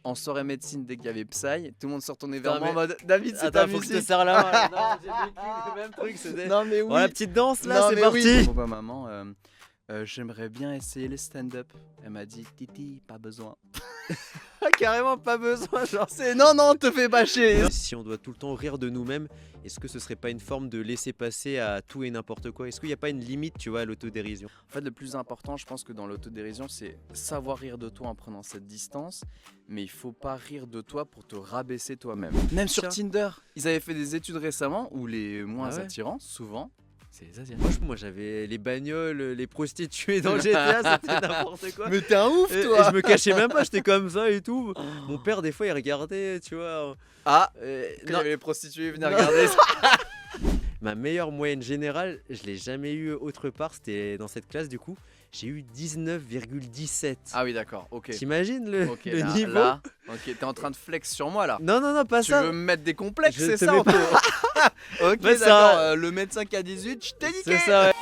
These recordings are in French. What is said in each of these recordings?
en soirée médecine dès qu'il y avait Psy, tout le monde se retournait vers Putain, moi en mais mode David, c'est ta attends, faut que je te musique. serre la main. Non, j'ai vécu le même truc. C'était. Non mais Bon, la oui. petite danse là, Non c'est mais parti. oui. Bon bah maman, j'aimerais bien essayer le stand-up. Elle m'a dit Titi, pas besoin. Carrément pas besoin. Genre, C'est non non, te fais bâcher. si on doit tout le temps rire de nous-mêmes, est-ce que ce serait pas une forme de laisser passer à tout et n'importe quoi? Est-ce qu'il n'y a pas une limite, tu vois, à l'autodérision? En fait, le plus important, je pense que dans l'autodérision, c'est savoir rire de toi en prenant cette distance, mais il faut pas rire de toi pour te rabaisser toi-même. Même sur Tiens. Tinder, ils avaient fait des études récemment où les moins Ah ouais attirants, souvent, c'est les Asiatiques. Franchement, moi j'avais les bagnoles, les prostituées dans GTA, c'était n'importe quoi. Mais t'es un ouf, Et toi. je me cachais même pas, j'étais comme ça et tout. Mon père, des fois, il regardait, tu vois. Ah, quand il y Non. avait les prostituées, venez regarder. Ma meilleure moyenne générale, je l'ai jamais eu autre part, c'était dans cette classe du coup. J'ai eu 19,17. Ah oui, d'accord, ok. T'imagines le, Ok, le là, niveau? là, ok, t'es en train de flex sur moi là. Non, non, non, pas Tu ça. veux me mettre des complexes, Je c'est te ça mets en gros. Ok, Bah, ça- d'accord, le médecin qui a 18, je t'ai niqué. C'est ça, ouais.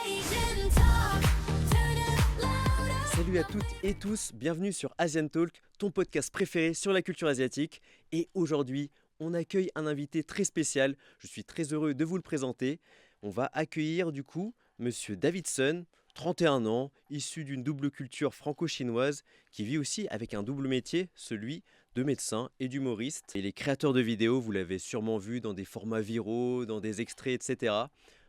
Salut à toutes et tous, bienvenue sur Asian Talk, ton podcast préféré sur la culture asiatique. Et aujourd'hui, on accueille un invité très spécial. Je suis très heureux de vous le présenter. On va accueillir du coup Monsieur Davidson, 31 ans, issu d'une double culture franco-chinoise, qui vit aussi avec un double métier, celui de médecin et d'humoriste. Et les créateurs de vidéos, vous l'avez sûrement vu dans des formats viraux, dans des extraits, etc.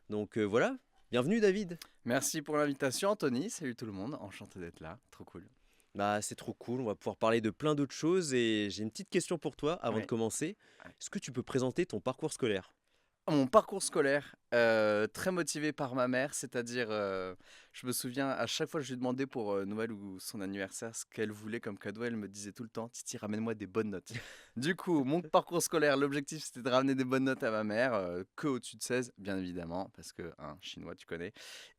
Donc voilà, bienvenue David. Merci pour l'invitation, Anthony. Salut tout le monde, enchanté d'être là, trop cool. Bah, c'est trop cool, on va pouvoir parler de plein d'autres choses et j'ai une petite question pour toi avant Ouais. de commencer. Ouais. Est-ce que tu peux présenter ton parcours scolaire? Mon parcours scolaire, très motivé par ma mère, c'est-à-dire, je me souviens à chaque fois que je lui demandais pour Noël ou son anniversaire ce qu'elle voulait comme cadeau, elle me disait tout le temps, Titi, ramène-moi des bonnes notes. Du coup, mon parcours scolaire, l'objectif c'était de ramener des bonnes notes à ma mère, que au-dessus de 16, bien évidemment, parce que, hein, chinois, tu connais.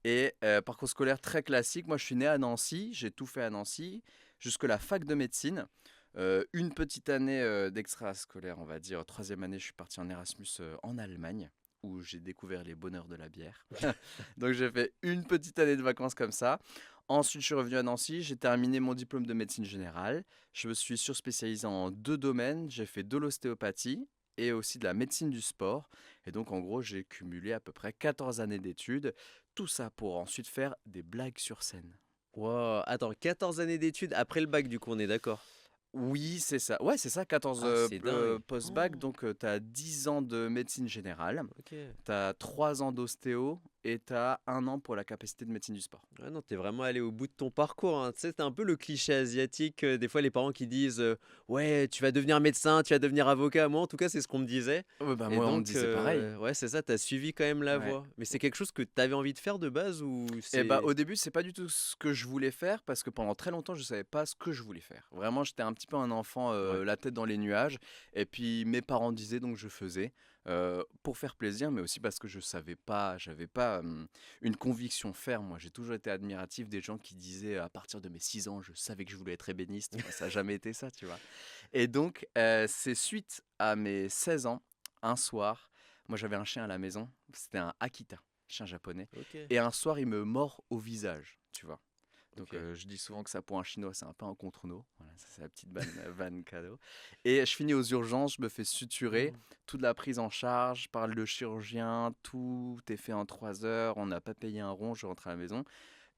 Et parcours scolaire très classique, moi je suis né à Nancy, j'ai tout fait à Nancy, jusque la fac de médecine. Une petite année d'extrascolaire, on va dire. Troisième année, je suis parti en Erasmus en Allemagne, où j'ai découvert les bonheurs de la bière. Donc j'ai fait une petite année de vacances comme ça. Ensuite, je suis revenu à Nancy, j'ai terminé mon diplôme de médecine générale. Je me suis surspécialisé en deux domaines. J'ai fait de l'ostéopathie et aussi de la médecine du sport. Et donc, en gros, j'ai cumulé à peu près 14 années d'études. Tout ça pour ensuite faire des blagues sur scène. Wow, attends, 14 années d'études après le bac du coup, on est d'accord? Oui, c'est ça. Ouais, c'est ça, 14 Ah, c'est dingue. post-bac. Oh, Donc, tu as 10 ans de médecine générale, ok. tu as 3 ans d'ostéo et tu as 1 an pour la capacité de médecine du sport. Ouais, non, t'es vraiment allé au bout de ton parcours, hein. Tu sais, c'est un peu le cliché asiatique. Des fois, les parents qui disent ouais, tu vas devenir médecin, tu vas devenir avocat. Moi, en tout cas, c'est ce qu'on me disait. Ouais, bah, Et moi, on me donc, disait pareil. ouais, c'est ça, t'as suivi quand même la Ouais. voie. Mais c'est quelque chose que t'avais envie de faire de base ou Et bah, c'est. au début, c'est pas du tout ce que je voulais faire parce que pendant très longtemps, je savais pas ce que je voulais faire. Vraiment, j'étais un petit peu un enfant, Ouais. la tête dans les nuages. Et puis, mes parents disaient donc je faisais pour faire plaisir, mais aussi parce que je savais pas, j'avais pas une conviction ferme. Moi, j'ai toujours été admiratif des gens qui disaient à partir de mes 6 ans, je savais que je voulais être ébéniste. Moi, ça n'a jamais été ça, tu vois. Et donc, c'est suite à mes 16 ans, un soir, moi j'avais un chien à la maison, c'était un Akita, chien japonais. Ok. Et un soir, il me mord au visage, tu vois. Donc, Ok. je dis souvent que ça, pour un chinois, c'est un peu un contre-nous. Voilà, ça, c'est la petite vanne cadeau. Et je finis aux urgences, je me fais suturer, Oh. toute la prise en charge par le chirurgien, tout est fait en 3 heures, on n'a pas payé un rond, je rentre à la maison.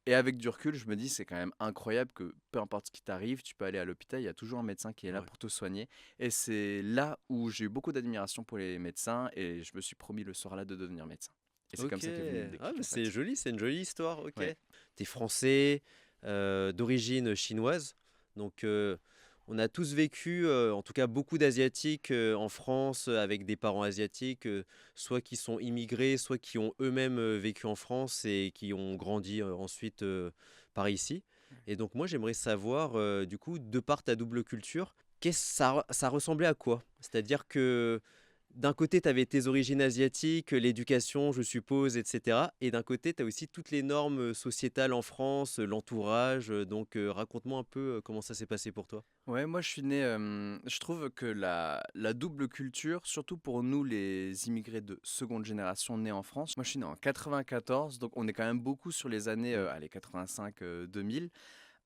Et avec du recul, je me dis, c'est quand même incroyable que peu importe ce qui t'arrive, tu peux aller à l'hôpital, il y a toujours un médecin qui est là Ouais. pour te soigner. Et c'est là où j'ai eu beaucoup d'admiration pour les médecins et je me suis promis le soir-là de devenir médecin. Et c'est comme Ok. ça qu'est venu le Ah, déclic mais en c'est fait. joli, c'est une jolie histoire. Ok. Ouais. T'es français, d'origine chinoise. Donc, on a tous vécu, en tout cas beaucoup d'Asiatiques en France avec des parents asiatiques, soit qui sont immigrés, soit qui ont eux-mêmes vécu en France et qui ont grandi ensuite par ici. Et donc, moi, j'aimerais savoir, du coup, de par ta double culture, ça ressemblait à quoi? C'est-à-dire que d'un côté, tu avais tes origines asiatiques, l'éducation, je suppose, etc. Et d'un côté, tu as aussi toutes les normes sociétales en France, l'entourage. Donc, raconte-moi un peu comment ça s'est passé pour toi. Ouais, moi je suis né, je trouve que la double culture, surtout pour nous les immigrés de seconde génération nés en France, moi je suis né en 94, donc on est quand même beaucoup sur les années, Mm. allez 85, 2000.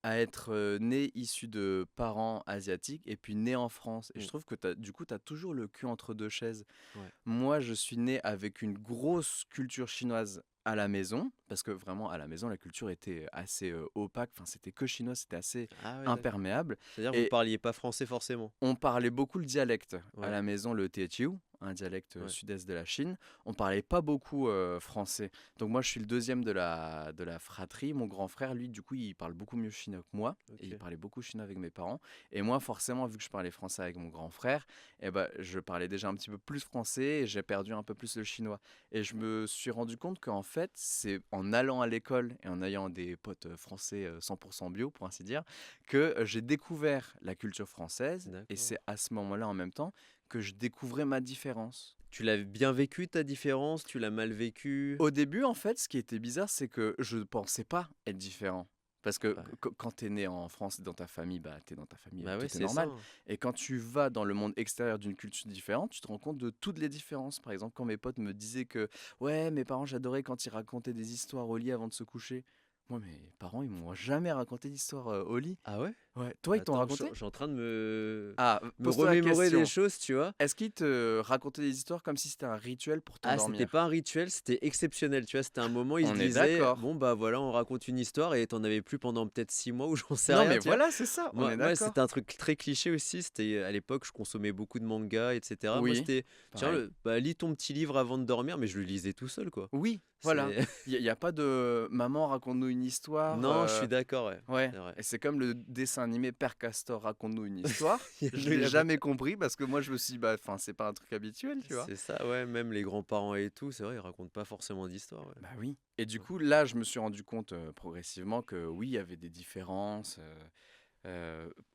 à être né issu de parents asiatiques et puis né en France. Et je Mmh, trouve que du coup, tu as toujours le cul entre deux chaises. ouais. Moi, je suis né avec une grosse culture chinoise à la maison, parce que vraiment, à la maison, la culture était assez opaque. Enfin, c'était que chinois, c'était assez Ah ouais, d'accord. imperméable. C'est-à-dire vous Et parliez pas français forcément? on parlait beaucoup le dialecte. À Ouais, la maison, le Teochew, un dialecte ouais, sud-est de la Chine. On parlait pas beaucoup français. Donc moi, je suis le deuxième de la fratrie. Mon grand frère, lui, du coup, il parle beaucoup mieux chinois que moi. Et il OK. parlait beaucoup chinois avec mes parents. Et moi, forcément, vu que je parlais français avec mon grand frère, eh ben, je parlais déjà un petit peu plus français et j'ai perdu un peu plus le chinois. Et je me suis rendu compte qu'en fait, c'est en allant à l'école et en ayant des potes français 100% bio, pour ainsi dire, que j'ai découvert la culture française et D'accord. c'est à ce moment-là en même temps que je découvrais ma différence. Tu l'as bien vécu ta différence? Tu l'as mal vécu? Au début, en fait, ce qui était bizarre, c'est que je ne pensais pas être différent. Parce que Ouais. quand tu es né en France, dans ta famille, bah, tu es dans ta famille, Bah, ouais, tout est c'est ça, normal. hein. Et quand tu vas dans le monde extérieur d'une culture différente, tu te rends compte de toutes les différences. Par exemple, quand mes potes me disaient que, ouais, mes parents, j'adorais quand ils racontaient des histoires au lit avant de se coucher. Moi, mes parents, ils m'ont jamais raconté d'histoire au lit. Ah ouais? Ouais. Toi, ils t'ont Attends, raconté? je suis en train de me Ah, me pose-toi la remémorer des question. choses, tu vois? Est-ce qu'ils te racontaient des histoires comme si c'était un rituel pour Ah, c'était pas t'endormir? un rituel, c'était exceptionnel, tu vois? C'était un moment, ils se On est disaient: d'accord. «Bon, bah, voilà, on raconte une histoire» et t'en avais plus pendant peut-être 6 mois ou j'en sais Non, rien, mais tu vois? voilà, c'est ça, on est Moi, d'accord. c'était un truc très cliché aussi, c'était, à l'époque, je consommais beaucoup de mangas et cetera. Moi, Oui, c'était: «Tiens, pareil. bah, lis ton petit livre avant de dormir», mais je le lisais tout seul, quoi. Oui, voilà. C'est Il y a pas de «Maman, raconte-nous une histoire», non, je suis d'accord, ouais, ouais, c'est vrai. et c'est comme le dessin animé Père Castor, raconte-nous une histoire. Il Je y l'ai avait jamais compris parce que moi, je me suis dit: «Bah, enfin, c'est pas un truc habituel», tu vois? c'est ça, ouais, même les grands-parents et tout, c'est vrai, ils racontent pas forcément d'histoire, ouais. Bah oui, et du Ouais. coup, là, je me suis rendu compte, progressivement que oui, il y avait des différences,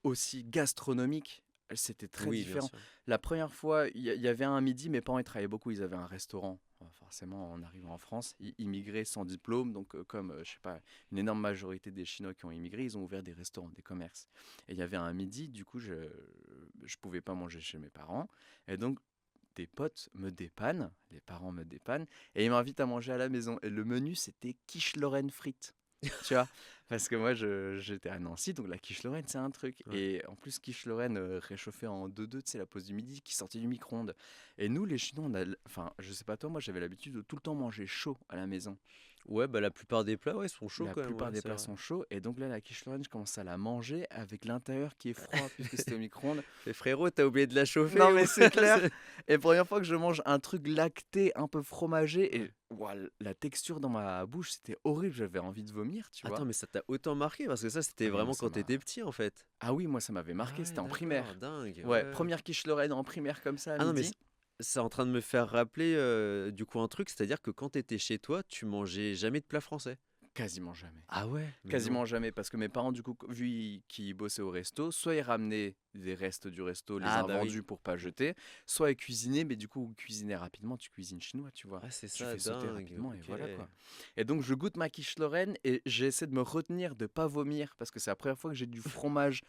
aussi gastronomiques. C'était très Oui, bien différent. sûr. La première fois, il y avait un midi, mes parents ils travaillaient beaucoup, ils avaient un restaurant. Forcément, en arrivant en France, ils immigraient sans diplôme, donc comme je sais pas, une énorme majorité des Chinois qui ont immigré, ils ont ouvert des restaurants, des commerces. Et il y avait un midi, du coup, je pouvais pas manger chez mes parents, et donc des potes me dépannent, les parents me dépannent, et ils m'invitent à manger à la maison. Et le menu, c'était quiche Lorraine frites. Tu vois? Parce que moi, j'étais à Nancy, donc la quiche Lorraine, c'est un truc. Ouais. Et en plus, quiche Lorraine réchauffée en 2-2, tu sais, la pause du midi qui sortait du micro-ondes. Et nous, les Chinois, enfin, je sais pas toi, moi, j'avais l'habitude de tout le temps manger chaud à la maison. Ouais, bah, la plupart des plats, ouais, sont chauds La quand même, plupart ouais, des c'est plats vrai. sont chauds. Et donc là, la quiche Lorraine, je commence à la manger avec l'intérieur qui est froid, puisque c'était au micro-ondes. Fais: «Frérot, tu oublié de la Non, chauffer ou?» mais c'est clair. C'est Et première fois que je mange un truc lacté, un peu fromagé, ouais. et ouah, la texture dans ma bouche, c'était horrible. J'avais envie de vomir, tu Attends, vois. mais ça t'a autant marqué? Parce que ça, c'était Ah mais moi, vraiment ça quand tu étais m'a... petit, en fait? Ah oui, moi, ça m'avait Ah marqué. ouais, C'était en d'accord, primaire. dingue, Ouais, ouais. première quiche Lorraine en primaire comme ça à Ah non, mais midi. c'est en train de me faire rappeler, du coup, un truc, c'est-à-dire que quand tu étais chez toi, tu mangeais jamais de plat français? Quasiment jamais. Ah ouais? Mais non. Quasiment jamais, parce que mes parents, du coup, vu qu'ils bossaient au resto, soit ils ramenaient des restes du resto, les Ah bah oui. invendus pour pas jeter, soit ils cuisinaient, mais du coup, cuisiner rapidement, tu cuisines chinois, tu vois. Ah c'est Tu ça, fais sauter dingue, rapidement et OK. voilà quoi. Et donc, je goûte ma quiche Lorraine et j'essaie de me retenir de pas vomir, parce que c'est la première fois que j'ai du fromage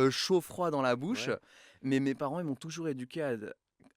chaud-froid dans la bouche. Ouais, Mais mes parents, ils m'ont toujours éduqué à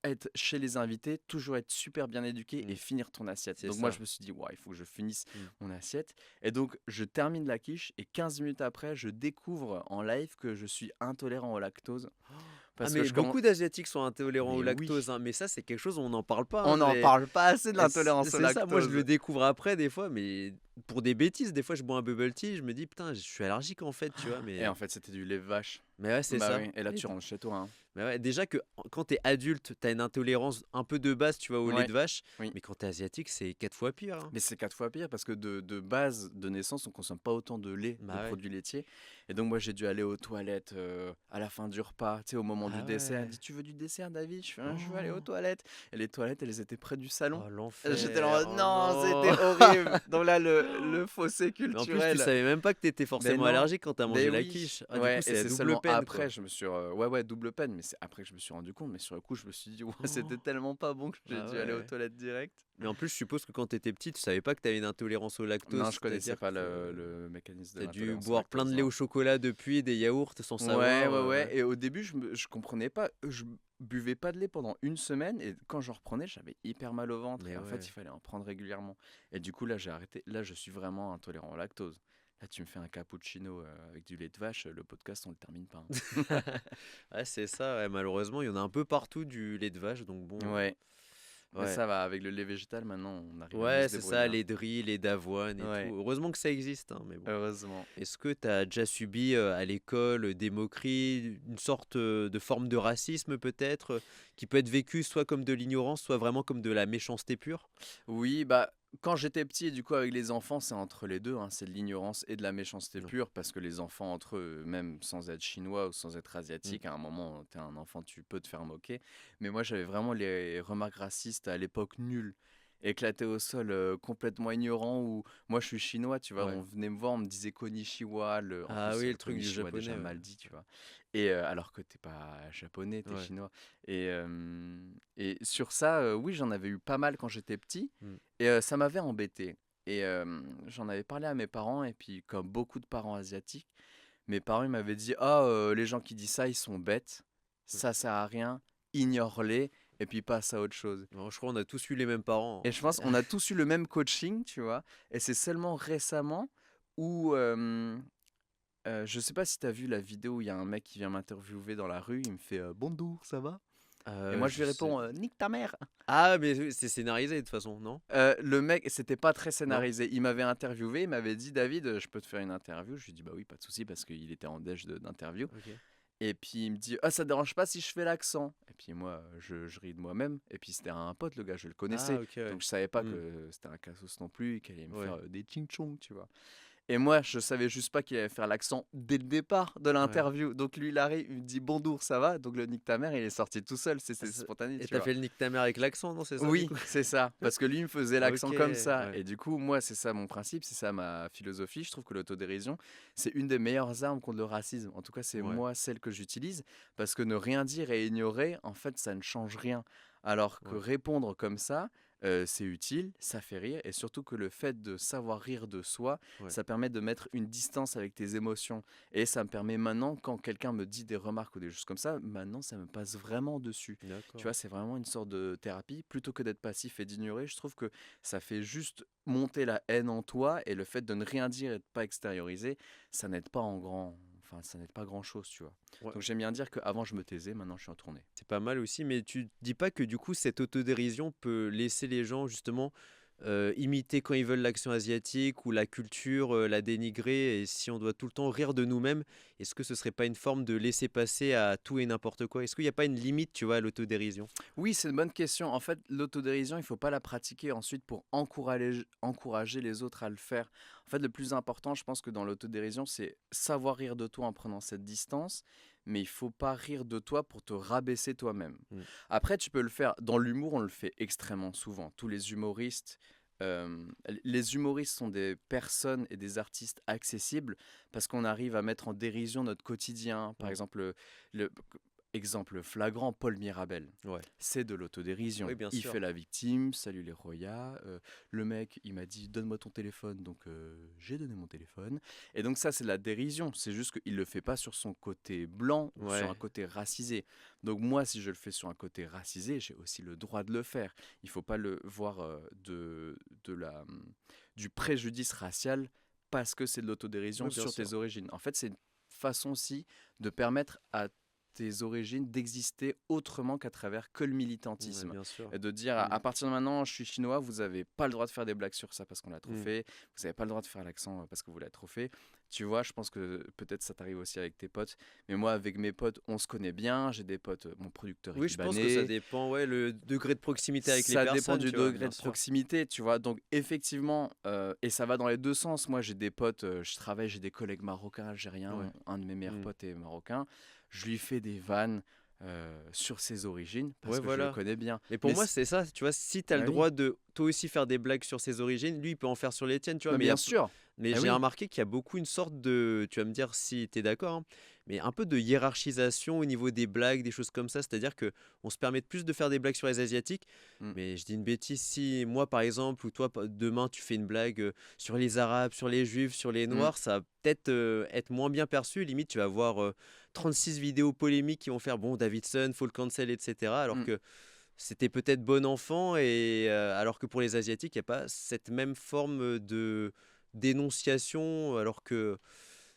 être chez les invités, toujours être super bien éduqué et mmh, finir ton assiette. c'est Donc moi, ça. je me suis dit, ouais, il faut que je finisse Mmh. mon assiette. Et donc, je termine la quiche et 15 minutes après, je découvre en live que je suis intolérant au lactose. Ah Parce que mais je commence... beaucoup d'asiatiques sont intolérants au Mais oui, lactose, hein, mais ça, c'est quelque chose on n'en parle pas, on hein, n'en parle pas assez de l'intolérance au c'est ça, moi je le lactose. découvre après des fois, mais pour des bêtises, des fois je bois un bubble tea, je me dis: «Putain, je suis allergique en fait», tu vois? Et en fait, c'était du lait de vache. Mais ouais, c'est Bah ça. oui, et là, Et tu rentres chez toi, hein. mais ouais, déjà que quand t'es adulte, t'as une intolérance un peu de base, tu vois, au lait Ouais, de vache, oui. mais quand t'es asiatique, c'est 4 fois pire, hein. Mais c'est 4 fois pire parce que de base, de naissance, on consomme pas autant de lait, de Bah ouais. produits laitiers. Et donc moi, j'ai dû aller aux toilettes à la fin du repas, tu sais, au moment du Ah dessert. Elle ouais. dit, tu veux du dessert, David? Je fais, ah, je veux aller aux Oh, toilettes. Et les toilettes, elles étaient près du salon. oh J'étais là en l'enfer, mode, oh non, c'était non! horrible. Donc là, le fossé Mais en plus, tu culturel. savais même pas que t'étais Mais forcément non, allergique quand t'as mais mangé la oui. quiche. Ah du coup, Ouais, et c'est la c'est double seulement peine, après, quoi. je me suis... ouais, ouais, double peine, mais c'est après que je me suis rendu compte. Mais sur le coup, je me suis dit, ouais, c'était Oh, tellement pas bon que j'ai ah dû aller aux ouais. toilettes direct. Mais en plus, je suppose que quand t'étais petit, tu savais pas que t'avais une intolérance au lactose, Non, je connaissais c'est-à-dire pas que le mécanisme de t'as dû l'intolérance au boire plein de lactose, lait au non. chocolat depuis, des yaourts sans Ouais, savoir, ouais, ouais. ouais. Et au début, je comprenais pas. Je buvais pas de lait pendant une semaine. Et quand j'en reprenais, j'avais hyper mal au ventre. Et Mais en fait, ouais. il fallait en prendre régulièrement. Et du coup, là, j'ai arrêté. Là, je suis vraiment intolérant au lactose. Ah, tu me fais un cappuccino avec du lait de vache, le podcast, on le termine pas, hein. Ouais, c'est ça, ouais, malheureusement, il y en a un peu partout du lait de vache, donc bon, Ouais, mais ouais. ça va, avec le lait végétal, maintenant, on arrive à mieux Ouais, se c'est débrouiller, ça, hein. les de riz, les d'avoine et tout. Ouais, Heureusement que ça existe, hein, mais bon. heureusement. Est-ce que tu as déjà subi à l'école des moqueries, une sorte de forme de racisme peut-être, qui peut être vécue soit comme de l'ignorance, soit vraiment comme de la méchanceté pure? Oui, bah, quand j'étais petit, du coup, avec les enfants, c'est entre les deux, hein, c'est de l'ignorance et de la méchanceté Ouais. pure, parce que les enfants entre eux, même sans être chinois ou sans être Mm. asiatique, à un moment, t'es un enfant, tu peux te faire moquer. Mais moi, j'avais vraiment les remarques racistes à l'époque nulles, éclatées au sol, complètement ignorants, où moi, je suis chinois, tu vois, Ouais. on venait me voir, on me disait konnichiwa, en Ah plus, oui, le truc du konnichiwa déjà japonais, ouais. mal dit, tu vois. Et alors que t'es pas japonais, t'es Ouais. chinois. Et sur ça, oui, j'en avais eu pas mal quand j'étais petit. Mm. Et ça m'avait embêté. Et j'en avais parlé à mes parents, et puis comme beaucoup de parents asiatiques, mes parents ils m'avaient dit: «Ah, les gens qui disent ça, ils sont bêtes, Mm. ça sert à rien, ignore-les et puis passe à autre chose». Non, je crois qu'on a tous eu les mêmes parents, Et hein. je pense on a tous eu le même coaching, tu vois? Et c'est seulement récemment où, je sais pas si tu as vu la vidéo où il y a un mec qui vient m'interviewer dans la rue, il me fait: «Bonjour, ça va?» Et moi je Je lui sais. réponds: «Nique ta mère!» Ah, mais oui, c'est scénarisé de toute façon, non? Le mec, c'était pas très Non? scénarisé. Il m'avait interviewé, il m'avait dit: «David, je peux te faire une interview?» Je lui ai dit: «Bah oui, pas de souci», parce qu'il était en déj d'interview. Ok. Et puis il me dit: «Ah, ça te dérange pas si je fais l'accent?» Et puis moi, je ris de moi-même. Et puis c'était un pote, le gars, je le Ah, connaissais. ok, ouais. Donc je savais pas Mm. que c'était un cassos non plus, qu'il allait me faire Ouais, des ching-chong, tu vois. Et moi, je savais juste pas qu'il allait faire l'accent dès le départ de ouais. l'interview. Donc lui, il arrive, il me dit: «Bonjour, ça va?» Donc le nique ta mère, il est sorti tout seul, Ah, c'est spontané, et tu t'as vois. fait le nique ta mère avec l'accent, non, c'est ça du Oui, coup? c'est ça, parce que lui, il me faisait Ok, l'accent comme ça. ouais. Et du coup, moi, c'est ça mon principe, c'est ça ma philosophie. Je trouve que l'autodérision, c'est une des meilleures armes contre le racisme. En tout cas, c'est Ouais, moi celle que j'utilise, parce que ne rien dire et ignorer, en fait, ça ne change rien. Alors que ouais, répondre comme ça, c'est utile, ça fait rire, et surtout que le fait de savoir rire de soi, ouais. ça permet de mettre une distance avec tes émotions. Et ça me permet maintenant, quand quelqu'un me dit des remarques ou des choses comme ça, maintenant, ça me passe vraiment dessus. Tu D'accord. vois, c'est vraiment une sorte de thérapie. Plutôt que d'être passif et d'ignorer, je trouve que ça fait juste monter la haine en toi, et le fait de ne rien dire et de pas extérioriser, ça n'aide pas en grand. Enfin, ça n'aide pas grand-chose, tu vois. Ouais, Donc j'aime bien dire qu'avant je me taisais, maintenant je suis en tournée. c'est pas mal aussi, mais tu dis pas que du coup cette autodérision peut laisser les gens justement imiter quand ils veulent l'action asiatique ou la culture, la dénigrer, et si on doit tout le temps rire de nous-mêmes, est-ce que ce serait pas une forme de laisser passer à tout et n'importe quoi? Est-ce qu'il n'y a pas une limite, tu vois, à l'autodérision? Oui, c'est une bonne question. En fait, l'autodérision, il faut pas la pratiquer ensuite pour encourager les autres à le faire. En fait, le plus important, je pense que dans l'autodérision, c'est savoir rire de toi en prenant cette distance, mais il faut pas rire de toi pour te rabaisser toi-même. Mm. Après, tu peux le faire. Dans l'humour, on le fait extrêmement souvent. Tous les humoristes sont des personnes et des artistes accessibles, parce qu'on arrive à mettre en dérision notre quotidien. Par Mm. exemple, le exemple flagrant, Paul Mirabel. Ouais. C'est de Oui, l'autodérision. bien Il sûr. fait la victime, salut les Roya. Le mec, il m'a dit donne-moi ton téléphone, donc j'ai donné mon téléphone. Et donc ça, c'est de la dérision. C'est juste qu'il le fait pas sur son côté blanc ou sur un Ouais. côté racisé. Donc moi, si je le fais sur un côté racisé, j'ai aussi le droit de le faire. Il faut pas le voir de du préjudice racial, parce que c'est de l'autodérision Oui, bien sur sûr. tes origines. En fait, c'est une façon aussi de permettre à tes origines d'exister autrement qu'à travers que le Ouais, militantisme. bien sûr. Et de dire Mm. à partir de maintenant, je suis chinois, vous n'avez pas le droit de faire des blagues sur ça parce qu'on l'a trop Mm. fait, vous n'avez pas le droit de faire l'accent parce que vous l'avez trop fait. Tu vois, je pense que peut-être ça t'arrive aussi avec tes potes, mais moi, avec mes potes, on se connaît bien. J'ai des potes, mon producteur est Oui, je pense que ça libanais. dépend, ouais, le degré de proximité avec les Ça dépend personnes, du tu vois, degré bien de sûr. proximité, tu vois. Donc, effectivement, et ça va dans les deux sens. Moi, j'ai des potes, je travaille, j'ai des collègues marocains, algériens. Ouais. Un de mes meilleurs Mm. potes est marocain. Je lui fais des vannes sur ses origines parce Ouais, que je le voilà. connais bien. Mais pour Mais, moi, c'est ça, tu vois, si tu as le ah oui, droit de toi aussi faire des blagues sur ses origines, lui, il peut en faire sur les tiennes, tu vois. mais Mais, bien sûr. mais Ah j'ai oui, remarqué qu'il y a beaucoup une sorte de, tu vas me dire si tu es d'accord, hein, mais un peu de hiérarchisation au niveau des blagues, des choses comme ça. C'est-à-dire que on se permet plus de faire des blagues sur les Asiatiques. mm, Mais je dis une bêtise, si moi, par exemple, ou toi, demain, tu fais une blague sur les Arabes, sur les Juifs, sur les mm, Noirs, ça va peut-être être moins bien perçu. Limite, tu vas voir 36 vidéos polémiques qui vont faire, bon, Davidson, faut le cancel, etc. Alors mm. que c'était peut-être bon enfant, et alors que pour les Asiatiques, il n'y a pas cette même forme dénonciation, alors que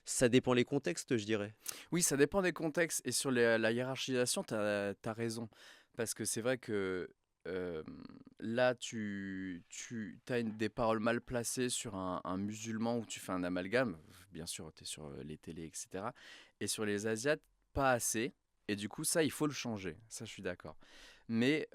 ça dépend les contextes, je dirais. Oui, ça dépend des contextes et sur la hiérarchisation, tu as raison. Parce que c'est vrai que euh, là, tu as des paroles mal placées sur un musulman où tu fais un amalgame. Bien sûr, tu es sur les télés, etc. Et sur les Asiates, pas assez. Et du coup, ça, il faut le changer. Ça, je suis d'accord. Mais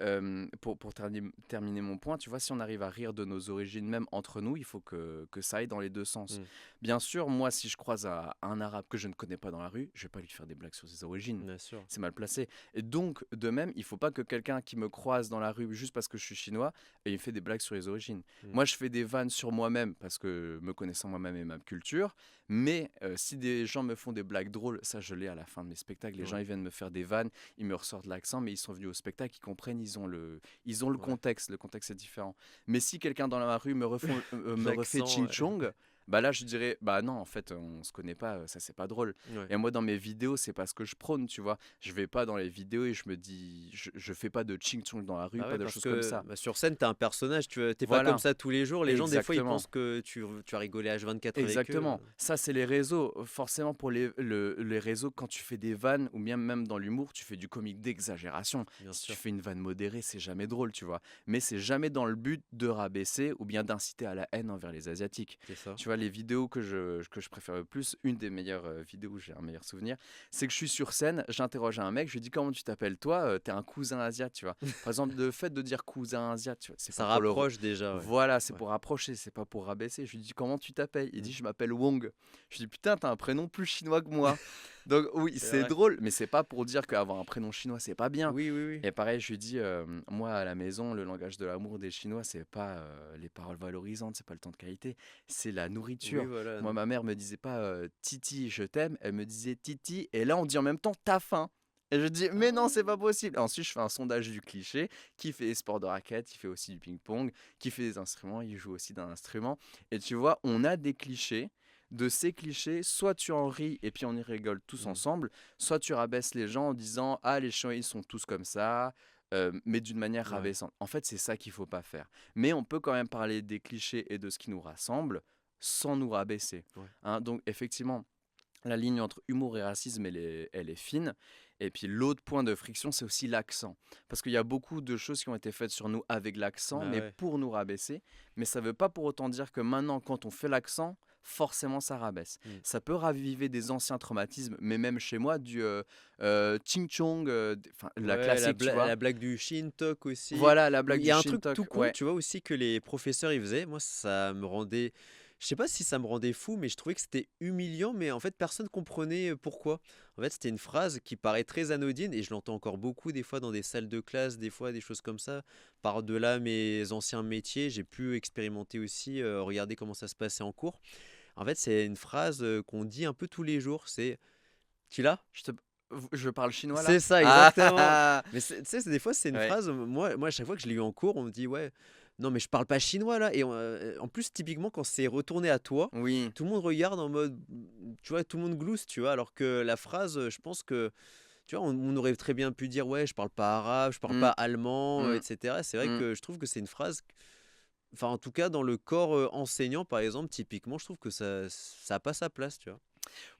pour terminer mon point, tu vois, si on arrive à rire de nos origines, même entre nous, il faut que ça aille dans les deux sens. Mm. Bien sûr, moi, si je croise un arabe que je ne connais pas dans la rue, je vais pas lui faire des blagues sur ses origines. Bien sûr. C'est mal placé. Et donc, de même, il faut pas que quelqu'un qui me croise dans la rue juste parce que je suis chinois et il fait des blagues sur les origines. Mm. Moi, je fais des vannes sur moi-même parce que me connaissant moi-même et ma culture. Mais si des gens me font des blagues drôles, ça, je l'ai à la fin de mes spectacles. Les gens, Ouais, ils viennent me faire des vannes, ils me ressortent l'accent, mais ils sont venus au spectacle, ils comprennent, ils ont le ouais. contexte. Le contexte est différent. Mais si quelqu'un dans la rue me refait L'accent, Ching ouais. Chong, bah là, je dirais, bah non, en fait, on se connaît pas, ça c'est pas drôle. Ouais. Et moi, dans mes vidéos, c'est pas ce que je prône, tu vois. Je vais pas dans les vidéos et je fais pas de Ching Chong dans la rue, Bah pas ouais, de parce choses comme que ça. bah, sur scène, t'es un personnage, t'es pas comme Voilà. ça tous les jours. Les gens, des fois, ils Exactement. pensent que tu as rigolé H24 avec eux. Exactement. Ça, c'est les réseaux. Forcément, pour les réseaux, quand tu fais des vannes, ou bien même dans l'humour, tu fais du comique d'exagération. Bien Si tu sûr, fais une vanne modérée, c'est jamais drôle, tu vois. Mais c'est jamais dans le but de rabaisser ou bien d'inciter à la haine envers les Asiatiques. c'est ça. Tu vois, les vidéos que je préfère le plus, une des meilleures vidéos où j'ai un meilleur souvenir, c'est que je suis sur scène, j'interroge un mec, je lui dis comment tu t'appelles toi. T'es un cousin asiat, tu vois. Par exemple, le fait de dire cousin asiat, tu vois, c'est pas Ça pour le rapproche déjà, ouais. voilà, c'est Ouais. pour rapprocher, c'est pas pour rabaisser. Je lui dis comment tu t'appelles? Il Mm. dit je m'appelle Wong. Je lui dis putain, t'as un prénom plus chinois que moi. Donc oui, C'est c'est vrai. drôle, mais c'est pas pour dire qu'avoir un prénom chinois, c'est pas bien. Oui, oui, oui. Et pareil, je lui dis moi à la maison, le langage de l'amour des Chinois, c'est pas les paroles valorisantes, c'est pas le temps de qualité, c'est la Oui, nourriture. voilà. Moi, ma mère me disait pas Titi, je t'aime, elle me disait Titi, et là on dit en même temps t'as faim. Et je dis, mais non, c'est Ah. pas possible. Ensuite, je fais un sondage du cliché. Qui fait des sports de raquettes, il fait aussi du ping-pong. Qui fait des instruments, il joue aussi d'un instrument. Et tu vois, on a des clichés. De ces clichés, soit tu en ris et puis on y rigole tous Mm. ensemble, soit tu rabaisses les gens en disant ah les Chinois ils sont tous comme ça, mais d'une manière Ouais. rabaissante. En fait, c'est ça qu'il faut pas faire. Mais on peut quand même parler des clichés et de ce qui nous rassemble sans nous rabaisser. Ouais. Hein, donc effectivement, la ligne entre humour et racisme, elle est fine. Et puis l'autre point de friction, c'est aussi l'accent. Parce qu'il y a beaucoup de choses qui ont été faites sur nous avec l'accent, Bah mais ouais. pour nous rabaisser. Mais ça ne veut pas pour autant dire que maintenant, quand on fait l'accent, forcément ça rabaisse. Mm. Ça peut raviver des anciens traumatismes, mais même chez moi, du ching chong, la Ouais, classique, tu vois. la blague du Shintok aussi. Voilà, la Ou blague il y du a un truc tout shintok, con, ouais. tu vois aussi que les professeurs ils faisaient. Moi, ça me rendait, je sais pas si ça me rendait fou, mais je trouvais que c'était humiliant. Mais en fait, personne comprenait pourquoi. En fait, c'était une phrase qui paraît très anodine et je l'entends encore beaucoup des fois dans des salles de classe, des fois des choses comme ça. Par-delà mes anciens métiers, j'ai pu expérimenter aussi, regarder comment ça se passait en cours. En fait, c'est une phrase qu'on dit un peu tous les jours. C'est, tu l'as? Je, te... je parle chinois là? C'est ça, Ah ah, exactement. ah. Mais tu sais, des fois, c'est une Ouais. phrase, moi, à chaque fois que je l'ai eu en cours, on me dit, ouais, non, mais je parle pas chinois là. Et en plus, typiquement, quand c'est retourné à toi, Oui. tout le monde regarde en mode, tu vois, tout le monde glousse, tu vois. Alors que la phrase, je pense que, tu vois, on aurait très bien pu dire, ouais, je parle pas arabe, je parle pas Mm, allemand, mm, etc. C'est vrai mm. que je trouve que c'est une phrase, enfin, en tout cas, dans le corps enseignant, par exemple, typiquement, je trouve que ça a pas sa place, tu vois.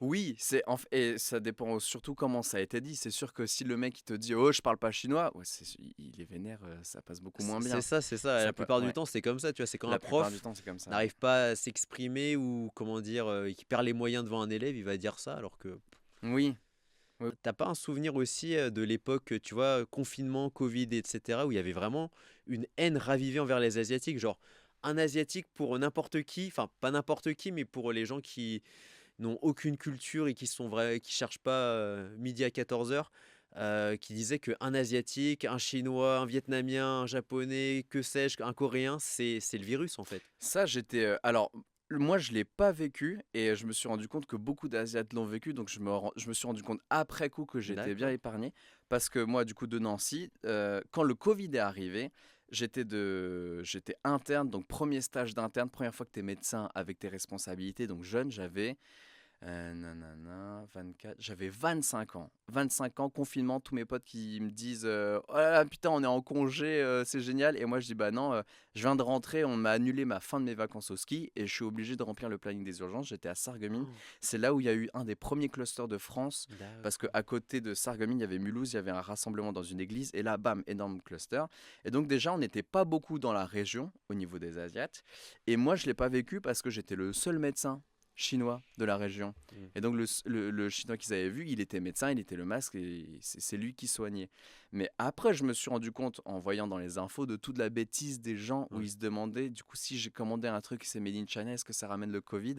Oui, et ça dépend surtout comment ça a été dit. C'est sûr que si le mec il te dit oh je parle pas chinois, ouais, il est vénère, ça passe beaucoup moins bien. C'est ça. La plupart du Ouais, temps, c'est comme ça, tu vois. C'est quand un la plupart du prof temps c'est comme ça. Ouais. n'arrive pas à s'exprimer ou comment dire, qui perd les moyens devant un élève, il va dire ça, alors que Oui, oui. t'as pas un souvenir aussi de l'époque, tu vois, confinement, Covid, etc., où il y avait vraiment une haine ravivée envers les Asiatiques, genre un Asiatique pour n'importe qui, enfin pas n'importe qui, mais pour les gens qui n'ont aucune culture et qui sont vrais, qui cherchent pas midi à 14h, qui disait qu'un Asiatique, un Chinois, un Vietnamien, un Japonais, que sais-je, un Coréen, c'est le virus en fait. Ça j'étais alors moi je l'ai pas vécu et je me suis rendu compte que beaucoup d'Asiates l'ont vécu donc je me suis rendu compte après coup que j'étais bien D'accord. épargné parce que moi du coup de Nancy quand le Covid est arrivé, j'étais interne donc premier stage d'interne, première fois que tu es médecin avec tes responsabilités donc jeune, j'avais Nanana, 24. J'avais 25 ans. 25 ans, confinement, tous mes potes qui me disent oh là là, putain, on est en congé, c'est génial. Et moi, je dis bah non, je viens de rentrer, on m'a annulé ma fin de mes vacances au ski et je suis obligé de remplir le planning des urgences. J'étais à Sarreguemines. Oh, C'est là où il y a eu un des premiers clusters de France parce d'accord. qu'à côté de Sarreguemines, il y avait Mulhouse, il y avait un rassemblement dans une église et là, bam, énorme cluster. Et donc, déjà, on n'était pas beaucoup dans la région au niveau des Asiates. Et moi, je ne l'ai pas vécu parce que j'étais le seul médecin chinois de la région. Mm. Et donc le chinois qu'ils avaient vu, il était médecin, il était le masque et c'est lui qui soignait. Mais après, je me suis rendu compte en voyant dans les infos de toute la bêtise des gens où Ouais. ils se demandaient, du coup, si j'ai commandé un truc, c'est made in China, est-ce que ça ramène le Covid?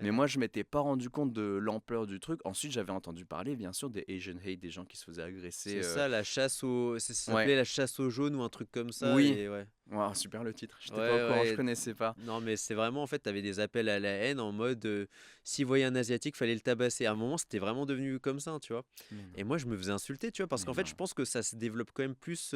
Mais Ouais. moi, je m'étais pas rendu compte de l'ampleur du truc. Ensuite, j'avais entendu parler, bien sûr, des Asian hate, des gens qui se faisaient agresser. C'est ça, la chasse au. Ça Ouais, s'appelait la chasse au jaune ou un truc comme ça. oui. Et ouais. Wow, super le titre. Ouais, J'étais pas au courant, je ouais. connaissais pas. Non, mais c'est vraiment, en fait, t'avais des appels à la haine en mode s'il voyait un Asiatique, fallait le tabasser. À un moment, c'était vraiment devenu comme ça, tu vois. Mais non, Et moi, je me faisais insulter, tu vois, parce mais qu'en fait, non. je pense que ça se développe quand même plus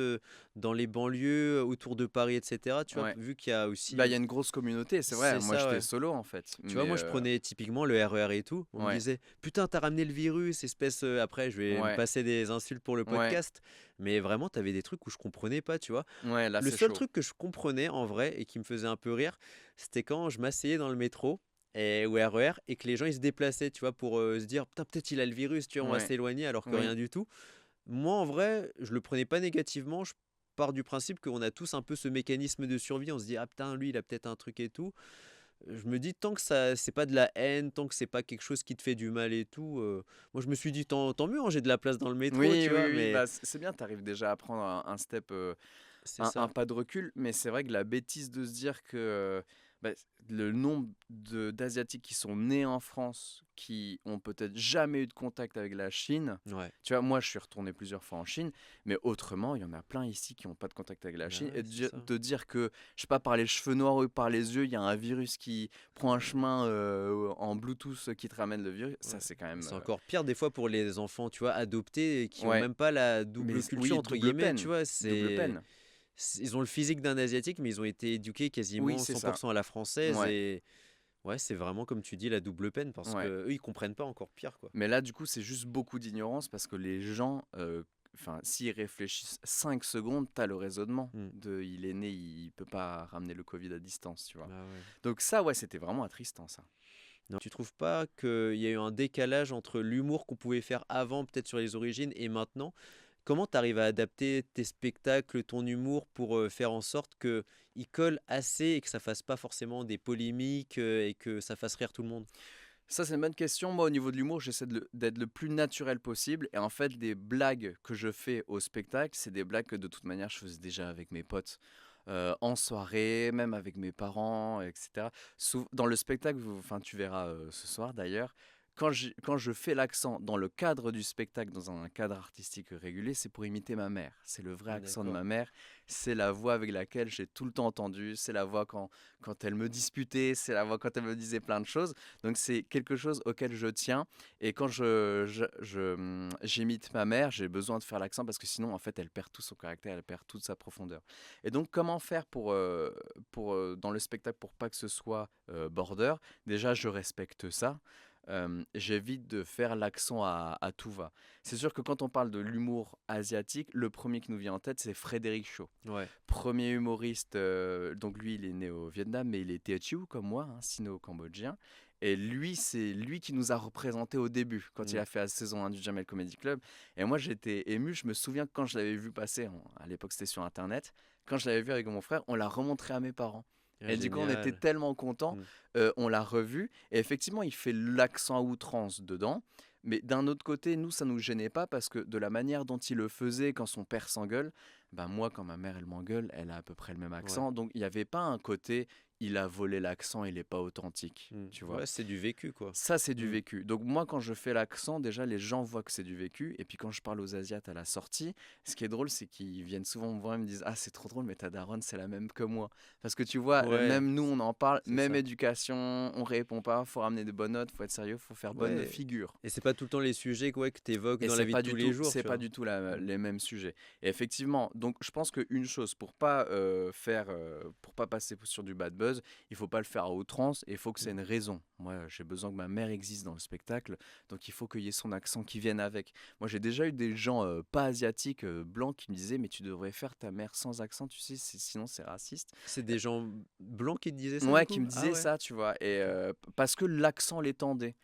dans les banlieues, autour de Paris, etc. Tu vois, Ouais. vu qu'il y a Bah, il aussi. y a une grosse communauté, c'est vrai. C'est Moi, ça, j'étais ouais. solo en fait. Tu vois, Mais moi, je prenais typiquement le RER et tout. On me ouais, disait, putain, t'as ramené le virus, espèce. Après, je vais me ouais, passer des insultes pour le ouais, podcast. Mais vraiment, t'avais des trucs où je comprenais pas, tu vois. ouais, là Le c'est seul chaud. truc que je comprenais en vrai et qui me faisait un peu rire, c'était quand je m'asseyais dans le métro ou RER et que les gens ils se déplaçaient, tu vois, pour se dire, putain, peut-être il a le virus, tu vois, on va Ouais, s'éloigner alors que oui, rien du tout. Moi, en vrai, je le prenais pas négativement. Je pars du principe qu'on a tous un peu ce mécanisme de survie. On se dit, ah putain, lui, il a peut-être un truc et tout. Je me dis, tant que ça, c'est pas de la haine, tant que c'est pas quelque chose qui te fait du mal et tout. Moi, je me suis dit, tant mieux, hein, j'ai de la place dans le métro, oui, tu vois, oui, oui. mais Bah, c'est bien, t'arrives déjà à prendre un step, c'est un ça. pas de recul. Mais c'est vrai que la bêtise de se dire que bah, le nombre d'Asiatiques qui sont nés en France, qui ont peut-être jamais eu de contact avec la Chine. Ouais, Tu vois, moi, je suis retourné plusieurs fois en Chine, mais autrement, il y en a plein ici qui n'ont pas de contact avec la bah Chine. Et ouais, c'est ça. de dire que, je sais pas, par les cheveux noirs ou par les yeux, il y a un virus qui prend un chemin en Bluetooth qui te ramène le virus, Ouais. ça, c'est quand Et même. c'est encore pire des fois pour les enfants, tu vois, adoptés et qui ont Ouais, même pas la mais double culture oui, entre double guillemets, tu peine. vois, Double peine. ils ont le physique d'un asiatique mais ils ont été éduqués Oui, quasiment c'est ça. 100% à la française Ouais, et ouais, c'est vraiment comme tu dis la double peine parce que ouais. eux ils comprennent pas encore pire quoi. Mais là, du coup, c'est juste beaucoup d'ignorance parce que les gens, enfin, s'ils réfléchissent 5 secondes, t'as le raisonnement Hmm. de il est né, il peut pas ramener le Covid à distance, tu vois. Ah ouais. Donc ça, ouais, c'était vraiment attristant, ça. Non, tu trouves pas qu'il y a eu un décalage entre l'humour qu'on pouvait faire avant, peut-être sur les origines, et maintenant? Comment tu arrives à adapter tes spectacles, ton humour pour faire en sorte que il colle assez et que ça fasse pas forcément des polémiques et que ça fasse rire tout le monde? Ça, c'est une bonne question. Moi, au niveau de l'humour, j'essaie d'être le plus naturel possible. Et en fait, les blagues que je fais au spectacle, c'est des blagues que de toute manière, je faisais déjà avec mes potes. En soirée, même avec mes parents, etc. Dans le spectacle, enfin, tu verras ce soir d'ailleurs, quand je fais l'accent dans le cadre du spectacle, dans un cadre artistique régulier, c'est pour imiter ma mère. C'est le vrai accent de D'accord. ma mère. C'est la voix avec laquelle j'ai tout le temps entendu. C'est la voix quand elle me disputait. C'est la voix quand elle me disait plein de choses. Donc c'est quelque chose auquel je tiens. Et quand j'imite ma mère, j'ai besoin de faire l'accent parce que sinon, en fait, elle perd tout son caractère, elle perd toute sa profondeur. Et donc, comment faire dans le spectacle pour pas que ce soit border? Déjà, je respecte ça. J'évite de faire l'accent à tout va. C'est sûr que quand on parle de l'humour asiatique, le premier qui nous vient en tête, c'est Frédéric Shaw. Ouais. Premier humoriste, donc lui, il est né au Vietnam, mais il est Teochew comme moi, hein, sino-cambodgien. Et lui, c'est lui qui nous a représentés au début, quand il Mm. a fait la saison 1 du Jamel Comedy Club. Et moi, j'étais ému. Je me souviens que quand je l'avais vu passer, à l'époque, c'était sur Internet. Quand je l'avais vu avec mon frère, on l'a remontré à mes parents. Ah, Et du coup, on était génial. tellement contents. Mm. On l'a revu. Et effectivement, il fait l'accent à outrance dedans. Mais d'un autre côté, nous, ça nous gênait pas parce que de la manière dont il le faisait quand son père s'engueule, ben moi, quand ma mère, elle m'engueule, elle a à peu près le même Ouais. accent. Donc, il n'y avait pas un côté, il a volé l'accent, il n'est pas authentique, Mm. tu vois. Ouais, c'est du vécu quoi. Ça, c'est du Mm. vécu. Donc moi, quand je fais l'accent, déjà, les gens voient que c'est du vécu. Et puis quand je parle aux Asiates à la sortie, ce qui est drôle, c'est qu'ils viennent souvent me voir et me disent «Ah, c'est trop drôle, mais ta daronne, c'est la même que moi». Parce que tu vois, Ouais, même nous, on en parle, c'est même ça. éducation, on répond pas, faut ramener des bonnes notes, faut être sérieux, faut faire bonne Ouais. figure. Et c'est pas tout le temps les sujets quoi, que tu évoques Et dans la vie de tous les jours, c'est tu pas vois. du tout Mm. les mêmes sujets. Et effectivement, donc je pense qu'une chose pour pas pour pas passer sur du bad buzz, buzz, il faut pas le faire à outrance et il faut que c'est Mm. une raison. Moi, j'ai besoin que ma mère existe dans le spectacle, donc il faut qu'il y ait son accent qui vienne avec. Moi, j'ai déjà eu des gens pas asiatiques, blancs, qui me disaient, mais tu devrais faire ta mère sans accent, tu sais, sinon c'est raciste. C'est des gens blancs qui te disaient ça du Ouais, qui coup? me Ah disaient ouais, ça, tu vois, et ok. parce que l'accent l'étendait.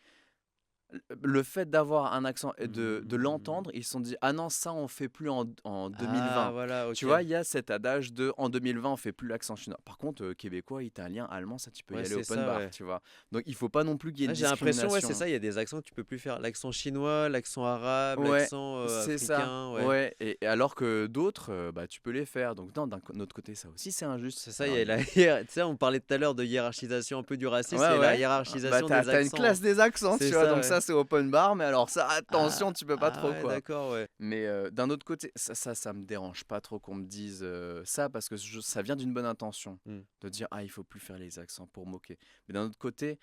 Le fait d'avoir un accent et de Hmm. l'entendre, ils se sont dit: «Ah non, ça on fait plus en Ah 2020». voilà, Tu ok. vois, il y a cet adage de: «En 2020, on fait plus l'accent chinois». Par contre, québécois, italien, allemand, ça tu peux y Ouais, aller c'est open ça, bar, ouais. tu vois? Donc il faut pas non plus qu'il y ait Ah, de j'ai l'impression, ouais, c'est discrimination. ça, il y a des accents que tu peux plus faire. L'accent chinois, l'accent arabe, Ouais, l'accent c'est ça, africain, ouais. ouais, et alors que d'autres, bah, tu peux les faire. Donc non, autre côté, ça aussi c'est injuste. C'est ça, il y Alors a il la tu sais, on parlait tout à l'heure de hiérarchisation un peu du racisme, Ouais, et la ouais, bah, hiérarchisation tu des as une accents. classe des accents, C'est tu vois? ça, Donc ouais. ça, c'est open bar, mais alors ça, Ah, attention, tu peux pas ah trop, ouais, quoi. d'accord, ouais. Mais d'un autre côté, ça me dérange pas trop qu'on me dise ça parce que ça vient d'une bonne intention Hmm, de dire ah il faut plus faire les accents pour moquer. Mais d'un autre côté,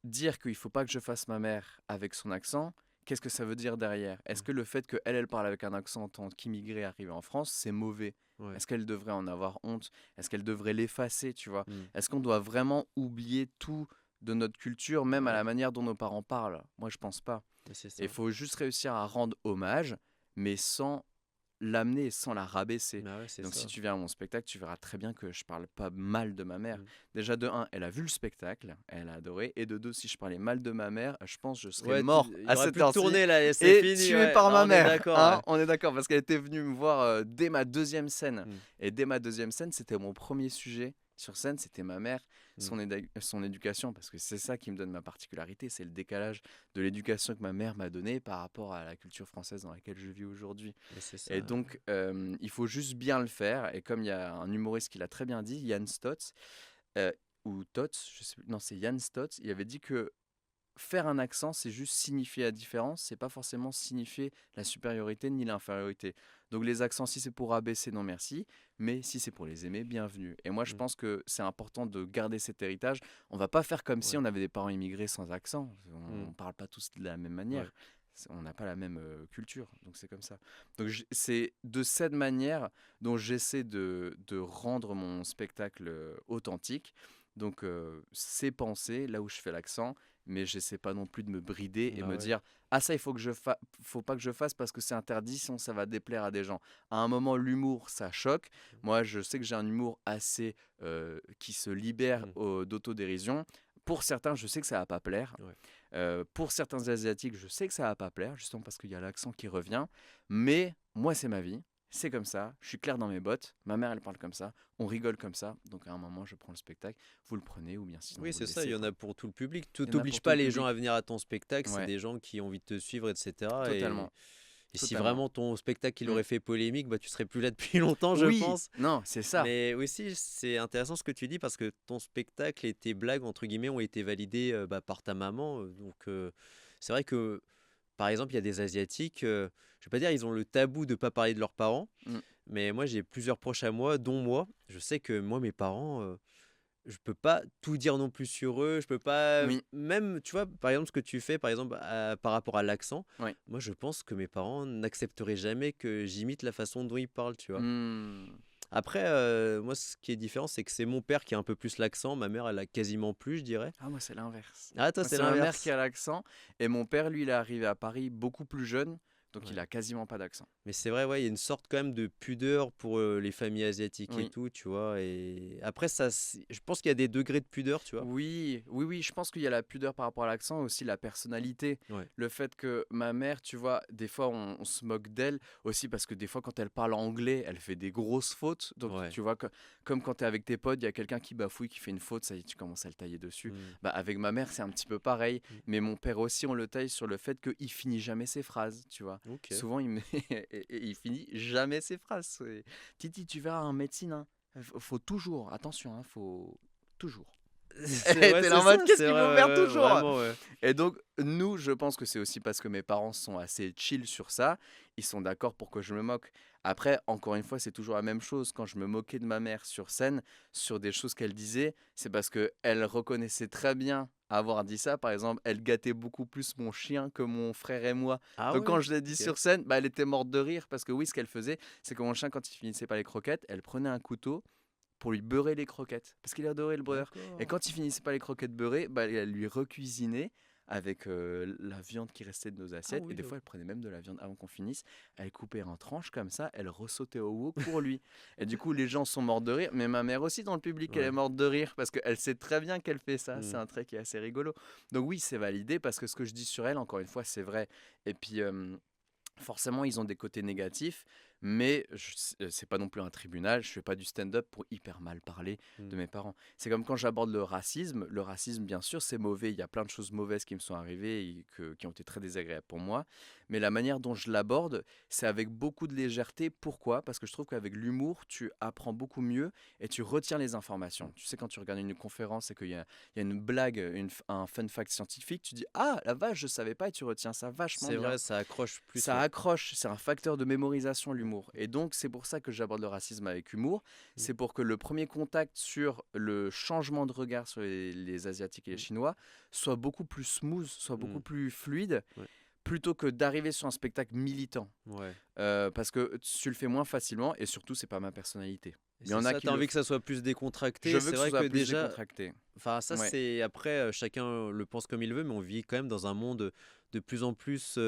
dire qu'il faut pas que je fasse ma mère avec son accent, qu'est-ce que ça veut dire derrière? Est-ce ouais, que le fait qu'elle elle parle avec un accent en tant qu'immigrée arrivée en France, c'est mauvais? ouais, Est-ce qu'elle devrait en avoir honte? Est-ce qu'elle devrait l'effacer, tu vois? hmm, Est-ce qu'on doit vraiment oublier tout de notre culture, même à ouais, la manière dont nos parents parlent? Moi, je pense pas. mais c'est Et il ça. faut juste réussir à rendre hommage, mais sans l'amener sans la rabaisser. Bah ouais, c'est Donc si ça. tu viens à mon spectacle, tu verras très bien que je parle pas mal de ma mère. Hmm. Déjà de un, elle a vu le spectacle, elle a adoré. Et de deux, si je parlais mal de ma mère, je pense que je serais Ouais, mort il y à aurait cette plus de heure-ci tournée là, et c'est et fini, tué ouais. par Là, ma on est mère. d'accord, Hein, ouais. on est d'accord parce qu'elle était venue me voir dès ma deuxième scène. Hmm, Et dès ma deuxième scène, c'était mon premier sujet sur scène, c'était ma mère, hmm, son éducation, parce que c'est ça qui me donne ma particularité, c'est le décalage de l'éducation que ma mère m'a donnée par rapport à la culture française dans laquelle je vis aujourd'hui. mais c'est ça, Et ouais. donc, il faut juste bien le faire. Et comme il y a un humoriste qui l'a très bien dit, Yann Stotz, euh, ou Totz, je sais plus, non, c'est Yann Stotz, il avait dit que faire un accent, c'est juste signifier la différence, c'est pas forcément signifier la supériorité ni l'infériorité. Donc les accents, si c'est pour abaisser, non merci, mais si c'est pour les aimer, bienvenue. Et moi, je Hmm, pense que c'est important de garder cet héritage. On va pas faire comme si ouais, on avait des parents immigrés sans accent. hmm, On parle pas tous de la même ouais, manière. On n'a pas la même culture, donc c'est comme ça. Donc c'est de cette manière dont j'essaie de rendre mon spectacle authentique. Donc c'est penser là où je fais l'accent, mais j'essaie pas non plus de me brider et bah me ouais. dire ah ça il faut que faut pas que je fasse parce que c'est interdit sinon ça va déplaire à des gens. À un moment l'humour ça choque. Moi je sais que j'ai un humour assez qui se libère Hmm, d'autodérision. Pour certains je sais que ça va pas plaire. ouais. Pour certains asiatiques je sais que ça va pas plaire justement parce qu'il y a l'accent qui revient. Mais moi c'est ma vie. C'est comme ça, je suis clair dans mes bottes, ma mère elle parle comme ça, on rigole comme ça, donc à un moment je prends le spectacle, vous le prenez ou bien sinon Oui, vous le c'est ça, il laissez y en quoi. a pour tout le public. Tu Il y en a t'obliges pour tout pas le les gens à public. venir à ton spectacle, c'est Ouais, des gens qui ont envie de te suivre, etc. totalement, Et si totalement. vraiment ton spectacle il Mmh. aurait fait polémique, bah tu serais plus là depuis longtemps, je Oui, pense. non, c'est ça. Mais aussi, c'est intéressant ce que tu dis parce que ton spectacle et tes blagues, entre guillemets, ont été validés bah, par ta maman. Donc, c'est vrai que, par exemple, il y a des Asiatiques, je vais pas dire ils ont le tabou de pas parler de leurs parents, Mmh. mais moi, j'ai plusieurs proches à moi, dont moi. Je sais que moi, mes parents, je peux pas tout dire non plus sur eux. Je peux pas, Oui, même, tu vois, par exemple, ce que tu fais, par exemple, par rapport à l'accent, oui. moi, je pense que mes parents n'accepteraient jamais que j'imite la façon dont ils parlent, tu vois. Mmh. Après, moi, ce qui est différent, c'est que c'est mon père qui a un peu plus l'accent. Ma mère, elle a quasiment plus, je dirais. Ah, moi, c'est l'inverse. Ah, toi, Moi, c'est c'est ma mère qui l'inverse. a l'accent et mon père, lui, il est arrivé à Paris beaucoup plus jeune, donc il Ouais. a quasiment pas d'accent. Mais c'est vrai, ouais, il y a une sorte quand même de pudeur pour les familles asiatiques et Oui. tout, tu vois. Et après, ça, je pense qu'il y a des degrés de pudeur, tu vois. Oui, oui, oui, je pense qu'il y a la pudeur par rapport à l'accent, aussi la personnalité. Ouais, Le fait que ma mère, tu vois, des fois on se moque d'elle aussi parce que des fois quand elle parle anglais, elle fait des grosses fautes. Donc ouais. tu vois, comme quand tu es avec tes potes, il y a quelqu'un qui bafouille, qui fait une faute, ça y est, tu commences à le tailler dessus. Hmm, Bah, avec ma mère, c'est un petit peu pareil. hmm. Mais mon père aussi, on le taille sur le fait qu'il finit jamais ses phrases, tu vois. Ok. Souvent, et il finit jamais ses phrases. Titi, tu verras un médecin, hein. Faut toujours, attention, hein, faut toujours. Et Ouais, t'es là c'est en ça, mode, qu'est-ce c'est qu'il vrai, faut faire ouais, ouais, toujours? vraiment, ouais. Et donc, nous, je pense que c'est aussi parce que mes parents sont assez chill sur ça. Ils sont d'accord pour que je me moque. Après, encore une fois, c'est toujours la même chose. Quand je me moquais de ma mère sur scène, sur des choses qu'elle disait, c'est parce qu'elle reconnaissait très bien avoir dit ça. Par exemple, elle gâtait beaucoup plus mon chien que mon frère et moi. Ah Donc, quand ouais, je l'ai dit ok. sur scène, bah, elle était morte de rire parce que oui, ce qu'elle faisait, c'est que mon chien, quand il finissait pas les croquettes, elle prenait un couteau pour lui beurrer les croquettes. Parce qu'il adorait le beurre. Et D'accord. quand il finissait pas les croquettes beurrées, bah, elle lui recuisinait avec la viande qui restait de nos Ah assiettes. Et oui, des fois, elle prenait même de la viande avant qu'on finisse. Elle coupait en tranches comme ça. Elle ressautait au wok pour lui. Et du coup, les gens sont morts de rire. Mais ma mère aussi, dans le public, elle est ouais. morte de rire parce qu'elle sait très bien qu'elle fait ça. C'est Hmm. un trait qui est assez rigolo. Donc oui, c'est validé parce que ce que je dis sur elle, encore une fois, c'est vrai. Et puis, forcément, ils ont des côtés négatifs, mais c'est pas non plus un tribunal. Je fais pas du stand-up pour hyper mal parler Hmm. de mes parents. C'est comme quand j'aborde le racisme. Le racisme, bien sûr, c'est mauvais. Il y a plein de choses mauvaises qui me sont arrivées et qui ont été très désagréables pour moi. Mais la manière dont je l'aborde, c'est avec beaucoup de légèreté. Pourquoi? Parce que je trouve qu'avec l'humour, tu apprends beaucoup mieux et tu retiens les informations. Tu sais, quand tu regardes une conférence et qu'il y a une blague, un fun fact scientifique, tu dis ah la vache, je savais pas et tu retiens ça vachement C'est bien. vrai, ça accroche plus, Ça ouais. accroche, c'est un facteur de mémorisation, l'humour. Et donc, c'est pour ça que j'aborde le racisme avec humour. Hmm. C'est pour que le premier contact sur le changement de regard sur les Asiatiques et les Hmm. Chinois soit beaucoup plus smooth, soit Hmm. beaucoup plus fluide, Ouais. plutôt que d'arriver sur un spectacle militant. Ouais. Parce que tu le fais moins facilement et surtout, c'est pas ma personnalité. Et Il y c'est en a ça, qui t'as le envie que font. ça soit plus Je décontracté. veux C'est que ce vrai soit que plus déjà, décontracté. enfin ça Ouais, c'est après chacun le pense comme il veut, mais on vit quand même dans un monde de plus en plus.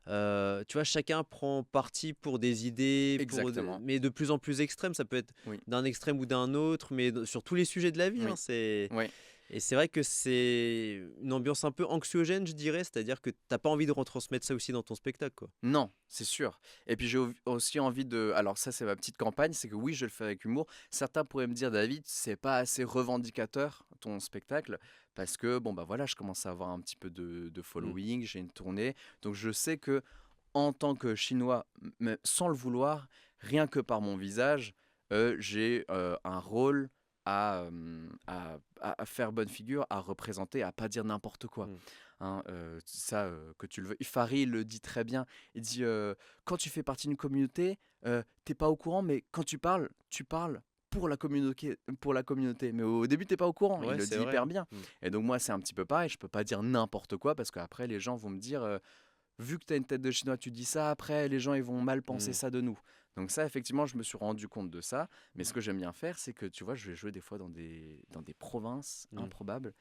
Tu vois, chacun prend parti pour des idées, exactement. mais de plus en plus extrêmes. Ça peut être Oui, d'un extrême ou d'un autre, mais sur tous les sujets de la vie. Hein, oui, oui. et c'est vrai que c'est une ambiance un peu anxiogène, je dirais. C'est-à-dire que t'as pas envie de retransmettre ça aussi dans ton spectacle, quoi. Non, c'est sûr. Et puis j'ai aussi envie de... Alors ça, c'est ma petite campagne, c'est que oui, je le fais avec humour. Certains pourraient me dire, David, c'est pas assez revendicateur ton spectacle, parce que, bon, bah voilà, je commence à avoir un petit peu de Mm. following, j'ai une tournée. Donc je sais que en tant que Chinois, sans le vouloir, rien que par mon visage, j'ai un rôle à faire bonne figure, à représenter, à pas dire n'importe quoi. Mm. Hein, ça, que tu le veux. Fari le dit très bien. Il dit quand tu fais partie d'une communauté, t'es pas au courant, mais quand tu parles pour la communauté, pour la communauté. Mais au début, t'es pas au courant. Il Ouais, le c'est dit vrai. hyper bien. Mm. Et donc moi, c'est un petit peu pareil. Je peux pas dire n'importe quoi parce qu'après, les gens vont me dire vu que t'as une tête de chinois, tu dis ça. Après, les gens ils vont mal penser Mm. ça de nous. Donc ça, effectivement, je me suis rendu compte de ça. Mais ce Mm. que j'aime bien faire, c'est que tu vois, je vais jouer des fois dans des provinces Mm. improbables.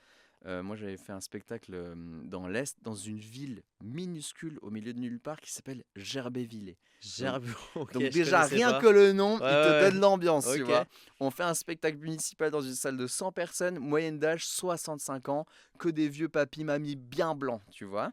Moi, j'avais fait un spectacle dans l'Est, dans une ville minuscule au milieu de nulle part qui s'appelle Gerbévillers. Donc, Gerbe, ok, donc je déjà, connaissais rien pas. que le nom, Ouais, il te ouais, donne l'ambiance, tu ouais. vois. Ok. On fait un spectacle municipal dans une salle de 100 personnes, moyenne d'âge 65 ans, que des vieux papis mamies bien blancs, tu vois.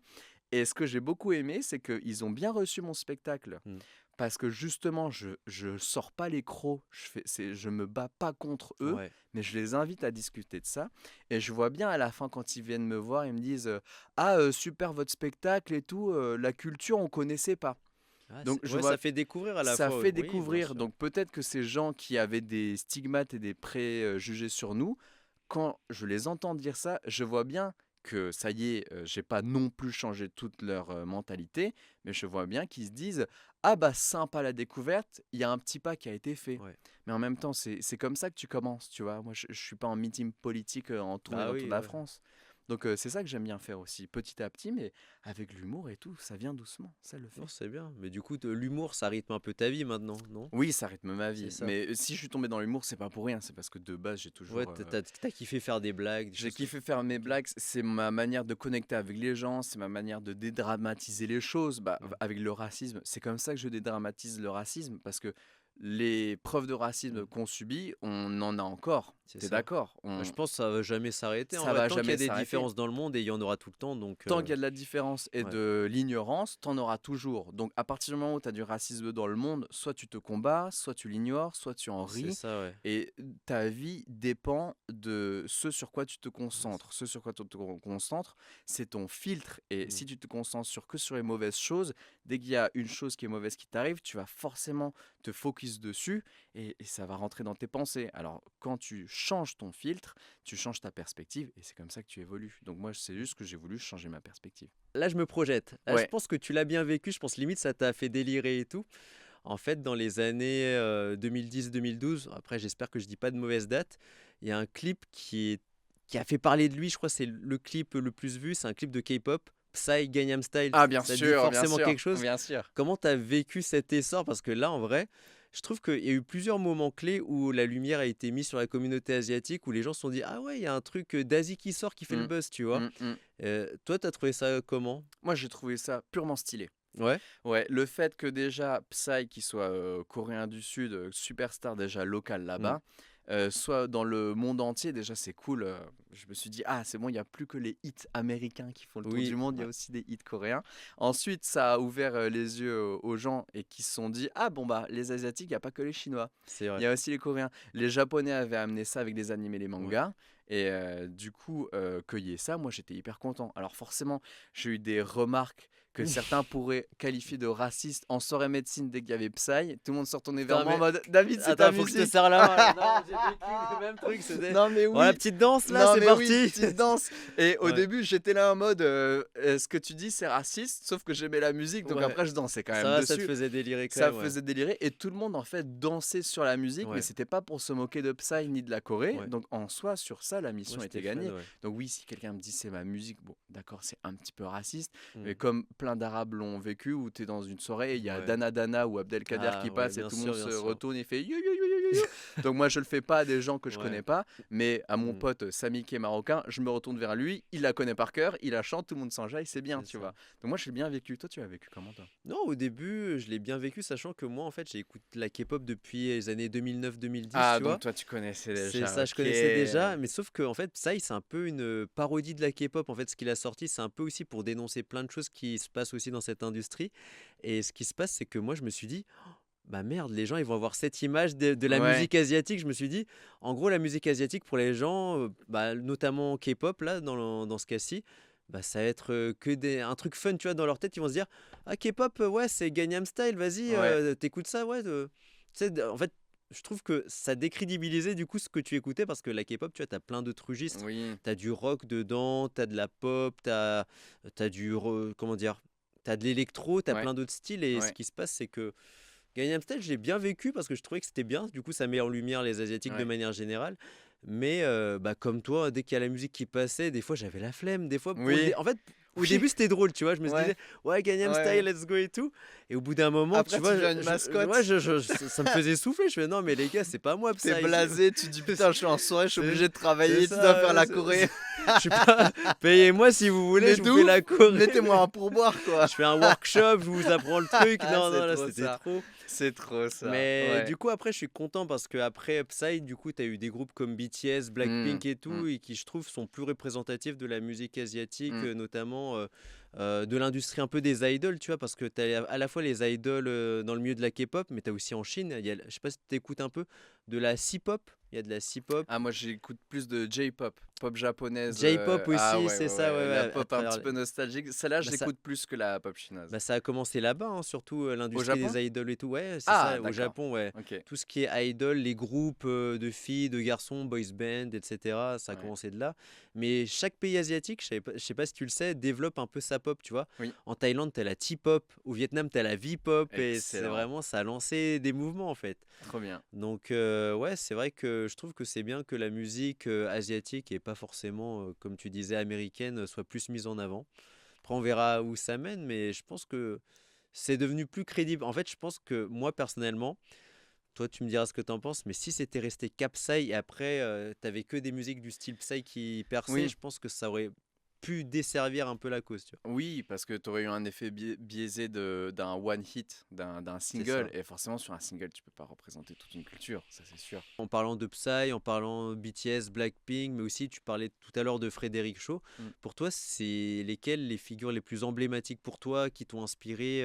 Et ce que j'ai beaucoup aimé, c'est qu'ils ont bien reçu mon spectacle. Mm. Parce que justement, je sors pas les crocs, je me bats pas contre eux, Ouais. mais je les invite à discuter de ça. Et je vois bien à la fin, quand ils viennent me voir, ils me disent ah, super votre spectacle et tout, la culture, on connaissait pas. Ah, Donc je ouais, vois, ça fait découvrir à la ça fois. fait Oui, bien découvrir. sûr. Donc peut-être que ces gens qui avaient des stigmates et des préjugés sur nous, quand je les entends dire ça, je vois bien que ça y est, j'ai pas non plus changé toute leur mentalité, mais je vois bien qu'ils se disent ah bah sympa la découverte, il y a un petit pas qui a été fait. Ouais. Mais en même temps, c'est comme ça que tu commences, tu vois. Moi, je suis pas en meeting politique en tournée Bah dans toute oui, la ouais. France. Donc c'est ça que j'aime bien faire aussi, petit à petit, mais avec l'humour et tout, ça vient doucement, ça le Non, fait. c'est bien. Mais du coup, l'humour, ça rythme un peu ta vie maintenant, non? Oui, ça rythme ma C'est vie. ça. Mais si je suis tombé dans l'humour, c'est pas pour rien, c'est parce que de base, j'ai Ouais, toujours t'as kiffé faire des blagues, des j'ai choses comme kiffé faire mes Ok. blagues, c'est ma manière de connecter avec les gens, c'est ma manière de dédramatiser les choses. Bah, Mm. avec le racisme, c'est comme ça que je dédramatise le racisme, parce que les preuves de racisme Mm. qu'on subit, on en a encore. C'est T'es ça. d'accord? Bah, je pense que ça va jamais s'arrêter. En Ça vrai, va tant qu'il y a jamais des s'arrêter. différences dans le monde et il y en aura tout le temps, donc Tant qu'il y a de la différence et ouais. de l'ignorance, t'en auras toujours. Donc à partir du moment où tu as du racisme dans le monde, soit tu te combats, soit tu l'ignores, soit tu en C'est ris. ça, ouais. Et ta vie dépend de ce sur quoi tu te Ouais, concentres. Ce sur quoi tu te concentres, c'est ton filtre. Et Mm. si tu te concentres que sur les mauvaises choses, dès qu'il y a une chose qui est mauvaise qui t'arrive, tu vas forcément te focus dessus et ça va rentrer dans tes pensées. Alors quand tu changes ton filtre, tu changes ta perspective et c'est comme ça que tu évolues. Donc moi, c'est juste que j'ai voulu changer ma perspective. Là, je me projette. Là, je Ouais. pense que tu l'as bien vécu. Je pense limite ça t'a fait délirer et tout. En fait, dans les années 2010-2012, après j'espère que je dis pas de mauvaise date, il y a un clip qui a fait parler de lui. Je crois que c'est le clip le plus vu. C'est un clip de K-pop, Psy Gangnam Style. Ah bien Ça te dit sûr, bien forcément sûr, quelque chose. bien sûr. Comment tu as vécu cet essor? Parce que là, en vrai, je trouve qu'il y a eu plusieurs moments clés où la lumière a été mise sur la communauté asiatique, où les gens se sont dit: «Ah ouais, il y a un truc, d'Asie qui sort, qui fait le Mmh. buzz», tu vois? Mmh. Toi, t'as trouvé ça comment? Moi, j'ai trouvé ça purement stylé. Ouais? Ouais, le fait que déjà Psy, qui soit coréen du Sud, superstar déjà local Mmh. là-bas, soit dans le monde entier, déjà c'est cool. Je me suis dit, ah, c'est bon, il n'y a plus que les hits américains qui font le tour Oui, du monde, il y a ouais, aussi des hits coréens. Ensuite, ça a ouvert les yeux aux gens et qui se sont dit, ah bon, bah, les Asiatiques, il n'y a pas que les Chinois, c'est il vrai. y a aussi les Coréens. Les Japonais avaient amené ça avec les animés, les Ouais. mangas. Et du coup, qu'il y ait ça, moi j'étais hyper content. Alors forcément, j'ai eu des remarques que certains pourraient qualifier de racistes en soirée médecine dès qu'il y avait Psy. Tout le monde se retournait vers Putain, moi en mais mode David, c'est ta attends, faut que je te musique. serre la main là. Non, j'ai vécu le même truc, c'était: Non mais «Bon, la oui, petite danse là, non c'est mais oui, parti!» petite danse. Et au Ouais, début, j'étais là en mode ce que tu dis, c'est raciste, sauf que j'aimais la musique, donc ouais. après, je dansais quand Ça même va, ça te dessus. faisait délirer quand Ça même, ouais. faisait délirer et tout le monde en fait dansait sur la musique, mais Ouais, c'était pas pour se moquer de Psy ni de la Corée. ouais. Donc en soi, sur ça, la Moi, mission était j'étais fan, gagnée. ouais. Donc oui, si quelqu'un me dit c'est ma musique, bon, d'accord, c'est un petit peu raciste, mais Mmh. comme plein d'Arabes l'ont vécu, où tu es dans une soirée, il y a Ouais. Dana Dana ou Abdelkader qui Ah ouais, passe et bien tout le monde sûr, se bien sûr. retourne et fait yo yo yo yo yo yo. Donc moi, je le fais pas à des gens que je Ouais. connais pas, mais à mon Mmh. pote Samy qui est marocain, je me retourne vers lui, il la connaît par cœur, il la chante, tout le monde s'enjaille, c'est bien, C'est tu ça. vois. Donc moi, je l'ai bien vécu. Toi, tu as vécu comment toi? Non, au début, je l'ai bien vécu, sachant que moi, en fait, j'écoute la K-pop depuis les années 2009-2010, Ah, tu donc vois? toi, tu connaissais C'est déjà, ça, je ok. connaissais déjà, mais sauf que en fait, Psy, c'est un peu une parodie de la K-pop. En fait, ce qu'il a sorti, c'est un peu aussi pour dénoncer plein de choses qui se passent aussi dans cette industrie. Et ce qui se passe, c'est que moi, je me suis dit, bah merde, les gens, ils vont avoir cette image de la Ouais, musique asiatique. Je me suis dit, en gros, la musique asiatique pour les gens, bah, notamment K-pop, là, dans ce cas-ci, bah, ça va être un truc fun, tu vois, dans leur tête. Ils vont se dire, ah, K-pop, ouais, c'est Gangnam Style, vas-y, ouais, t'écoutes ça, ouais. Tu sais, en fait, je trouve que ça décrédibilisait du coup ce que tu écoutais parce que la K-pop, tu vois, t'as plein d'autres registres. oui, T'as du rock dedans, t'as de la pop, t'as comment dire, t'as de l'électro, t'as ouais, plein d'autres styles. Et ce ouais, qui se passe, c'est que Gangnam Style, j'ai bien vécu parce que je trouvais que c'était bien. Du coup, ça met en lumière les Asiatiques de ouais. manière générale. Mais bah, comme toi, dès qu'il y a la musique qui passait, des fois j'avais la flemme. Des fois, Oui, en fait, au oui, début c'était drôle, tu vois. Je me ouais, disais, ouais, Gangnam ouais, Style, ouais. let's go et tout. Et au bout d'un moment, tu Après, tu vois, deviens une ouais, mascotte, ça me faisait souffler. Je fais, non, mais les gars, c'est pas moi, t'es Psy. blasé, tu te dis putain, je suis en soirée, je suis C'est obligé de c'est travailler, tu dois faire ça. la Corée. Je suis pas. Payez-moi si vous voulez, Mais je de vous fais ouf, la Corée. mettez-moi un pourboire, quoi. Je fais un workshop, je vous apprends le truc. Ah, Non, c'est non, là, trop c'était ça, trop. c'est trop ça, Mais ouais. du coup, après, je suis content parce qu'après Psy, du coup, tu as eu des groupes comme BTS, Hmm, Blackpink et hmm, tout, et qui, je trouve, sont plus représentatifs de la musique asiatique, hmm. notamment de l'industrie un peu des idols, tu vois, parce que tu as à la fois les idols dans le milieu de la K-pop, mais tu as aussi en Chine, je sais pas si tu écoutes un peu, de la C-pop. Il y a de la C-pop. Ah, moi j'écoute plus de J-pop, pop japonaise. J-pop Ah aussi, ouais, c'est ouais, ça, ouais, ouais, la ouais, à pop un travers. petit peu nostalgique. Celle-là, je Bah, ça, l'écoute plus que la pop chinoise. Bah, ça a commencé là-bas, hein, surtout Au l'industrie Japon? des idoles et tout. Ouais, c'est Ah, ça, au d'accord. Japon, ouais. Ok. Tout ce qui est idol, les groupes de filles, de garçons, boys band, etc. Ça a Ouais. commencé de là. Mais chaque pays asiatique, je sais pas si tu le sais, développe un peu sa pop, tu vois. Oui. En Thaïlande, t'as la T-pop. Au Vietnam, t'as la V-pop. Et c'est Excellent. vraiment, ça a lancé des mouvements, en fait. Trop bien. Donc, ouais, c'est vrai que je trouve que c'est bien que la musique asiatique et pas forcément, comme tu disais, américaine, soit plus mise en avant. Après, on verra où ça mène, mais je pense que c'est devenu plus crédible. En fait, je pense que moi, personnellement, toi, tu me diras ce que tu en penses, mais si c'était resté Cap Psy et après, t'avais que des musiques du style Psy qui perçaient, Oui. je pense que ça aurait pu desservir un peu la cause, tu vois. Oui, parce que tu aurais eu un effet biaisé d'un one hit, d'un C'est single. ça. Et forcément, sur un single, tu peux pas représenter toute une culture, ça c'est sûr. En parlant de Psy, en parlant BTS, Blackpink, mais aussi tu parlais tout à l'heure de Frédéric Shaw. Mm. Pour toi, c'est lesquelles les figures les plus emblématiques pour toi, qui t'ont inspiré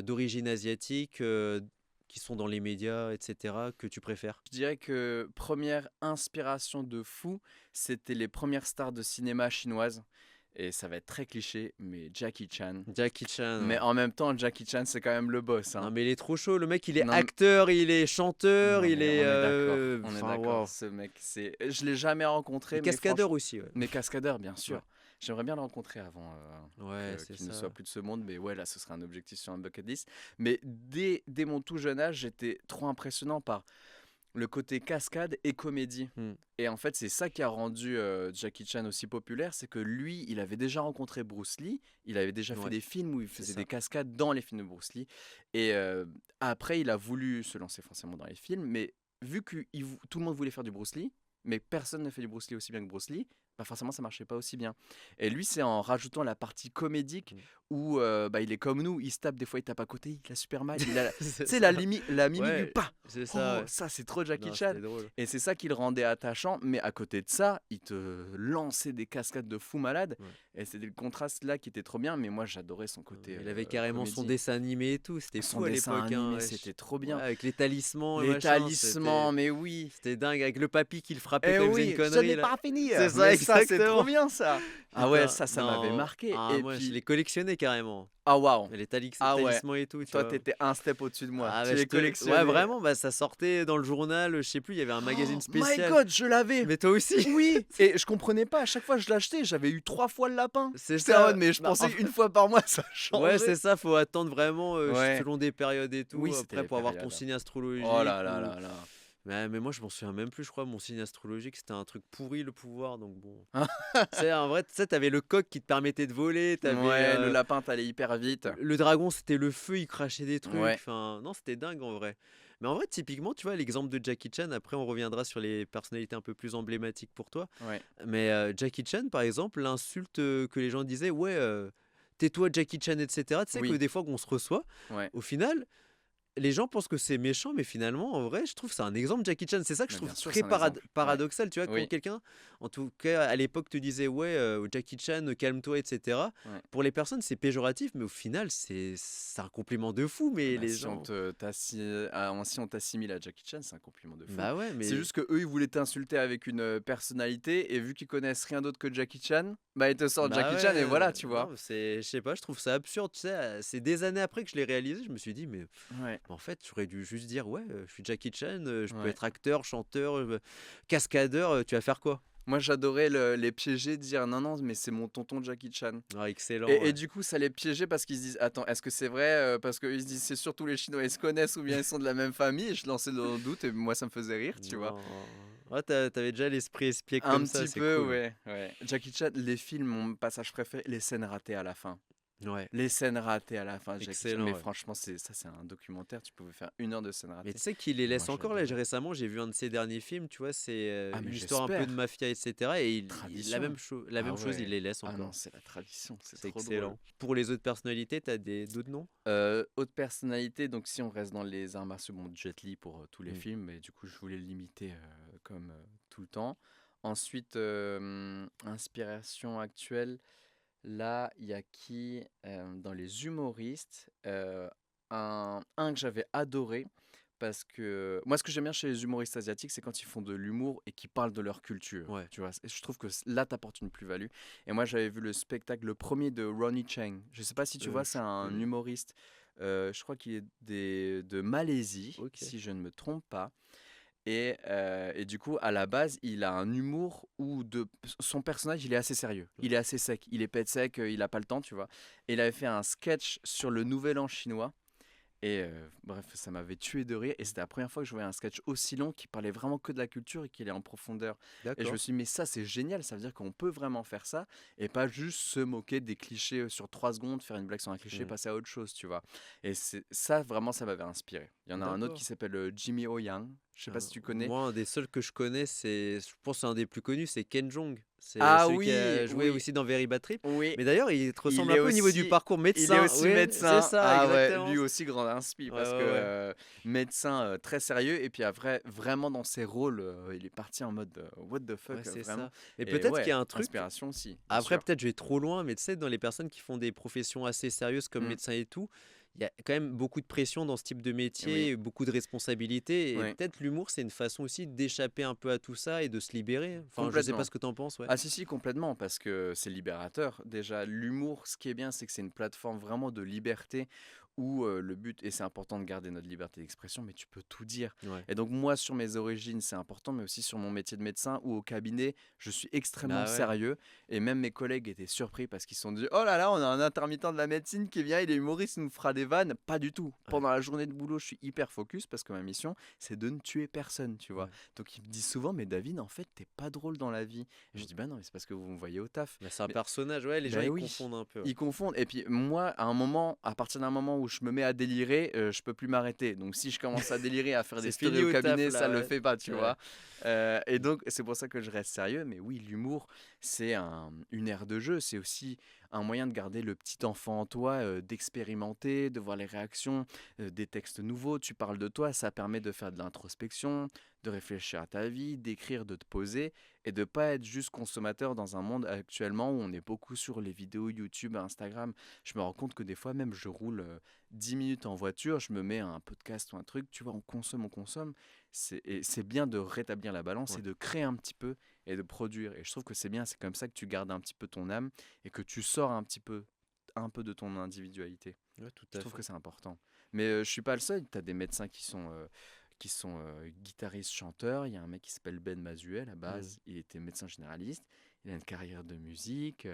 d'origine asiatique, qui sont dans les médias, etc., que tu préfères? Je dirais que première inspiration de fou, c'était les premières stars de cinéma chinoises. Et ça va être très cliché, mais Jackie Chan. Jackie Chan, Mais ouais. en même temps, Jackie Chan, c'est quand même le boss, Non hein. mais il est trop chaud, le mec il est Non, acteur, il est chanteur, non il mais est... on est d'accord, on est Enfin, d'accord. waouh. Ce mec, c'est, je l'ai jamais Et rencontré, mais cascadeur franchement, aussi, ouais. mais cascadeur, bien Ouais, sûr. J'aimerais bien le rencontrer avant ouais, c'est qu'il ne soit ça. plus de ce monde, mais ouais, là, ce serait un objectif sur un bucket list. Mais dès mon tout jeune âge, j'étais trop impressionnant par le côté cascade et comédie. Mmh. Et en fait, c'est ça qui a rendu Jackie Chan aussi populaire, c'est que lui, il avait déjà rencontré Bruce Lee, il avait déjà fait Ouais, des films où il c'est faisait ça. des cascades dans les films de Bruce Lee. Et après, il a voulu se lancer forcément dans les films, mais vu que tout le monde voulait faire du Bruce Lee, mais personne ne fait du Bruce Lee aussi bien que Bruce Lee, bah forcément ça marchait pas aussi bien. Et lui, c'est en rajoutant la partie comédique Mmh. où bah, il est comme nous, il se tape, des fois il tape à côté, il a super mal, il a, tu C'est sais, ça. la mimique du Ouais, pas. c'est ça, Oh, ouais. ça c'est trop Jackie Non, Chan. c'était drôle. Et c'est ça qui le rendait attachant, mais à côté de ça, il te lançait des cascades de fou malade. Ouais. Et c'était le contraste là qui était trop bien, mais moi j'adorais son côté Il avait carrément son comédie. dessin animé et tout, c'était Son fou à dessin l'époque, hein, animé, wesh. c'était trop Ouais, bien. avec les talismans et Les machin, talismans, mais oui. c'était dingue, avec le papy qui le frappait Eh quand il faisait une oui, je connerie n'ai là. pas fini. C'est ça, Mais ça, c'est trop exactement. bien ça. Ah ouais, Putain, ça m'avait non, marqué. ah Et moi je puis, les collectionnais carrément. ah waouh. Les Ah ouais, talismans et tout, tu toi vois. t'étais un step au-dessus de moi. Ah Tu bah les ouais collectionnais. vraiment, bah ça sortait dans le journal, je sais plus, il y avait un magazine Oh my spécial. god, je l'avais. Mais toi aussi? Oui, et je comprenais pas, à chaque fois que je l'achetais, j'avais eu 3 fois le lapin. C'est J'étais en ça. mode, mais je Bah, pensais une fois par mois, ça ouais, c'est changeait. ça, faut attendre vraiment Ouais, selon des périodes et tout, oui, c'était après les pour avoir ton périodes. signe Oh astrologique là là ou. là là. Mais moi je m'en souviens même plus, je crois, mon signe astrologique c'était un truc pourri le pouvoir, donc bon. C'est en vrai, tu sais, t'avais le coq qui te permettait de voler, t'avais Ouais, le lapin, t'allais hyper vite. le dragon c'était le feu, il crachait des trucs, Ouais, enfin non, c'était dingue en vrai. Mais en vrai, typiquement, tu vois, l'exemple de Jackie Chan, après on reviendra sur les personnalités un peu plus emblématiques pour toi. ouais, Mais Jackie Chan, par exemple, l'insulte que les gens disaient, ouais, tais-toi Jackie Chan, etc. Tu sais que oui, des fois qu'on se reçoit, ouais. au final, les gens pensent que c'est méchant, mais finalement, en vrai, je trouve que c'est un exemple Jackie Chan. C'est ça que je Mais trouve bien sûr, très c'est un exemple. Ouais, paradoxal, tu vois, quand oui, quelqu'un, en tout cas à l'époque, te disait, ouais, Jackie Chan, calme-toi, etc. ouais. Pour les personnes, c'est péjoratif, mais au final, c'est un compliment de fou, Ah mais bah, les gens. si on t'assimile à Jackie Chan, c'est un compliment de fou. Bah ouais, C'est mais. juste que eux, ils voulaient t'insulter avec une personnalité, et vu qu'ils connaissent rien d'autre que Jackie Chan, bah ils te sortent Bah Jackie Chan et voilà, ouais, tu non, vois. je sais pas, je trouve ça absurde, tu sais, c'est des années après que je l'ai réalisé, je me suis dit, mais Ouais, en fait, j'aurais dû juste dire, ouais, je suis Jackie Chan, je peux ouais. être acteur, chanteur, cascadeur, tu vas faire quoi? Moi, j'adorais les piéger, dire non, non, mais c'est mon tonton Jackie Chan. Ah, excellent, Et ouais. du coup, ça les piégeait parce qu'ils se disent, attends, est-ce que c'est vrai? Parce qu'ils se disent, c'est surtout les Chinois, ils se connaissent ou bien ils sont de la même famille. Et je lançais dans le doute et moi, ça me faisait rire, tu vois. Non. Ouais, t'avais déjà l'esprit espiègle Un comme ça, petit c'est peu, cool. ouais, ouais. Jackie Chan, les films, mon passage préféré, les scènes ratées à la fin. Ouais, Les scènes ratées à la fin, Jackie Chan. Mais excellent, ouais. franchement, c'est un documentaire. Tu pouvais faire 1 heure de scènes Mais tu ratées. sais qu'il les Et moi, laisse encore là. j'adorais. Récemment, j'ai vu un de ses derniers films, tu vois, c'est Ah, mais une histoire un peu de j'espère. mafia, etc. Et Tradition. la Ah même chose, il ouais. les laisse Ah non, encore. c'est la tradition. C'est C'est trop drôle. excellent. Pour les autres personnalités, t'as d'autres noms? Autre personnalité, donc si on reste dans les arts martiaux, bon, Jet Li pour tous les Hmm. films, mais du coup, je voulais le limiter comme tout le temps. Ensuite, inspiration actuelle, là, il y a qui dans les humoristes, un que j'avais adoré, parce que moi, ce que j'aime bien chez les humoristes asiatiques, c'est quand ils font de l'humour et qu'ils parlent de leur culture. Ouais. Tu vois, et je trouve que là, t'apportes une plus-value. Et moi, j'avais vu le spectacle, le premier de Ronnie Cheng. Je sais pas si tu vois, c'est Je un connais. humoriste. Je crois qu'il est de Malaisie, Ok. si je ne me trompe pas. Et du coup, à la base, il a un humour où son personnage, il est assez sérieux. Il est assez sec. Il est pète sec, il a pas le temps, tu vois. Et il avait fait un sketch sur le Nouvel An chinois. Et bref, ça m'avait tué de rire. Et c'était la première fois que je voyais un sketch aussi long qui parlait vraiment que de la culture et qui allait en profondeur. Et je me D'accord. suis dit, mais ça, c'est génial. Ça veut dire qu'on peut vraiment faire ça et pas juste se moquer des clichés sur 3 secondes, faire une blague sur un cliché, Hmm. passer à autre chose, tu vois. Et ça, vraiment, ça m'avait inspiré. Il y en a un autre D'accord. qui s'appelle Jimmy O Yang. Je sais pas si tu connais. Moi, un des seuls que je connais, je pense que c'est un des plus connus, c'est Ken Jeong. C'est Ah celui qui oui, a joué oui, aussi dans Very Bad Trip. oui. Mais d'ailleurs, il te Il ressemble un est peu au niveau du aussi, parcours il est médecin. aussi Oui, c'est médecin. ça, Ah ouais, exactement. lui aussi grand inspi Ouais, parce ouais, ouais. que médecin très sérieux et puis après vraiment dans ses rôles, il est parti en mode what the Ouais, fuck c'est vraiment. ça. Mais Et peut-être qu'il y ouais, a un truc. inspiration aussi, bien Après, sûr. peut-être je vais trop loin, mais tu sais, dans les personnes qui font des professions assez sérieuses comme Mm. médecin et tout, il y a quand même beaucoup de pression dans ce type de Oui, métier, beaucoup de responsabilités. Et oui, peut-être l'humour, c'est une façon aussi d'échapper un peu à tout ça et de se libérer. Enfin, je sais pas complètement. ce que t'en penses, ouais. Ah si, si, complètement, parce que c'est libérateur. Déjà, l'humour, ce qui est bien, c'est que c'est une plateforme vraiment de liberté où le but, et c'est important de garder notre liberté d'expression, mais tu peux tout dire. Ouais. Et donc moi, sur mes origines, c'est important, mais aussi sur mon métier de médecin ou au cabinet, je suis extrêmement Bah ouais. sérieux. Et même mes collègues étaient surpris parce qu'ils se sont dit, oh là là, on a un intermittent de la médecine qui vient, il est humoriste, il nous fera des vannes. Pas du tout. Ouais. Pendant la journée de boulot, je suis hyper focus parce que ma mission, c'est de ne tuer personne, tu vois. Ouais. Donc ils me disent souvent, mais David, en fait, t'es pas drôle dans la vie. Et je Mm. dis, bah non, mais c'est parce que vous me voyez au taf. Bah, c'est un Mais personnage, ouais, les gens ben ils oui, confondent un peu. Ouais. ils confondent. Et puis moi, à partir d'un moment où je me mets à délirer, je peux plus m'arrêter. Donc si je commence à délirer, à faire des C'est stories fini au au taf cabinet, ça là, le ouais. fait pas, tu Ouais. vois. Et donc c'est pour ça que je reste sérieux. Mais oui, l'humour, c'est une aire de jeu. C'est aussi un moyen de garder le petit enfant en toi, d'expérimenter, de voir les réactions, des textes nouveaux. Tu parles de toi, ça permet de faire de l'introspection, de réfléchir à ta vie, d'écrire, de te poser et de pas être juste consommateur dans un monde actuellement où on est beaucoup sur les vidéos YouTube, Instagram. Je me rends compte que des fois même je roule 10 minutes en voiture, je me mets un podcast ou un truc, tu vois, on consomme. Et c'est bien de rétablir la balance Ouais. et de créer un petit peu et de produire. Et je trouve que c'est bien, c'est comme ça que tu gardes un petit peu ton âme et que tu sors un peu de ton individualité. Ouais, tout Je à trouve fait. que c'est important. Mais je suis pas le seul, tu as des médecins qui sont guitaristes, chanteurs. Il y a un mec qui s'appelle Ben Mazuel, à la Mm. base, il était médecin généraliste. Il a une carrière de musique.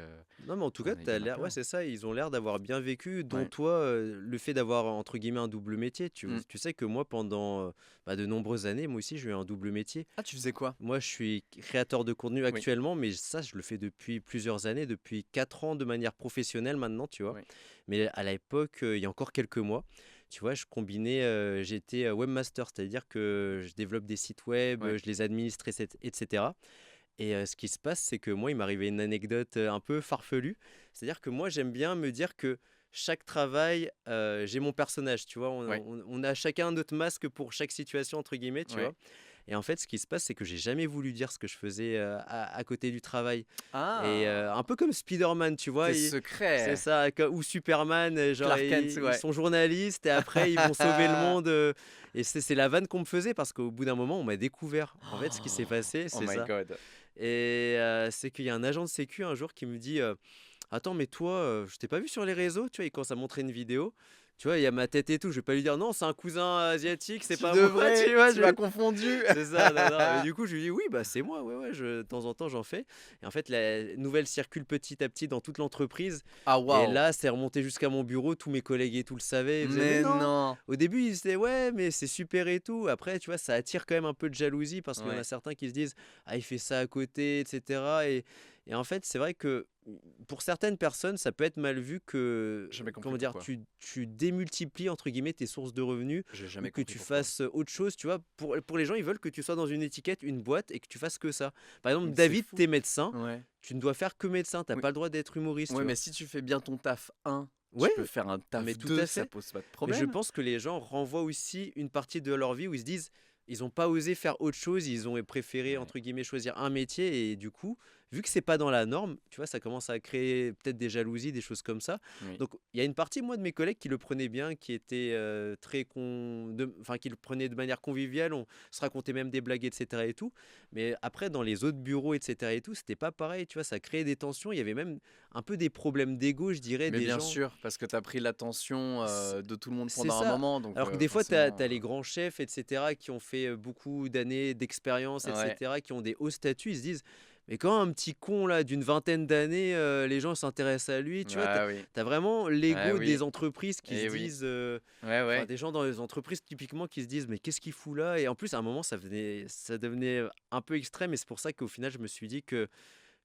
Non, mais en tout cas, Il y t'as en a l'air, ouais, plein. c'est ça, ils ont l'air d'avoir bien vécu, dont Ouais. toi, le fait d'avoir, entre guillemets, un double métier. Mm. Tu sais que moi, pendant de nombreuses années, moi aussi, j'ai eu un double métier. Ah, tu faisais quoi? Moi, je suis créateur de contenu Oui. actuellement, mais ça, je le fais depuis plusieurs années, depuis 4 ans de manière professionnelle maintenant, tu vois. Oui. Mais à l'époque, il y a encore quelques mois, tu vois, je combinais, j'étais webmaster, c'est-à-dire que je développe des sites web, Ouais. je les administre, etc. Et ce qui se passe, c'est que moi, il m'arrivait une anecdote un peu farfelue. C'est-à-dire que moi, j'aime bien me dire que chaque travail, j'ai mon personnage, tu vois. Ouais. On a chacun notre masque pour chaque situation, entre guillemets, tu Ouais. vois. Et en fait, ce qui se passe, c'est que j'ai jamais voulu dire ce que je faisais à côté du travail. Et Ah, un peu comme Spider-Man, tu vois. tes C'est secrets. ça, ou Superman, genre Clark Kent, ils ouais. sont journalistes et après ils vont sauver le monde. Et c'est la vanne qu'on me faisait parce qu'au bout d'un moment, on m'a découvert. En fait, ce qui s'est passé, Oh c'est my ça. god. Et c'est qu'il y a un agent de sécu un jour qui me dit attends, mais toi, je t'ai pas vu sur les réseaux, tu vois, il commence à montrer une vidéo. Tu vois, il y a ma tête et tout. Je vais pas lui dire non, c'est un cousin asiatique, c'est Tu pas moi, tu devrais, vois. tu m'as confondu. C'est ça, non, non. Et du coup, je lui dis oui, bah c'est moi, ouais, ouais, de temps en temps, j'en fais. Et en fait, la nouvelle circule petit à petit dans toute l'entreprise. Ah, Et waouh. là, c'est remonté jusqu'à mon bureau. Tous mes collègues et tout le savaient. Ils faisaient mais Mais non. non. Au début, ils disaient ouais, mais c'est super et tout. Après, tu vois, ça attire quand même un peu de jalousie parce qu'il y en a Ouais, certains qui se disent ah, il fait ça à côté, etc. Et en fait, c'est vrai que pour certaines personnes, ça peut être mal vu que, j'ai jamais compris comment dire, pourquoi. tu démultiplies entre guillemets tes sources de revenus J'ai ou jamais que compris tu pourquoi. fasses autre chose, tu vois. Pour les gens, ils veulent que tu sois dans une étiquette, une boîte et que tu fasses que ça. Par exemple, Mais c'est David, fou. t'es médecin, Ouais. tu ne dois faire que médecin, t'as Oui. pas le droit d'être humoriste, Ouais, tu mais vois. si tu fais bien ton taf 1, tu Ouais, peux faire un mais taf tout 2, à ça fait. pose pas de Mais je problème. pense que les gens renvoient aussi une partie de leur vie où ils se disent, ils n'ont pas osé faire autre chose, ils ont préféré, Ouais. entre guillemets, choisir un métier et du coup, vu que c'est pas dans la norme, tu vois, ça commence à créer peut-être des jalousies, des choses comme ça. Oui. Donc, il y a une partie, moi, de mes collègues qui le prenaient bien, qui était enfin, qui le prenaient de manière conviviale, on se racontait même des blagues, etc. et tout. Mais après, dans les autres bureaux, etc. et tout, c'était pas pareil, tu vois, ça créait des tensions. Il y avait même un peu des problèmes d'ego, je dirais, Mais des bien gens. sûr, parce que tu as pris l'attention de tout le monde C'est pendant un ça. moment, donc Alors que des fois, tu as, forcément. les grands chefs, etc., qui ont fait beaucoup d'années d'expérience, Ouais. etc., qui ont des hauts statuts, ils se disent, mais quand un petit con là d'une vingtaine d'années, les gens s'intéressent à lui, tu vois, tu Ah oui. as vraiment Ah l'ego oui. des entreprises qui se Et oui. disent, Ouais, enfin ouais. des gens dans les entreprises typiquement qui se disent, mais qu'est-ce qu'il fout là? Et en plus, à un moment, ça devenait un peu extrême, et c'est pour ça qu'au final, je me suis dit que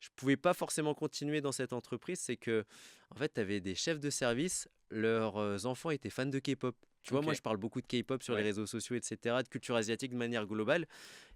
je pouvais pas forcément continuer dans cette entreprise, c'est que en fait, tu avais des chefs de service, leurs enfants étaient fans de K-pop. Tu vois, moi, Ok. je parle beaucoup de K-pop sur les Ouais. réseaux sociaux, etc., de culture asiatique de manière globale.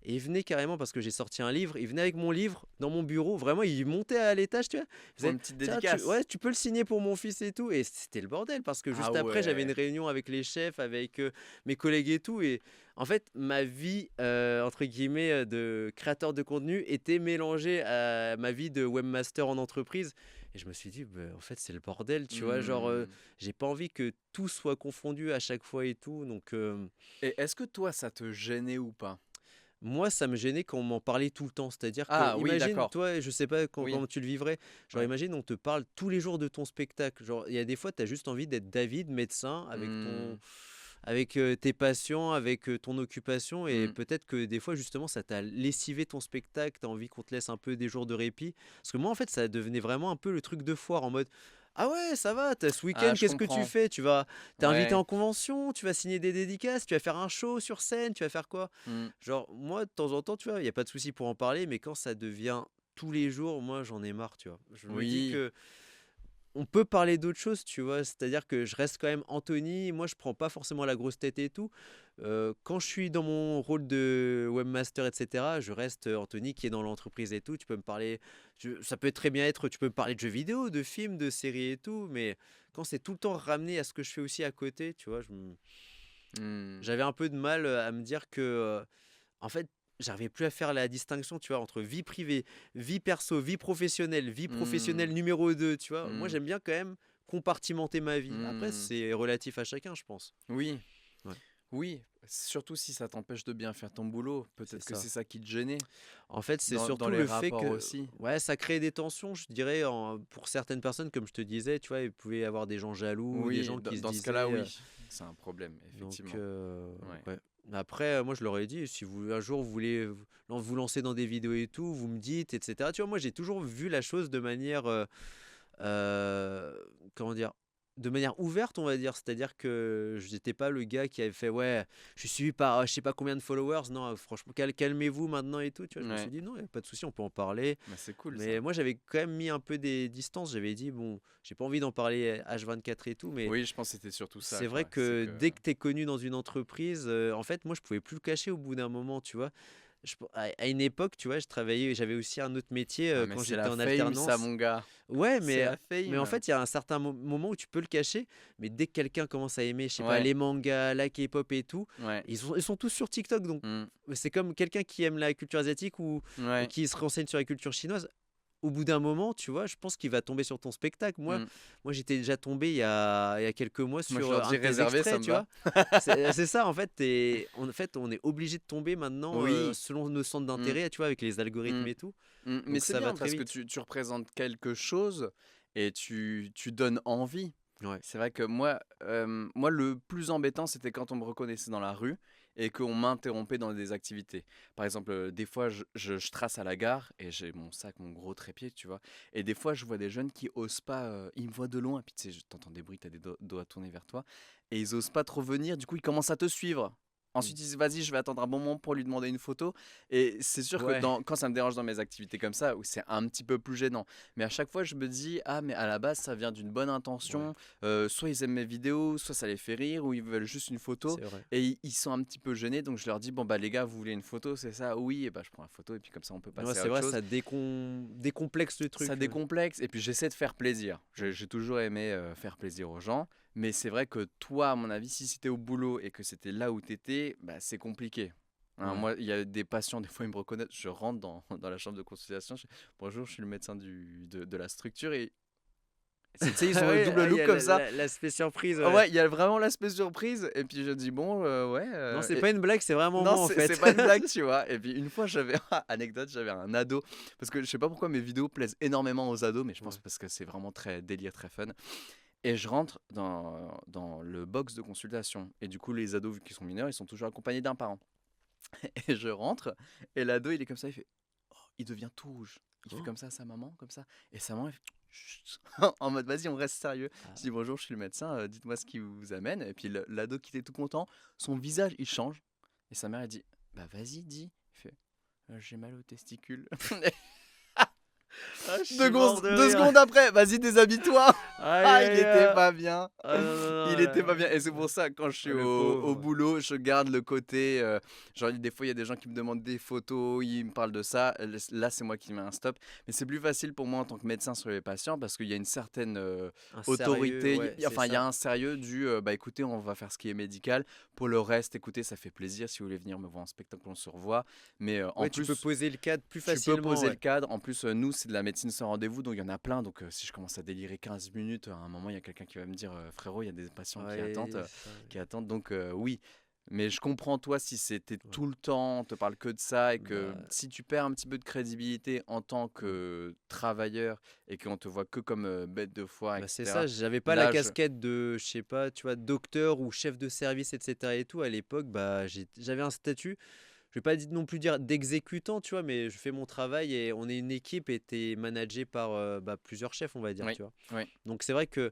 Et ils venaient carrément, parce que j'ai sorti un livre, ils venaient avec mon livre dans mon bureau. Vraiment, ils montaient à l'étage, tu vois. Ils Pour faisaient, une petite tiens, dédicace. ouais, tu peux le signer pour mon fils et tout. Et c'était le bordel, parce que Ah juste après, j'avais une ouais. réunion avec les chefs, avec mes collègues et tout. Et en fait, ma vie, entre guillemets, de créateur de contenu était mélangée à ma vie de webmaster en entreprise. Et je me suis dit, bah, en fait, c'est le bordel, tu vois. Genre, Hmm. j'ai pas envie que tout soit confondu à chaque fois et tout. Donc, Et est-ce que toi, ça te gênait ou pas? Moi, ça me gênait qu'on m'en parlait tout le temps. C'est-à-dire que, Ah oui, imagine, d'accord. toi, je sais pas Oui, comment tu le vivrais. Genre, ouais. imagine, on te parle tous les jours de ton spectacle. Genre, il y a des fois, tu as juste envie d'être David, médecin, Mmh, avec tes patients, avec ton occupation. Et mmh. peut-être que des fois, justement, ça t'a lessivé ton spectacle. Tu as envie qu'on te laisse un peu des jours de répit. Parce que moi, en fait, ça devenait vraiment un peu le truc de foire en mode. Ah ouais, ça va, t'as ce Ah, week-end, je qu'est-ce que tu comprends. fais? T'es invité Ouais. en convention, tu vas signer des dédicaces, tu vas faire un show sur scène, tu vas faire quoi? Mmh. Genre, moi, de temps en temps, tu vois, il y a pas de souci pour en parler, mais quand ça devient tous les jours, moi, j'en ai marre, tu vois. Je me dis Oui. que on peut parler d'autres choses, tu vois. C'est-à-dire que je reste quand même Anthony. Moi, je prends pas forcément la grosse tête et tout. Quand je suis dans mon rôle de webmaster, etc., je reste Anthony qui est dans l'entreprise et tout. Tu peux me parler. Ça peut très bien être. Tu peux me parler de jeux vidéo, de films, de séries et tout. Mais quand c'est tout le temps ramené à ce que je fais aussi à côté, tu vois, Mmh. j'avais un peu de mal à me dire que en fait, j'arrivais plus à faire la distinction, tu vois, entre vie privée, vie perso, vie professionnelle Mmh. numéro 2, tu vois. Moi, Mmh. j'aime bien quand même compartimenter ma vie. Après, Mmh. c'est relatif à chacun, je pense. Oui, Ouais, oui. Surtout si ça t'empêche de bien faire ton boulot. c'est Peut-être que ça. c'est ça qui te gênait En fait, c'est dans surtout les le fait rapports que, aussi. ouais, ça crée des tensions, je dirais, pour certaines personnes, comme je te disais, tu vois, il pouvait y avoir des gens jaloux, des Oui, gens qui se dans ce cas-là, disaient. oui. C'est un problème, Donc, effectivement. Ouais. ouais. Mais après, moi, je leur ai dit, si vous, un jour, vous voulez vous lancer dans des vidéos et tout, vous me dites, etc. Tu vois, moi, j'ai toujours vu la chose de manière, euh, comment dire, de manière ouverte, on va dire. C'est-à-dire que je n'étais pas le gars qui avait fait, ouais, je suis suivi par je sais pas combien de followers. Non, franchement, calmez-vous maintenant et tout. Tu vois, je me suis Ouais. dit, non, il n'y a pas de souci, on peut en parler. Bah, c'est cool Mais ça. moi, j'avais quand même mis un peu des distances. J'avais dit, bon, j'ai pas envie d'en parler H24 et tout, mais Oui, je pense que c'était surtout ça, c'est vrai quoi. C'est que que. dès que tu es connu dans une entreprise, en fait, moi, je pouvais plus le cacher au bout d'un moment, tu vois. À une époque, tu vois, je travaillais, j'avais aussi un autre métier Ah, mais quand c'est j'étais la en fame, ça, alternance. mon gars. Ouais, C'est la mais en fame. fait, il y a un certain moment où tu peux le cacher, mais dès que quelqu'un commence à aimer, je sais pas, Ouais, les mangas, la K-pop et tout, ouais. ils sont tous sur TikTok, donc Mm. c'est comme quelqu'un qui aime la culture asiatique ou Ouais. qui se renseigne sur la culture chinoise. Au bout d'un moment, tu vois, je pense qu'il va tomber sur ton spectacle. Mm. Moi j'étais déjà tombé il y a quelques mois Moi, je sur leur un dis de tes réservé, ça extraits, me tu va. vois. C'est ça, en fait, en fait, on est obligé de tomber maintenant Oui. selon nos centres Mm. d'intérêt, tu vois, avec les Mm. algorithmes et tout. Mais Donc c'est ça va bien très parce que vite. tu représentes quelque chose et tu donnes envie. Ouais. C'est vrai que moi, le plus embêtant, c'était quand on me reconnaissait dans la rue et qu'on m'interrompait dans des activités. Par exemple, des fois, je trace à la gare et j'ai mon sac, mon gros trépied, tu vois. Et des fois, je vois des jeunes qui osent pas, ils me voient de loin, puis tu sais, t'entends des bruits, t'as des doigts tournés vers toi, et ils osent pas trop venir, du coup, ils commencent à te suivre. Mm. Ensuite, ils disent, vas-y, je vais attendre un bon moment pour lui demander une photo. Et c'est sûr que Ouais. quand ça me dérange dans mes activités comme ça, où c'est un petit peu plus gênant. Mais à chaque fois, je me dis, ah, mais à la base, ça vient d'une bonne Ouais, intention. Soit ils aiment mes vidéos, soit ça les fait rire, ou ils veulent juste une photo. c'est vrai. Et ils sont un petit peu gênés, donc je leur dis, bon, bah les gars, vous voulez une photo, c'est ça? Oui, et bah je prends la photo, et puis comme ça, on peut Ouais, passer à c'est autre vrai, chose. ça décomplexe le Ça truc. Ouais. décomplexe, et puis j'essaie de faire plaisir. Mm. J'ai toujours aimé faire plaisir aux gens. Mais c'est vrai que toi, à mon avis, si c'était au boulot et que c'était là où t'étais, bah, c'est compliqué. Hein, Ouais. moi, il y a des patients, des fois, ils me reconnaissent. Je rentre dans la chambre de consultation. Bonjour, je suis le médecin de la structure. Et tu sais, ils ont le Ouais, double ah, il y look a comme ça. l'aspect surprise, Ah ouais. ouais, il y a vraiment l'aspect surprise. Et puis je dis, bon, ouais. Non, c'est pas une blague, c'est vraiment Non, moi en c'est fait. pas une blague, tu vois. Et puis une fois, anecdote, j'avais un ado. Parce que je sais pas pourquoi mes vidéos plaisent énormément aux ados, mais je pense Ouais. parce que c'est vraiment très délire, très fun. Et je rentre dans le box de consultation. Et du coup, les ados, vu qu'ils sont mineurs, ils sont toujours accompagnés d'un parent. Et je rentre, et l'ado, il est comme ça, il fait, oh, il devient tout rouge. Il fait Oh, comme ça à sa maman, comme ça. Et sa maman, elle fait, chut, en mode, vas-y, on reste sérieux. ah, Je dis, bonjour, je suis le médecin, dites-moi ce qui vous amène. Et puis l'ado qui était tout content, son visage, il change. Et sa mère, elle dit, bah vas-y, dis. Il fait, j'ai mal aux testicules. ah, je suis mort de Deux rire. secondes après, vas-y, déshabille-toi. Aïe, Ah, il aïe, était aïe. pas bien. Ah non, non, non. Il était pas bien. Et c'est pour ça, quand je suis Ah, le au pauvre. boulot, je garde le côté. Genre, des fois, il y a des gens qui me demandent des photos, ils me parlent de ça. Là, c'est moi qui mets un stop. Mais c'est plus facile pour moi en tant que médecin sur les patients parce qu'il y a une certaine Un sérieux, autorité. ouais, c'est Enfin, il y a ça. un sérieux bah écoutez, on va faire ce qui est médical. Pour le reste, écoutez, ça fait plaisir. Si vous voulez venir me voir en spectacle, on se revoit. Mais en Ouais, tu peux plus. poser le cadre plus Tu peux facilement, poser le ouais. cadre. En plus, nous, c'est de la médecine sans rendez-vous, donc il y en a plein. Donc, si je commence à délirer 15 minutes, à un moment, il y a quelqu'un qui va me dire frérot, il y a des patients Ouais, qui attendent. ça, ouais. Donc, oui. Mais je comprends, toi, si c'était Ouais. tout le temps, on te parle que de ça et que Bah, si tu perds un petit peu de crédibilité en tant mmh. que travailleur et qu'on te voit que comme bête de foire, Bah, c'est etc. ça, j'avais pas la Là, casquette de, je sais pas, tu vois, docteur ou chef de service, et cetera et tout. À l'époque, bah, j'avais un statut, je vais pas non plus dire d'exécutant, tu vois, mais je fais mon travail et on est une équipe et tu managé par bah, plusieurs chefs, on va dire, oui, tu vois. oui, Donc c'est vrai que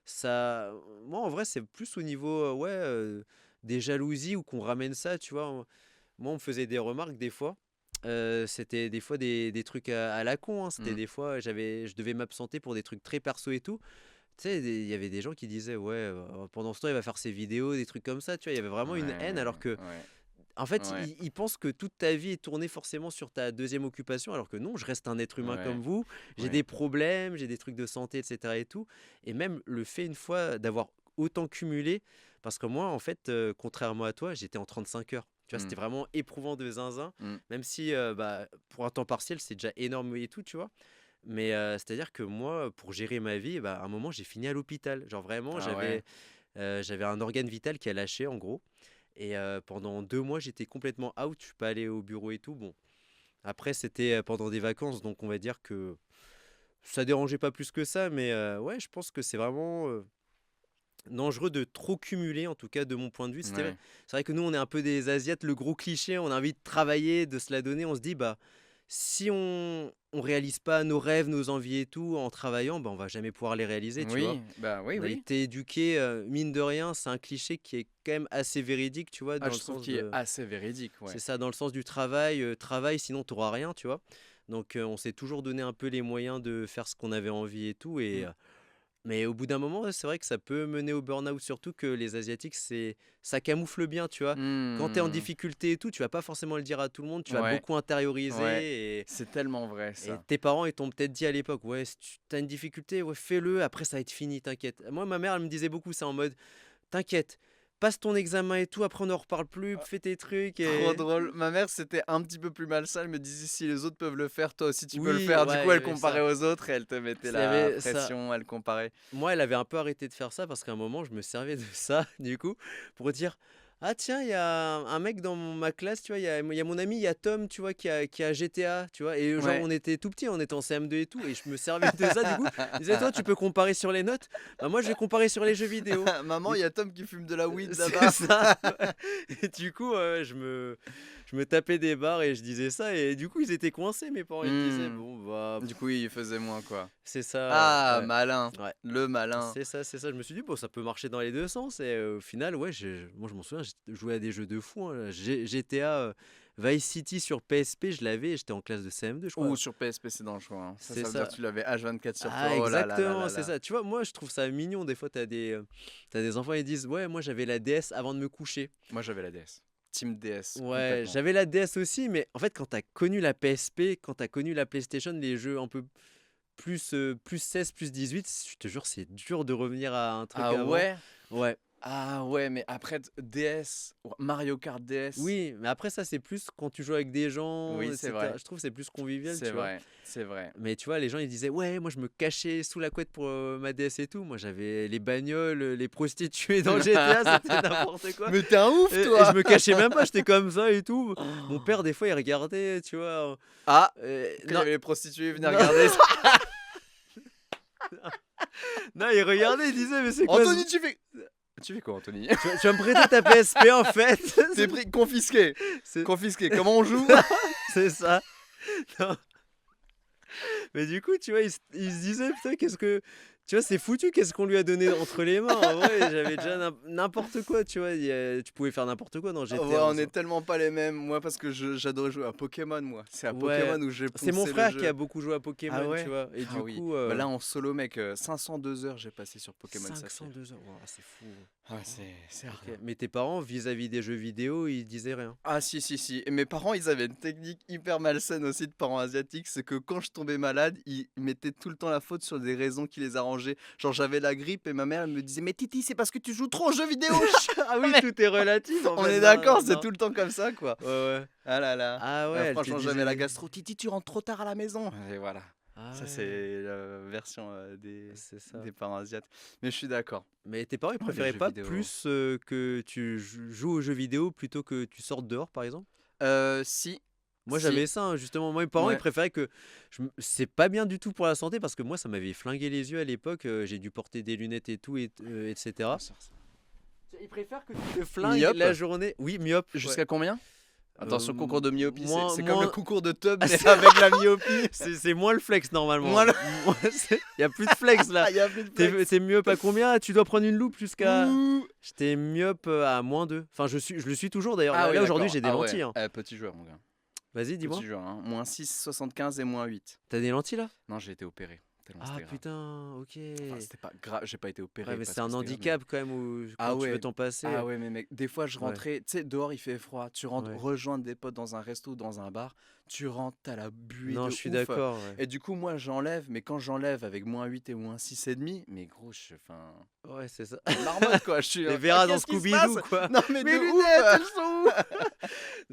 ça, moi en vrai, c'est plus au niveau, ouais, des jalousies ou qu'on ramène ça, tu vois. Moi, on me faisait des remarques des fois. C'était des fois des trucs à la con, hein. C'était mm, des fois, je devais m'absenter pour des trucs très perso et tout. Tu sais, il y avait des gens qui disaient, ouais, pendant ce temps, il va faire ses vidéos, des trucs comme ça, tu vois. Il y avait vraiment une haine, alors ouais, que, ouais, en fait, ouais, ils pensent que toute ta vie est tournée forcément sur ta deuxième occupation, alors que non, je reste un être humain ouais, comme vous. J'ai ouais, des problèmes, j'ai des trucs de santé, etc. et tout. Et même le fait, une fois, d'avoir autant cumulé, parce que moi, en fait, contrairement à toi, j'étais en 35 heures. Tu vois, mm, c'était vraiment éprouvant de zinzin, mm, même si bah, pour un temps partiel, c'est déjà énorme et tout, tu vois. Mais c'est-à-dire que moi, pour gérer ma vie, bah, à un moment, j'ai fini à l'hôpital. Genre vraiment, ah ouais, j'avais un organe vital qui a lâché, en gros. Et pendant 2 mois, j'étais complètement out. Je suis pas allé au bureau et tout. Bon, après, c'était pendant des vacances, donc on va dire que ça dérangeait pas plus que ça. Mais ouais, je pense que c'est vraiment dangereux de trop cumuler, en tout cas de mon point de vue. ouais, C'est vrai que nous, on est un peu des Asiates, le gros cliché, on a envie de travailler, de se la donner. On se dit, bah, si on réalise pas nos rêves, nos envies et tout en travaillant, bah, on va jamais pouvoir les réaliser, tu vois. oui, bah oui, On a oui. été éduqués, mine de rien, c'est un cliché qui est quand même assez véridique, tu vois, Ah, dans je le trouve sens qu'il est de, assez véridique, c'est ouais. ça, dans le sens du travail, travail, sinon tu auras rien, tu vois. Donc on s'est toujours donné un peu les moyens de faire ce qu'on avait envie et tout. Mm, Mais au bout d'un moment, ouais, c'est vrai que ça peut mener au burn-out, surtout que les Asiatiques, ça camoufle bien, tu vois. Quand tu es en mm, difficulté et tout, tu vas pas forcément le dire à tout le monde, tu vas ouais, beaucoup ouais, intérioriser c'est tellement vrai et ça. tes parents, ils t'ont peut-être dit à l'époque, ouais, si tu as une difficulté, ouais, fais-le, après ça va être fini, t'inquiète. Moi, ma mère, elle me disait beaucoup ça en mode, t'inquiète, passe ton examen et tout, après on n'en reparle plus, fais tes trucs Trop et... drôle. Ma mère, c'était un petit peu plus malsain. Elle me disait si les autres peuvent le faire, toi aussi tu peux le Oui, faire. Du ouais, coup, il y elle avait comparait ça. aux autres et elle te mettait Il y la avait ça. pression, elle comparait. Moi, elle avait un peu arrêté de faire ça parce qu'à un moment, je me servais de ça, du coup, pour dire, ah tiens, il y a un mec dans ma classe, tu vois, il y a mon ami, il y a Tom, tu vois, qui a GTA, tu vois, et genre, Ouais. on était tout petits, on était en CM2 et tout, et je me servais de ça, du coup, je disais, toi, tu peux comparer sur les notes, bah moi, je vais comparer sur les jeux vidéo. Maman, Du il y coup, a Tom qui fume de la weed c'est là-bas. ça. Ouais. Et du coup, je me tapais des barres et je disais ça, et du coup, ils étaient coincés, mes parents, ils me disaient, Hmm. bon, bah, Du coup, il faisait moins quoi. c'est ça, Ah, ouais. malin. Ouais. Le malin. C'est ça, c'est ça. Je me suis dit, bon, ça peut marcher dans les deux sens. Et au final, ouais, moi, je m'en souviens, j'ai joué à des jeux de fou, hein. GTA Vice City sur PSP, je l'avais, j'étais en classe de CM2, je Ou crois. sur PSP, c'est dangereux, hein. Ça, C'est ça veut dire que ça. tu l'avais H24 sur Ah, toi. Oh là là là exactement, là c'est là. ça. Tu vois, moi, je trouve ça mignon. Des fois, t'as des enfants, ils disent, ouais, moi, j'avais la DS avant de me coucher. Moi, j'avais la DS. Team DS, Ouais, complètement. j'avais la DS aussi, mais en fait, quand t'as connu la PSP, quand t'as connu la PlayStation, les jeux un peu plus 16, plus 18, je te jure, c'est dur de revenir à un truc Ah avant. ouais? Ouais. Ah ouais, mais après, DS, Mario Kart DS. Oui, mais après ça, c'est plus quand tu joues avec des gens, Oui, c'est vrai. etc. Je trouve que c'est plus convivial, C'est tu vois. vrai. C'est vrai. Mais tu vois, les gens, ils disaient, ouais, moi, je me cachais sous la couette pour ma DS et tout. Moi, j'avais les bagnoles, les prostituées dans GTA, c'était n'importe quoi. Mais t'es un ouf, Et je toi! me cachais même pas, j'étais comme ça et tout. Mon père, des fois, il regardait, tu vois. Ah! Quand il y Non, avait les prostituées, venez non, regarder. non, il regardait, il disait, mais c'est quoi ce... Anthony, tu fais. Tu fais quoi, Anthony? Tu vas me prêter ta PSP, en fait. T'es pris confisqué. C'est Confisqué. Comment on joue? c'est ça. Non. Mais du coup, tu vois, il se disait, putain, qu'est-ce que. Tu vois, c'est foutu, qu'est-ce qu'on lui a donné entre les mains. En vrai, j'avais déjà n'importe quoi, tu vois. Tu pouvais faire n'importe quoi dans Ouais, on GTA. est tellement pas les mêmes. Moi, parce que j'adorais jouer à Pokémon, moi. C'est à Ouais, Pokémon où j'ai c'est mon poussé le frère qui a jeu. beaucoup joué à Ah Pokémon, tu ouais? vois. Et Ah du oui. coup, Bah là, en solo, mec, 502 heures j'ai passé sur Pokémon Saphir. 502 heures, wow, c'est fou. Ah ouais, c'est Ok. hard. Mais tes parents, vis-à-vis des jeux vidéo, ils disaient rien. Ah si si si. Et mes parents, ils avaient une technique hyper malsaine aussi de parents asiatiques, c'est que quand je tombais malade, ils mettaient tout le temps la faute sur des raisons qui les arrangeaient. Genre j'avais la grippe et ma mère elle me disait mais Titi c'est parce que tu joues trop aux jeux vidéo. Ah oui, Mais tout est relatif en on fait. est Non, d'accord, non, c'est non. tout le temps comme ça quoi. Ouais, ouais. Ah là là. Ah ouais, elle te Franchement j'avais la disait. gastro. Titi tu rentres trop tard à la maison. Et voilà. Ah Ça, ouais, c'est la version c'est ça. des parents asiates. Mais je suis d'accord. Mais tes parents, ils Oh, les préféraient jeux pas vidéo. plus que tu joues aux jeux vidéo plutôt que tu sortes dehors, par exemple? Si, Moi, si, j'avais ça, hein, justement. Moi, mes parents, ils ouais. préféraient que c'est pas bien du tout pour la santé parce que moi, ça m'avait flingué les yeux à l'époque. J'ai dû porter des lunettes et tout, Bien etc. sûr, ça. Ils préfèrent que tu te flingues la Myope? journée. Oui, myope, ouais. Jusqu'à combien? Attention, concours de myopie, c'est comme le Moins, concours de tub, ah, mais avec la myopie. c'est moins le flex normalement. Voilà. Il y a plus de flex là. Il y a plus de flex. T'es myope à combien? Tu dois prendre une loupe jusqu'à. Ouh. J'étais myope à -2. Enfin, je le suis toujours d'ailleurs. Ah oui, Là aujourd'hui, d'accord. j'ai des Ah ouais. lentilles, hein. Petit joueur, mon gars. Vas-y, dis-moi. Petit joueur, hein. -6,75 et -8. T'as des lentilles là? Non, j'ai été opéré. Tellement Ah c'était grave. putain, ok. Enfin, c'était pas grave, j'ai pas été Ouais, opéré mais parce c'est que un c'était grave, mais. handicap quand même où, Ah quand tu veux ouais. t'en passer. Ah ouais, mais mec, des fois je Ouais, rentrais, tu sais, dehors il fait froid, tu rentres ouais. rejoindre des potes dans un resto ou dans un bar, tu rentres, t'as la buée Non, de je suis ouf. d'accord, ouais. Et du coup, moi j'enlève, mais quand j'enlève avec -8 et -6 et demi, mais gros, enfin, Ouais, c'est ça. une marmotte quoi, je suis. Les Ah, verras dans qu'est-ce qui se passe? Scooby-Doo, quoi. Non, mais Mes de lunettes, ouf! elles sont où?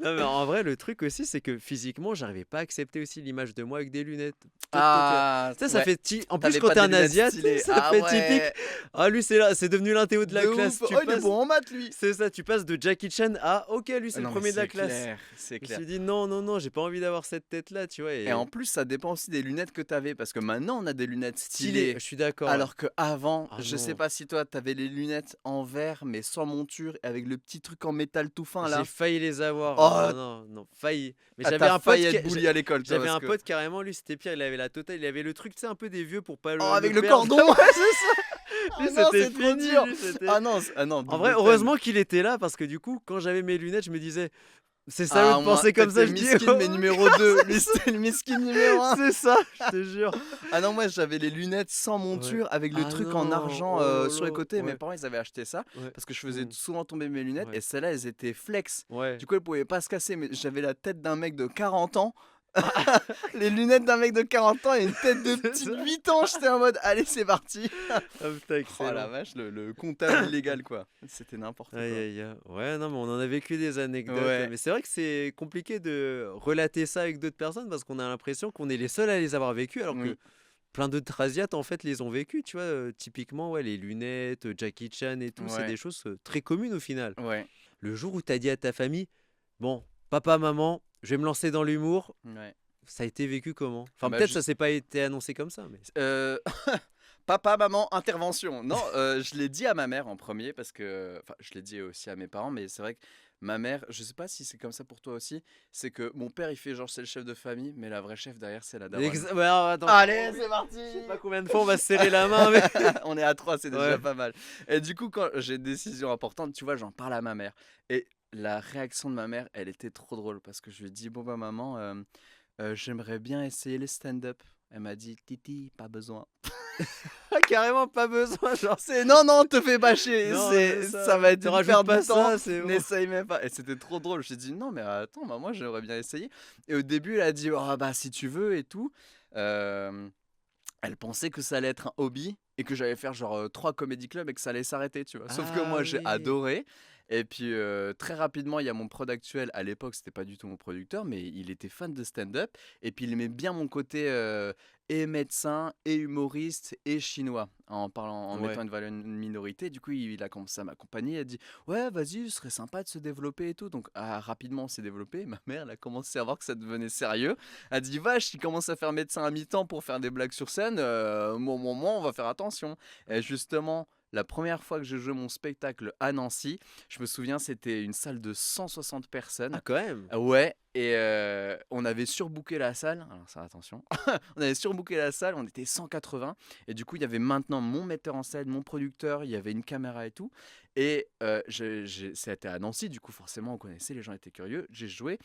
Non, mais en vrai, le truc aussi, c'est que physiquement, j'arrivais pas à accepter aussi l'image de moi avec des lunettes. Peut-être. Ah, Ça ouais, fait. En plus, t'avais quand pas t'es des un lunettes Asiate, stylées. ça Ah fait typique. ouais, Ah, lui, c'est là, c'est devenu l'intéo de la de classe. ouf. Oh, il est bon en maths lui. C'est ça, tu passes de Jackie Chan à OK, lui, c'est le Non, mais premier de la c'est classe. clair, c'est Je me clair. suis dit, non, non, non, j'ai pas envie d'avoir cette tête-là, tu vois. Et en Et plus, ça dépend aussi des lunettes que t'avais, parce que maintenant on a des lunettes stylé, je stylées. suis d'accord, ouais. Alors que avant, Ah je sais non. pas si toi, t'avais les lunettes en verre, mais sans monture, avec le petit truc en métal tout fin J'ai là. failli les avoir. Oh, Non, non, non, failli. Mais t'as failli être bully à l'école, toi, j'avais parce un que. pote carrément, lui, c'était pire. Il avait la totale. Il avait le truc, tu sais, un peu des vieux pour pas Oh, le avec le perdre. cordon. Ouais, c'est ça. Ah Lui, non, c'était c'est trop fini. dur. Lui, c'était. Ah non, En vrai, double peine. heureusement qu'il était là parce que du coup, quand j'avais mes lunettes, je me disais, c'est salaud Ah, de moi, penser comme ça. t'étais Je dis, miskin, mais oh, numéro 2. Lui, c'était le miskin numéro 1. c'est ça, je te jure. Ah non, moi, j'avais les lunettes sans Ouais. monture, avec le Ah truc en non, argent oh là sur les là. côtés. Mes Ouais, parents, ils avaient acheté ça, ouais. parce que je faisais souvent tomber mes lunettes, Ouais. et celles-là, elles étaient flex. Ouais. Du coup, elles pouvaient pas se casser, mais j'avais la tête d'un mec de 40 ans. Les lunettes d'un mec de 40 ans et une tête de C'est petit ça. de 8 ans. J'étais en mode, allez, c'est parti. Ah putain, Oh la excellent. vache, le comptable illégal, quoi. C'était n'importe Aïe quoi. aïe aïe. Ouais, non, mais on en a vécu des anecdotes. Ouais. Mais c'est vrai que c'est compliqué de relater ça avec d'autres personnes parce qu'on a l'impression qu'on est les seuls à les avoir vécues alors que Oui. plein d'autres Asiates en fait les ont vécues. Tu vois, typiquement, ouais, les lunettes, Jackie Chan et tout, c'est Ouais. des choses très communes au final. Ouais. Le jour où t'as dit à ta famille, bon, papa, maman, je vais me lancer dans l'humour, Ouais. ça a été vécu comment? Enfin, Bah, peut-être ça s'est pas été annoncé comme ça, mais. Euh, Papa, maman, intervention. Non, je l'ai dit à ma mère en premier parce que, enfin, je l'ai dit aussi à mes parents, mais c'est vrai que ma mère, je sais pas si c'est comme ça pour toi aussi, c'est que mon père il fait genre c'est le chef de famille, mais la vraie chef derrière c'est la daronne. Ouais, alors, attends. Allez, c'est parti. Je sais pas combien de fois on va se serrer la main, mais. On est à 3, c'est déjà Ouais. pas mal. Et du coup, quand j'ai une décision importante, tu vois, j'en parle à ma mère. Et la réaction de ma mère, elle était trop drôle parce que je lui ai dit, bon bah maman, j'aimerais bien essayer les stand-up. Elle m'a dit, Titi, pas besoin. Ah, carrément pas besoin, genre. C'est non, non, te fais bâcher. Non, C'est, c'est ça va être te une rajoute perte pas de temps. ça, c'est bon. N'essaye même pas. Et c'était trop drôle. Je lui ai dit, non, mais attends, bah, moi, j'aimerais bien essayer. Et au début, elle a dit, oh, bah, si tu veux et tout. Euh, Elle pensait que ça allait être un hobby et que j'allais faire genre 3 comédie clubs et que ça allait s'arrêter, tu vois. Sauf que Ah moi, j'ai oui. adoré. Et puis très rapidement, il y a mon prod actuel. À l'époque, c'était pas du tout mon producteur, mais il était fan de stand-up. Et puis il aimait bien mon côté et médecin, et humoriste, et chinois, en parlant, en Ouais. mettant une minorité. Du coup, il a commencé à m'accompagner. Il a dit, ouais, vas-y, ce serait sympa de se développer et tout. Donc rapidement, on s'est développé. Ma mère, elle a commencé à voir que ça devenait sérieux. Elle a dit, vache, il commence à faire médecin à mi-temps pour faire des blagues sur scène. On va faire attention. Et justement, la première fois que j'ai joué mon spectacle à Nancy, je me souviens, c'était une salle de 160 Ah, personnes. quand même. Ouais, et on avait surbooké la salle. Alors ça, attention. On avait surbooké la salle, on était 180. Et du coup, il y avait maintenant mon metteur en scène, mon producteur, il y avait une caméra et tout. Et c'était à Nancy, du coup, forcément, on connaissait, les gens étaient curieux. J'ai joué.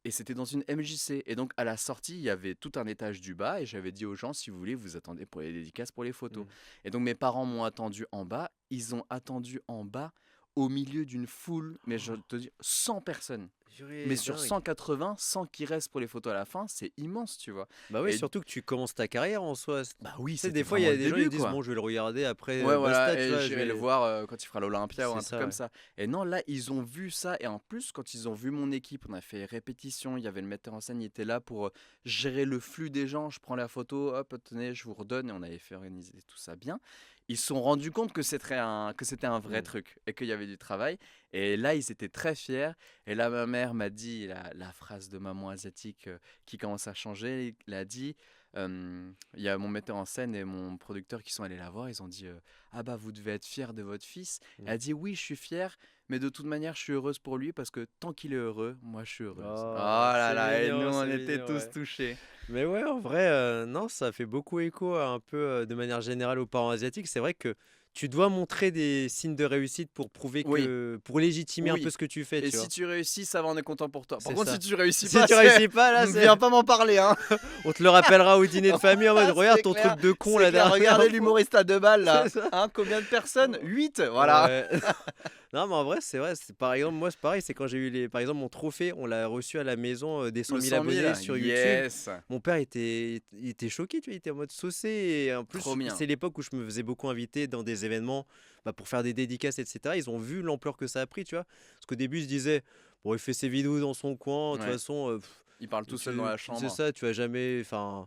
Et c'était dans une MJC. Et donc, à la sortie, il y avait tout un étage du bas. Et j'avais dit aux gens, si vous voulez, vous attendez pour les dédicaces, pour les photos. Mm. Et donc, mes parents m'ont attendu en bas. Ils ont attendu en bas, au milieu d'une foule, mais je te dis, 100 personnes. Purée, Mais sur dingue. 180, 100 qui restent pour les photos à la fin, c'est immense, tu vois. Bah oui, Et surtout que tu commences ta carrière en soi. Tu bah oui, sais, des c'était fois, il y vraiment a le des gens, ils début, disent, quoi. bon, je vais le regarder après, Ouais, voilà, basta, tu et vois, je j'irai le vais. voir quand il fera l'Olympia ou C'est un truc ça, comme ouais. ça. Et non, là, ils ont vu ça. Et en plus, quand ils ont vu mon équipe, on a fait répétition. Il y avait le metteur en scène, il était là pour gérer le flux des gens. Je prends la photo, hop, tenez, je vous redonne. Et on avait fait organiser tout ça bien. Ils se sont rendus compte que c'était un vrai Mm. truc et qu'il y avait du travail. Et là, ils étaient très fiers. Et là, ma mère m'a dit la phrase de maman asiatique qui commence à changer. Elle a dit, il y a mon metteur en scène et mon producteur qui sont allés la voir. Ils ont dit ah bah vous devez être fier de votre fils. Elle Mm. a dit oui, je suis fier, mais de toute manière, je suis heureuse pour lui parce que tant qu'il est heureux, moi je suis heureuse. Oh Oh, là c'est là, et nous mignon, on c'est était mignon, tous ouais. touchés. Mais ouais, en vrai, non, ça fait beaucoup écho un peu de manière générale aux parents asiatiques. C'est vrai que tu dois montrer des signes de réussite pour prouver Oui, que, pour légitimer un peu oui. ce que tu fais, Et tu si vois. tu réussis, ça va, on est content pour toi. Par C'est contre, si ça. tu réussis Si pas, tu c'est réussis pas, là, viens pas m'en parler, hein. on te le rappellera au dîner de famille en mode, regarde C'est ton clair, truc de con c'est la clair. Regardez dernière fois. l'humoriste à 2 balles C'est là. ça. Hein, combien de personnes? 8, voilà. Ouais. Non, mais en vrai, c'est vrai. Par exemple, moi, c'est pareil. C'est quand j'ai eu par exemple, mon trophée, on l'a reçu à la maison des 100 Le 000 100 000, abonnés sur YouTube. yes. Mon père il était choqué, tu vois, il était en mode saucé. Et en Trop plus, bien. c'est l'époque où je me faisais beaucoup inviter dans des événements bah, pour faire des dédicaces, etc. Ils ont vu l'ampleur que ça a pris, tu vois. Parce qu'au début, ils se disaient, bon, il fait ses vidéos dans son coin, de toute Ouais. façon, Il parle tout seul dans la c'est chambre. ça, tu vas jamais. Enfin,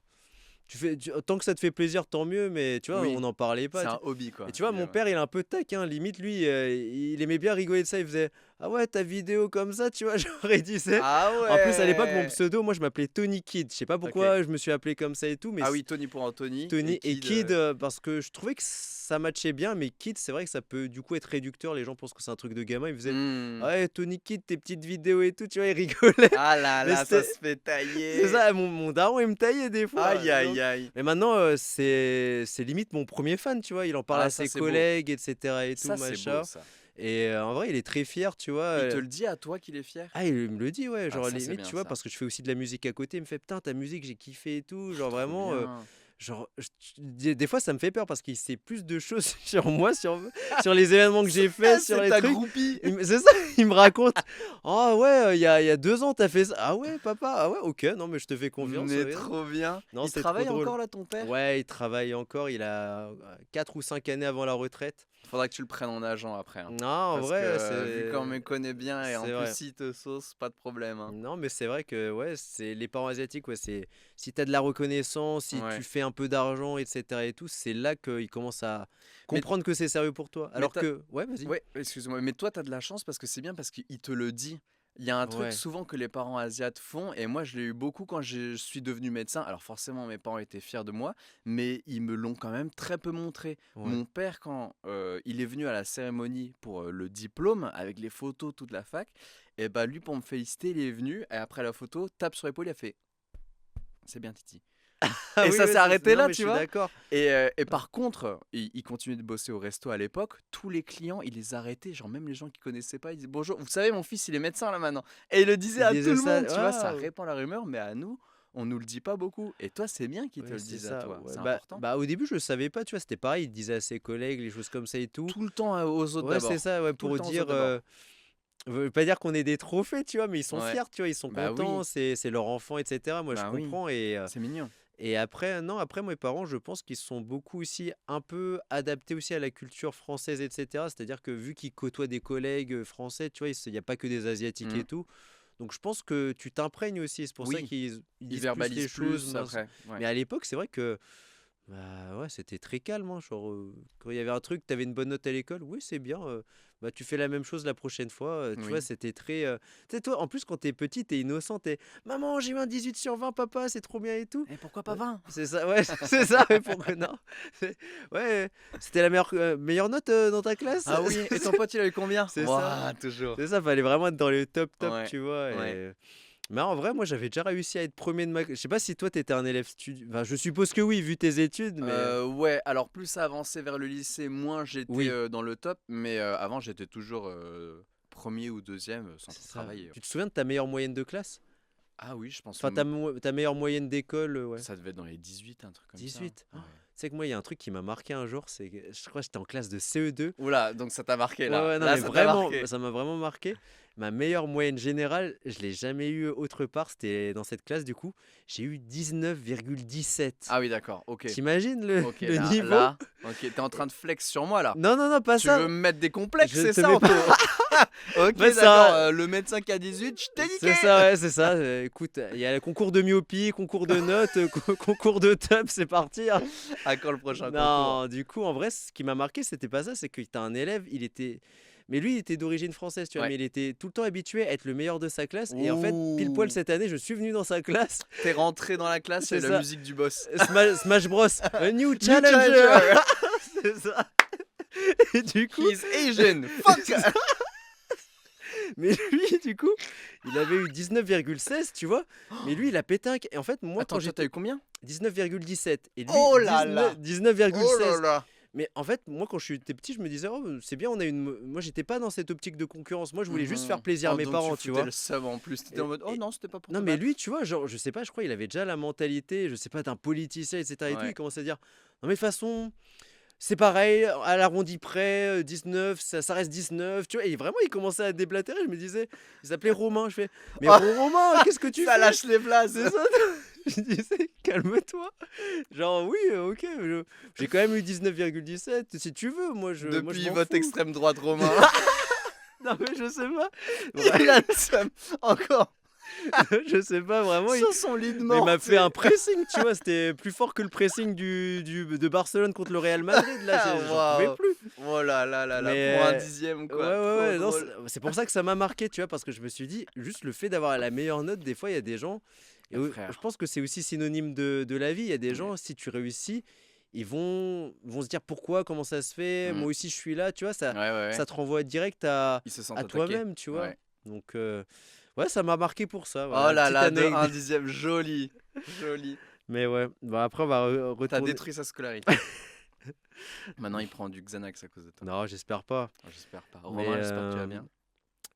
tant que ça te fait plaisir, tant mieux, mais tu vois, on Oui, n'en parlait pas. c'est un hobby quoi. Et tu vois, mon père, il est un peu taquin. Limite, lui, il aimait bien rigoler de ça. Il faisait ah ouais, ta vidéo comme ça, tu vois. Genre, il disait. Ah En plus, à l'époque, mon ouais. pseudo, moi, je m'appelais Tony Kid. Je sais pas Ok. pourquoi je me suis appelé comme ça et tout, mais Ah oui, Tony pour Anthony et Tony et Kid. Kid, parce que je trouvais que ça matchait bien. Mais Kid, c'est vrai que ça peut du coup être réducteur. Les gens pensent que c'est un truc de gamin. Il faisait ah Hmm. ouais, Tony Kid, tes petites vidéos et tout, tu vois, il rigolait. Ah là Mais là, ça c'était. se fait C'est tailler. ça, mon daron, il me taillait des fois. Aïe aïe aïe. Mais maintenant, c'est limite mon premier fan, tu vois. Il en parle Ah à ça ses c'est beau. collègues, etc. et tout, Ça c'est beau machin. ça. Et en vrai, il est très fier, tu vois. Il te le dit à toi qu'il est fier? Ah, il me le dit, ouais. Ah Genre, ça c'est limite, bien tu vois, ça. parce que je fais aussi de la musique à côté. Il me fait, putain, ta musique, j'ai kiffé et tout. Oh, Genre, trop vraiment, bien. genre, des fois, ça me fait peur parce qu'il sait plus de choses sur moi, sur les événements que j'ai fait, sur C'est les ta trucs. groupie. C'est ça, il me raconte. Ah ouais, il y a 2 ans, t'as fait ça. Ah ouais, papa, ah ouais, ok, non, mais je te fais confiance. Mais Ouais. trop bien. Non, Il c'est trop travaille drôle. encore là ton père? Ouais, il travaille encore, il a 4 ou 5 années avant la retraite. Faudra que tu le prennes en agent après, hein. Non, en Parce que vrai, vu qu'on me connaît bien et en c'est plus vrai. s'il te sauce, pas de problème, hein. Non, mais c'est vrai que ouais, c'est les parents asiatiques, ouais, c'est si tu as de la reconnaissance, si tu Ouais. fais un peu d'argent, etc. et tout, c'est là qu'ils commencent à Mais, comprendre que c'est sérieux pour toi. mais Alors que, ouais, vas-y. ouais, excuse-moi, mais toi, t'as de la chance parce que c'est bien parce qu'il te le dit. Il y a un truc Ouais, souvent que les parents asiates font, et moi je l'ai eu beaucoup quand je suis devenu médecin. Alors forcément, mes parents étaient fiers de moi, mais ils me l'ont quand même très peu montré. ouais. Mon père, quand il est venu à la cérémonie pour le diplôme, avec les photos, toute la fac, et bah lui, pour me féliciter, il est venu, et après la photo, tape sur l'épaule, il a fait c'est bien, Titi. Ah Et oui, ça oui, s'est arrêté non, là, mais je tu suis vois. d'accord. Et par contre, il continuait de bosser au resto à l'époque. Tous les clients, il les arrêtait. Genre, même les gens qui connaissaient pas, ils disaient bonjour, vous savez, mon fils, il est médecin là maintenant. Et il le disait Il à tout disait le ça, monde, tu vois. Ça waouh. répand la rumeur, mais à nous, on nous le dit pas beaucoup. Et toi, c'est bien qu'ils te Oui, le c'est disent à ça. toi. Ouais. C'est Bah, important. bah, au début, je le savais pas, tu vois, c'était pareil, il disait à ses collègues les choses comme ça et tout. Tout le temps aux autres Ouais, c'est d'abord. ça, ouais, Tout le pour temps aux dire, autres d'abord. veut pas dire qu'on est des trophées, tu vois, mais ils sont Ouais. fiers, tu vois, ils sont Bah contents, oui, c'est leur enfant, etc. Moi, je bah oui. comprends C'est mignon. et après, non, après, mes parents, je pense qu'ils se sont beaucoup aussi un peu adaptés aussi à la culture française, etc. C'est-à-dire que vu qu'ils côtoient des collègues français, tu vois, il n'y a pas que des Asiatiques Mm. et tout. Donc, je pense que tu t'imprègnes aussi. C'est pour ça Oui, qu'ils ils disent plus les verbalisent choses. plus après. Ouais. Mais à l'époque, c'est vrai que bah ouais, c'était très calme, hein, genre, quand il y avait un truc, tu avais une bonne note à l'école, oui, c'est bien, bah, tu fais la même chose la prochaine fois, tu vois, Oui. c'était très, tu sais, toi, en plus, quand t'es petit, t'es innocent, t'es, maman, j'ai eu un 18 sur 20, papa, c'est trop bien et tout. Et pourquoi pas Ouais, 20? c'est ça, ouais, c'est ça, mais pourquoi non? Ouais, c'était la meilleure note dans ta classe? Ah oui, et ton pote, il a eu combien? C'est ça, Ouah, toujours. c'est ça, fallait vraiment être dans le top top, Ouais, tu vois. ouais. Mais en vrai, moi, j'avais déjà réussi à être premier de ma. Je sais pas si toi, t'étais un élève Enfin, je suppose que oui, vu tes études, mais Ouais, alors plus ça avançait vers le lycée, moins j'étais oui, dans le top, mais avant j'étais toujours premier ou deuxième sans trop c'est ça. travailler. Tu te souviens de ta meilleure moyenne de classe? Ah oui, je pense Enfin, ta meilleure moyenne d'école, ouais. ça devait être dans les 18, un truc comme ça. 18. Oh, Ouais. tu sais que moi, il y a un truc qui m'a marqué un jour, c'est que je crois que j'étais en classe de CE2. Oula, donc ça t'a marqué Ouais, là. ouais, non, Là, mais ça t'a vraiment, marqué. ça m'a vraiment marqué. ma meilleure moyenne générale, je l'ai jamais eu autre part, c'était dans cette classe du coup. J'ai eu 19,17. Ah oui, d'accord, ok. T'imagines le, Ok, le là, niveau? là, ok, t'es en train de flex sur moi là. Non, non, non, pas Tu veux ça. me mettre des complexes, Je c'est te ça mets en gros. Ok, Bah, d'accord, ça, le médecin qui a 18, je t'ai c'est niqué. ça, ouais, c'est ça. Écoute, il y a le concours de myopie, concours de notes, concours de top, c'est parti, hein. À quand le prochain concours? Non, du coup, en vrai, ce qui m'a marqué, c'était pas ça, c'est que t'as un élève, il était. Mais lui, il était d'origine française, tu vois, Ouais. mais il était tout le temps habitué à être le meilleur de sa classe. Et en fait, pile poil Ouh. cette année, je suis venu dans sa classe. T'es rentré dans la classe, il y C'est a la ça. musique du boss. Smash Bros. A new New challenger. challenger. C'est ça. Et du coup, He's Asian. Fuck. mais lui, du coup, il avait eu 19,16, tu vois. Mais lui, il a pété un. Et en fait, moi, Attends, quand toi, t'as j'étais eu combien? 19,17 et lui, Oh là là. 19,16. Oh là là. Mais en fait, moi, quand j'étais petit, je me disais, oh, c'est bien, on a une. Moi, j'étais pas dans cette optique de concurrence. Moi, je voulais juste faire plaisir à Oh, mes donc parents, tu tu foutais vois. le seum en plus. T'étais en mode, oh Et- non, c'était pas pour Non, te mais battre. lui, tu vois, genre, je sais pas, je crois, il avait déjà la mentalité, je sais pas, d'un politicien, etc. Et tout. Ouais. Il commençait à dire, non, mais de toute façon, c'est pareil, à l'arrondi près, 19, ça reste 19, tu vois. Et vraiment, il commençait à déblatérer. Je me disais, il s'appelait Romain. Je fais, mais Oh. Romain, qu'est-ce que tu Ça fais? lâche les places. C'est ça. Je disais, calme-toi. Genre, oui, ok, j'ai quand même eu 19,17. Si tu veux, moi, je Depuis m'en votre fous. extrême droite romain. Non, mais je sais pas. Il a le seum. Encore. Je sais pas vraiment. Sur son lit de Mais il mort. m'a tu fait sais. un pressing, tu vois. C'était plus fort que le pressing de Barcelone contre le Real Madrid. Là, Ah, j'en pouvais waouh. plus. Oh là là là là. Mais Pour un dixième, ouais, quoi. ouais, Trop ouais. Non, drôle. c'est pour ça que ça m'a marqué, tu vois, parce que je me suis dit, juste le fait d'avoir la meilleure note, des fois, il y a des gens. Et Ah, je frère. pense que c'est aussi synonyme de la vie. Il y a des Ouais. gens, si tu réussis, ils vont se dire pourquoi, comment ça se fait. Mm. Moi aussi, je suis là, tu vois. Ouais, ouais, ouais. Ça te renvoie direct à Ils se sentent à attaqués. toi-même, tu vois. Ouais. Donc, ouais, ça m'a marqué pour ça. Oh Voilà, là petite là, de un anecdote. dixième. Joli. Joli. Mais ouais, bah après, on va T'as retourner. détruit sa scolarité. Maintenant, il prend du Xanax à cause de toi. Non, j'espère pas. Oh, j'espère pas. Mais, Romain, j'espère que tu vas bien.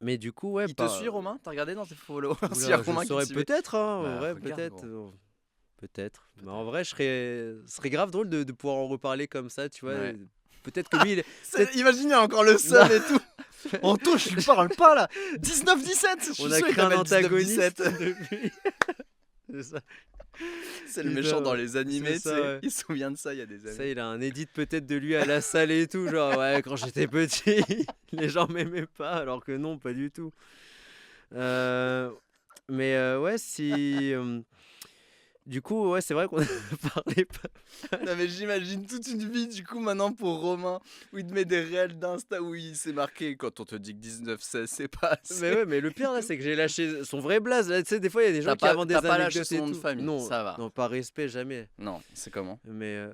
mais du coup, ouais, Il te suit, Romain? T'as regardé dans tes followers s'il y Oula, a je Romain qui te saurais suivait? peut-être, hein, en Bah, vrai, regarde, peut-être. gros. Peut-être. Mais en vrai, ce serait grave drôle de pouvoir en reparler comme ça, tu vois. Ouais. Peut-être que lui, peut-être- Imagine, il y a encore le seum et tout. On touche, je lui parle pas là. 19-17, je suis on a sûr qu'il créé un t'appelle antagoniste 19-17. depuis. C'est ça. C'est le Putain, méchant dans les animés, tu c'est ça, sais. ouais. Il se souvient de ça il y a des Ça, années. il a un edit peut-être de lui à la salle et tout. Genre, ouais, quand j'étais petit, les gens m'aimaient pas, alors que non, pas du tout. Mais ouais, si. Du coup, ouais, c'est vrai qu'on a parlé pas. Non mais j'imagine toute une vie du coup maintenant pour Romain où il te met des réels d'Insta où il s'est marqué quand on te dit que 19-16 c'est pas assez. Mais ouais, mais le pire là, c'est que j'ai lâché son vrai blaze. Là, tu sais, des fois, il y a des gens T'as qui pas- inventent des t'as pas lâché anecdotes son et nom de tout. famille, Non, ça va. non, par respect, jamais. Non, c'est comment? Mais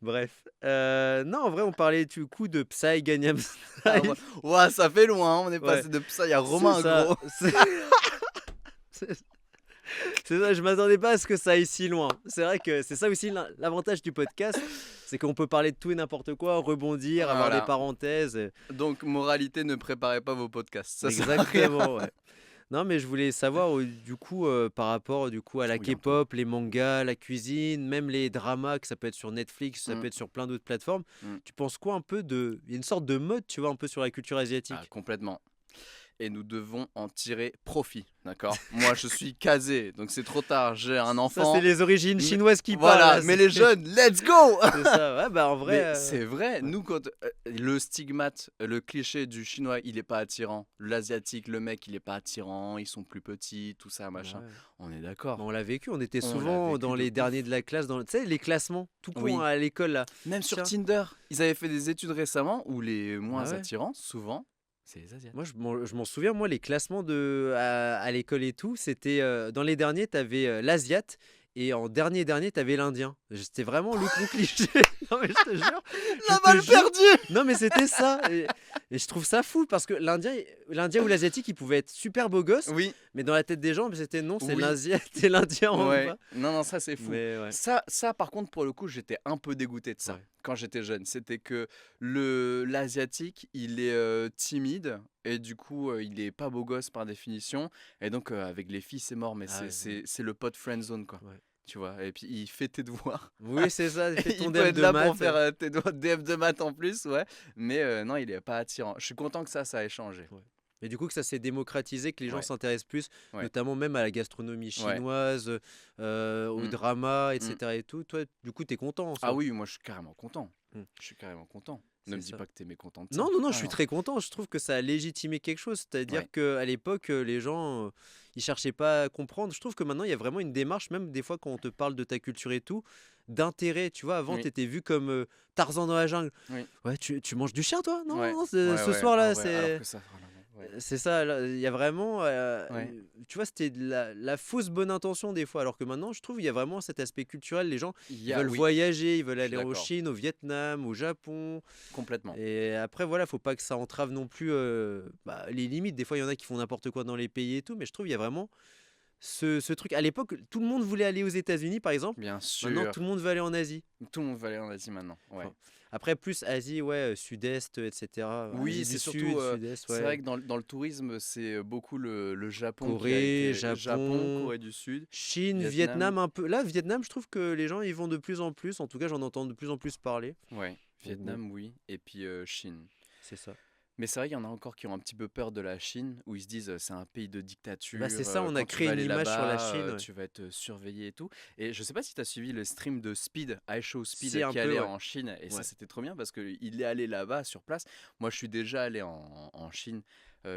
bref. Non, en vrai, on parlait du coup de Psy Gangnam Ah, Style. ouais, ça fait loin, hein, on est Ouais. passé de ça, il y a Romain C'est ça, gros. c'est ça, je m'attendais pas à ce que ça aille si loin. C'est vrai que c'est ça aussi l'avantage du podcast, c'est qu'on peut parler de tout et n'importe quoi, rebondir, avoir Voilà. des parenthèses. Donc moralité, ne préparez pas vos podcasts. Ça sert à rien. Exactement, ouais. Non, mais je voulais savoir du coup par rapport du coup à la Oui, un peu. K-pop, les mangas, la cuisine, même les dramas, que ça peut être sur Netflix, ça Mm. peut être sur plein d'autres plateformes. Mm. Tu penses quoi un peu de. Il y a une sorte de mode, tu vois, un peu sur la culture asiatique. Ah, complètement. Et nous devons en tirer profit, d'accord? Moi, je suis casé, donc c'est trop tard. J'ai un Ça, enfant. c'est les origines Mais- chinoises qui Voilà, parlent. là, mais c'est- les jeunes, let's go! C'est ça, ouais, bah en vrai. Mais c'est vrai, nous, quand le stigmate, le cliché du chinois, il est pas attirant. L'asiatique, le mec, il est pas attirant. Ils sont plus petits, tout ça, machin. Ouais. On est d'accord. Bah, on l'a vécu, on était On l'a souvent vécu dans de les ouf. derniers de la classe, tu sais, les classements, tout con Oui. à l'école là. Même sur Tiens. Tinder, ils avaient fait des études récemment où les moins Ah ouais. attirants, souvent, c'est les Asiatiques. Moi, je m'en souviens, moi, les classements à l'école et tout, c'était dans les derniers, t'avais l'Asiat et en dernier, t'avais l'Indien. C'était vraiment le con cliché. Non, mais je te jure. La te balle jure. perdue! Non, mais c'était ça. Et je trouve ça fou parce que l'Indien ou l'Asiatique, il pouvait être super beau gosse, Oui, mais dans la tête des gens, c'était non, c'est Oui. l'Asiat et l'Indien en ouais. bas. Non, non, ça c'est fou. Mais ouais. Ça, par contre, pour le coup, j'étais un peu dégoûté de ça Ouais. quand j'étais jeune. C'était que l'asiatique, il est timide et du coup, il est pas beau gosse par définition. Et donc, avec les filles, c'est mort. Mais Ah ouais, c'est le pote friend zone, quoi. Ouais. tu vois. Et puis il fait tes devoirs. Oui, c'est ça, fais ton Il peut DEM être de là pour maths. faire tes DF de maths en plus, ouais. Mais non, il est pas attirant. Je suis content que ça ait changé. Ouais. Mais du coup, que ça s'est démocratisé, que les gens Ouais, s'intéressent plus, ouais, notamment même à la gastronomie ouais. chinoise, au Mm, drama, mm. etc. et tout. Toi, du coup, t'es content en Ah soi. oui, moi je suis carrément content. Mm. Je suis carrément content. Ne C'est me dis ça. pas que t'es mécontent de Non, ça. non, non, je Ah suis non. très content. Je trouve que ça a légitimé quelque chose. C'est-à-dire Ouais, qu'à l'époque, les gens, ils cherchaient pas à comprendre. Je trouve que maintenant, il y a vraiment une démarche, même des fois quand on te parle de ta culture et tout, d'intérêt. Tu vois, avant, tu oui, étais vu comme Tarzan dans la jungle. oui, Ouais, tu manges du chien, toi? Non, non, ouais, non, ouais, ce ouais. Ah soir-là, ouais, alors c'est. que ça, voilà, ouais, C'est ça, là, il y a vraiment, ouais. tu vois, c'était de la fausse bonne intention des fois, alors que maintenant, je trouve, il y a vraiment cet aspect culturel. Les gens, ils veulent Oui, voyager, ils veulent je suis aller en d'accord, Chine, au Vietnam, au Japon. complètement. Et après, voilà, faut pas que ça entrave non plus les limites. Des fois, il y en a qui font n'importe quoi dans les pays et tout, mais je trouve il y a vraiment ce truc. À l'époque, tout le monde voulait aller aux États-Unis, par exemple. Bien Maintenant, tout le sûr, monde veut aller en Asie. tout le monde va aller en Asie maintenant. Ouais. Enfin, après, plus Asie, ouais, Sud-Est, etc. Oui, Asie c'est du surtout, Sud, Sud-Est, c'est vrai ouais. que dans le tourisme, c'est beaucoup le Japon qui a Corée, été. Japon, Japon. Corée du Sud, Chine, Vietnam. Vietnam, un peu. Là, Vietnam, je trouve que les gens y vont de plus en plus. En tout cas, j'en entends de plus en plus parler. Ouais, Donc bon, Vietnam, oui. Et puis Chine. c'est ça. Mais c'est vrai qu'il y en a encore qui ont un petit peu peur de la Chine, où ils se disent c'est un pays de Bah, c'est dictature, ça, on a quand tu créé vas une aller image sur la là-bas, Chine, ouais. tu vas être surveillé et tout. Et je sais pas si tu as suivi le stream de Speed, iShow Si, Speed, un qui peu, allait ouais. en Chine. Et ça, Ouais. c'était trop bien parce qu'il est allé là-bas sur place. Moi, je suis déjà allé en Chine.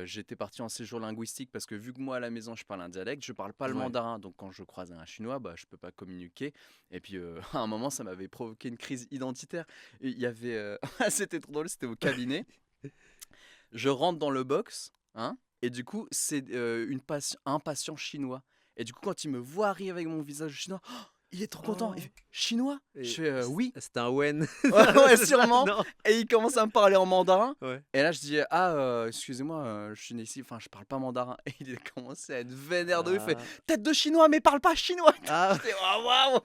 J'étais parti en séjour linguistique parce que vu que moi à la maison je parle un dialecte, je parle pas le Ouais. mandarin. Donc quand je croise un chinois, bah, je peux pas communiquer. Et puis à un moment, ça m'avait provoqué une crise identitaire. Et il y avait. C'était trop drôle, c'était au cabinet. Je rentre dans le box, hein, et du coup, c'est un patient chinois. Et du coup, quand il me voit arriver avec mon visage chinois, oh, il est trop content. Il Oh. fait chinois? Je Et fais oui. c'était un Wen. Ouais, ouais, C'est ça? sûrement. Non. Et il commence à me parler en mandarin. Ouais. Et là, je dis ah, excusez-moi, je suis né ici, enfin, je parle pas mandarin. Et il a commencé à être vénère de ouf. Il fait Ah. tête de chinois, mais parle pas chinois. Ah, J'étais oh, waouh,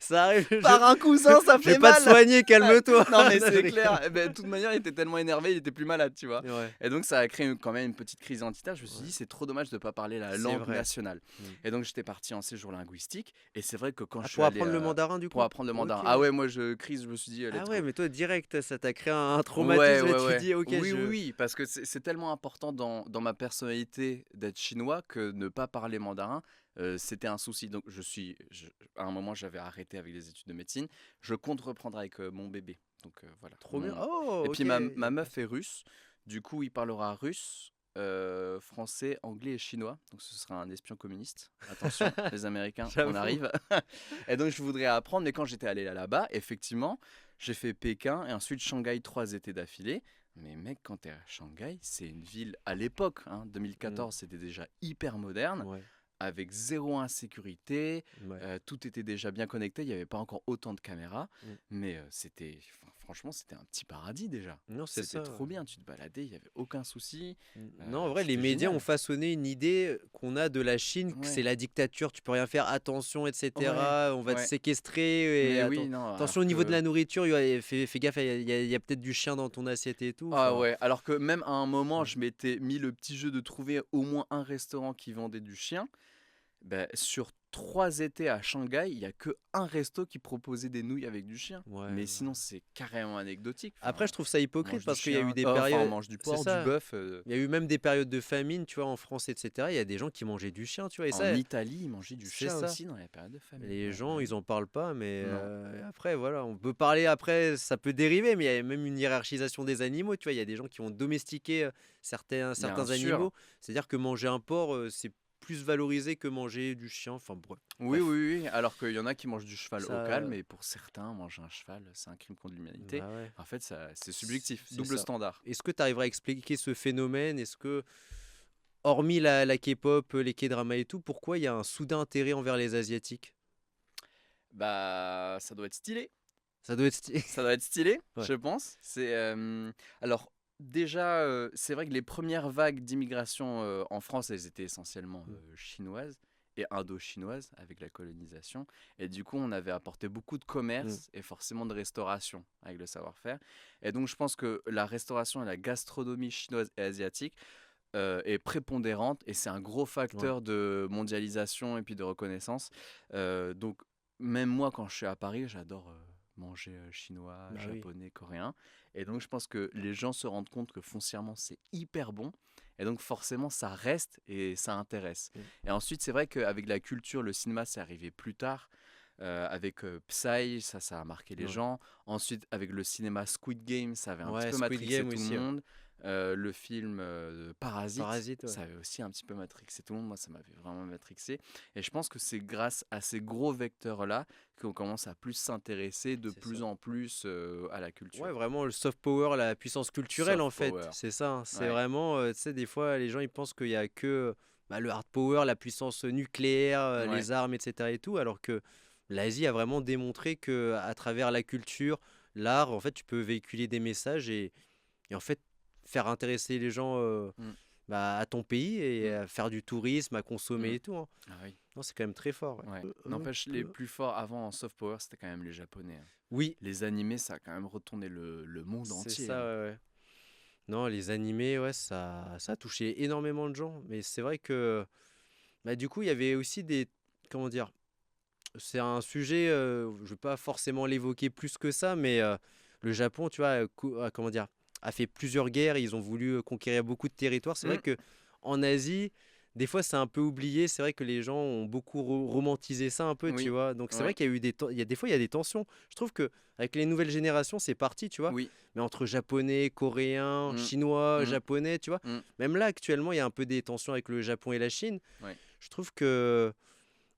ça arrive. par un cousin, ça Je vais fait pas te mal. soigner, calme-toi. Non, mais Non, je c'est rigole. clair. Eh ben, de toute manière, il était tellement énervé, il était plus malade, tu vois. Ouais. Et donc, ça a créé quand même une petite crise identitaire. Je me suis Ouais. dit, c'est trop dommage de ne pas parler la C'est langue vrai. nationale. Mm. Et donc, j'étais parti en séjour linguistique. Et c'est vrai que quand Ah, je suis pour allé apprendre le mandarin, du pour coup? apprendre le mandarin, Ok. ah ouais, moi, je me suis dit, Ah let's ouais, go. mais toi, direct, ça t'a créé un Ouais, traumatisme et ouais, tu ouais. dis, ok, Oui, oui, je. oui, parce que c'est tellement important dans ma personnalité d'être chinois que ne pas parler mandarin, c'était un souci. Donc, à un moment, j'avais arrêté avec les études de médecine. Je compte reprendre avec mon bébé. Donc, voilà. Trop bien. Oh, Et ok. puis, ma meuf est russe. Du coup, il parlera russe, français, anglais et chinois. Donc, ce sera un espion communiste. Attention, les Américains, on J'avoue. arrive. Et donc, je voudrais apprendre. Mais quand j'étais allé là-bas, effectivement, j'ai fait Pékin et ensuite Shanghai 3 étés d'affilée. Mais mec, quand t'es à Shanghai, c'est une ville à l'époque, hein, Mm. 2014, c'était déjà hyper moderne, Ouais. avec zéro insécurité, Ouais. tout était déjà bien connecté, il n'y avait pas encore autant de caméras, Mm. mais franchement, c'était un petit paradis déjà. Non, c'est C'était ça. trop bien, tu te baladais, il n'y avait aucun souci, Non, en vrai, les c'était médias ont génial. façonné une idée qu'on a de la Chine, que c'est Ouais, la dictature, tu peux rien faire, attention, ouais, etc. On va te ouais. séquestrer. Et Mais oui, non, attention alors au niveau de que... la nourriture, fais gaffe, il y a peut-être du chien dans ton assiette et tout. Ah Enfin, ouais, alors que même à un moment, ouais. je m'étais mis le petit jeu de trouver au moins un restaurant qui vendait du chien. Ben, sur 3 étés à Shanghai, il n'y a que un resto qui proposait des nouilles avec du chien. Ouais, Mais bah. sinon, c'est carrément anecdotique. Après, Enfin, je trouve ça on hypocrite mange du parce qu'il y a eu chien, des enfin, on périodes. mange du C'est porc, du ça. bœuf. Il y a eu même des périodes de famine, tu vois, en France, etc. Il y a des gens qui mangeaient du chien, tu vois. Et En ça, Italie, ils mangeaient du c'est chat ça. aussi dans la période de famine. Les Ouais, gens, ouais. ils en parlent pas, mais Non. après, voilà, on peut parler après, ça peut dériver, mais il y a même une hiérarchisation des animaux, tu vois. Il y a des gens qui ont domestiqué Bien certains sûr. animaux. C'est-à-dire que manger un porc, c'est plus valorisé que manger du chien. Enfin, Oui, bref. oui, oui. Alors qu'il y en a qui mangent du cheval au Ça, calme, et pour certains, manger un cheval, c'est un crime contre l'humanité. bah ouais, En fait, c'est subjectif, c'est double ça. standard. Est-ce que tu arriveras à expliquer ce phénomène? Est-ce que, hormis la K-pop, les K-dramas et tout, pourquoi il y a un soudain intérêt envers les Asiatiques? Bah, ça doit être stylé. Ça doit être stylé. Ça doit être stylé, Ouais. je pense. Alors déjà, c'est vrai que les premières vagues d'immigration en France, elles étaient essentiellement chinoises et indo-chinoises avec la colonisation. Et du coup, on avait apporté beaucoup de Mm. commerce et forcément de restauration avec le savoir-faire. Et donc, je pense que la restauration et la gastronomie chinoise et asiatique est prépondérante et c'est un gros Ouais. facteur de mondialisation et puis de reconnaissance. Donc même moi, quand je suis à Paris, j'adore manger chinois, Bah oui. japonais, coréen. Et donc je pense que les gens se rendent compte que foncièrement c'est hyper bon. Et donc forcément ça reste et ça intéresse. Mm. Et ensuite c'est vrai qu'avec la culture, le cinéma c'est arrivé plus tard. Avec Psy, ça a marqué les Ouais. gens. Ensuite, avec le cinéma Squid Game, ça avait un petit Ouais, peu Squid matrixé Game tout le aussi, ouais. monde. Le film Parasite, Parasite, ouais. ça avait aussi un petit peu matrixé tout le monde. Moi, ça m'avait vraiment matrixé. Et je pense que c'est grâce à ces gros vecteurs-là qu'on commence à plus s'intéresser de C'est plus ça. en plus à la Ouais, culture. vraiment le soft power, la puissance culturelle Soft en fait, power. c'est ça, hein. C'est Ouais, vraiment, tu sais, des fois les gens ils pensent qu'il y a que bah, le hard power, la puissance nucléaire, ouais, les armes, etc. et tout, alors que l'Asie a vraiment démontré que à travers la culture, l'art, en fait, tu peux véhiculer des messages et en fait faire intéresser les gens mm, bah, à ton pays et mm, à faire du tourisme, à mm. consommer et tout, hein. Ah oui, Non, c'est quand même très fort. ouais. Ouais. N'empêche, les plus forts avant en soft power, c'était quand même les Japonais, hein. Oui, Les animés, ça a quand même retourné le monde c'est entier, ça, hein. ouais, ouais. Non, les animés, ouais, ça a touché énormément de gens. Mais c'est vrai que, bah, du coup, il y avait aussi des, comment dire, c'est un sujet, je vais pas forcément l'évoquer plus que ça, mais le Japon, tu vois, comment dire, a fait plusieurs guerres. Ils ont voulu conquérir beaucoup de territoires. C'est vrai Mm, que en Asie, des fois, c'est un peu oublié. C'est vrai que les gens ont beaucoup romantisé ça un peu, tu oui, vois. Donc c'est vrai ouais, qu'il y a eu il y a des fois, il y a des tensions. Je trouve que avec les nouvelles générations, c'est parti, tu vois. oui. Mais entre japonais, coréens, Mm, chinois, mm, japonais, tu vois. mm, Même là, actuellement, il y a un peu des tensions avec le Japon et la Chine. ouais. Je trouve que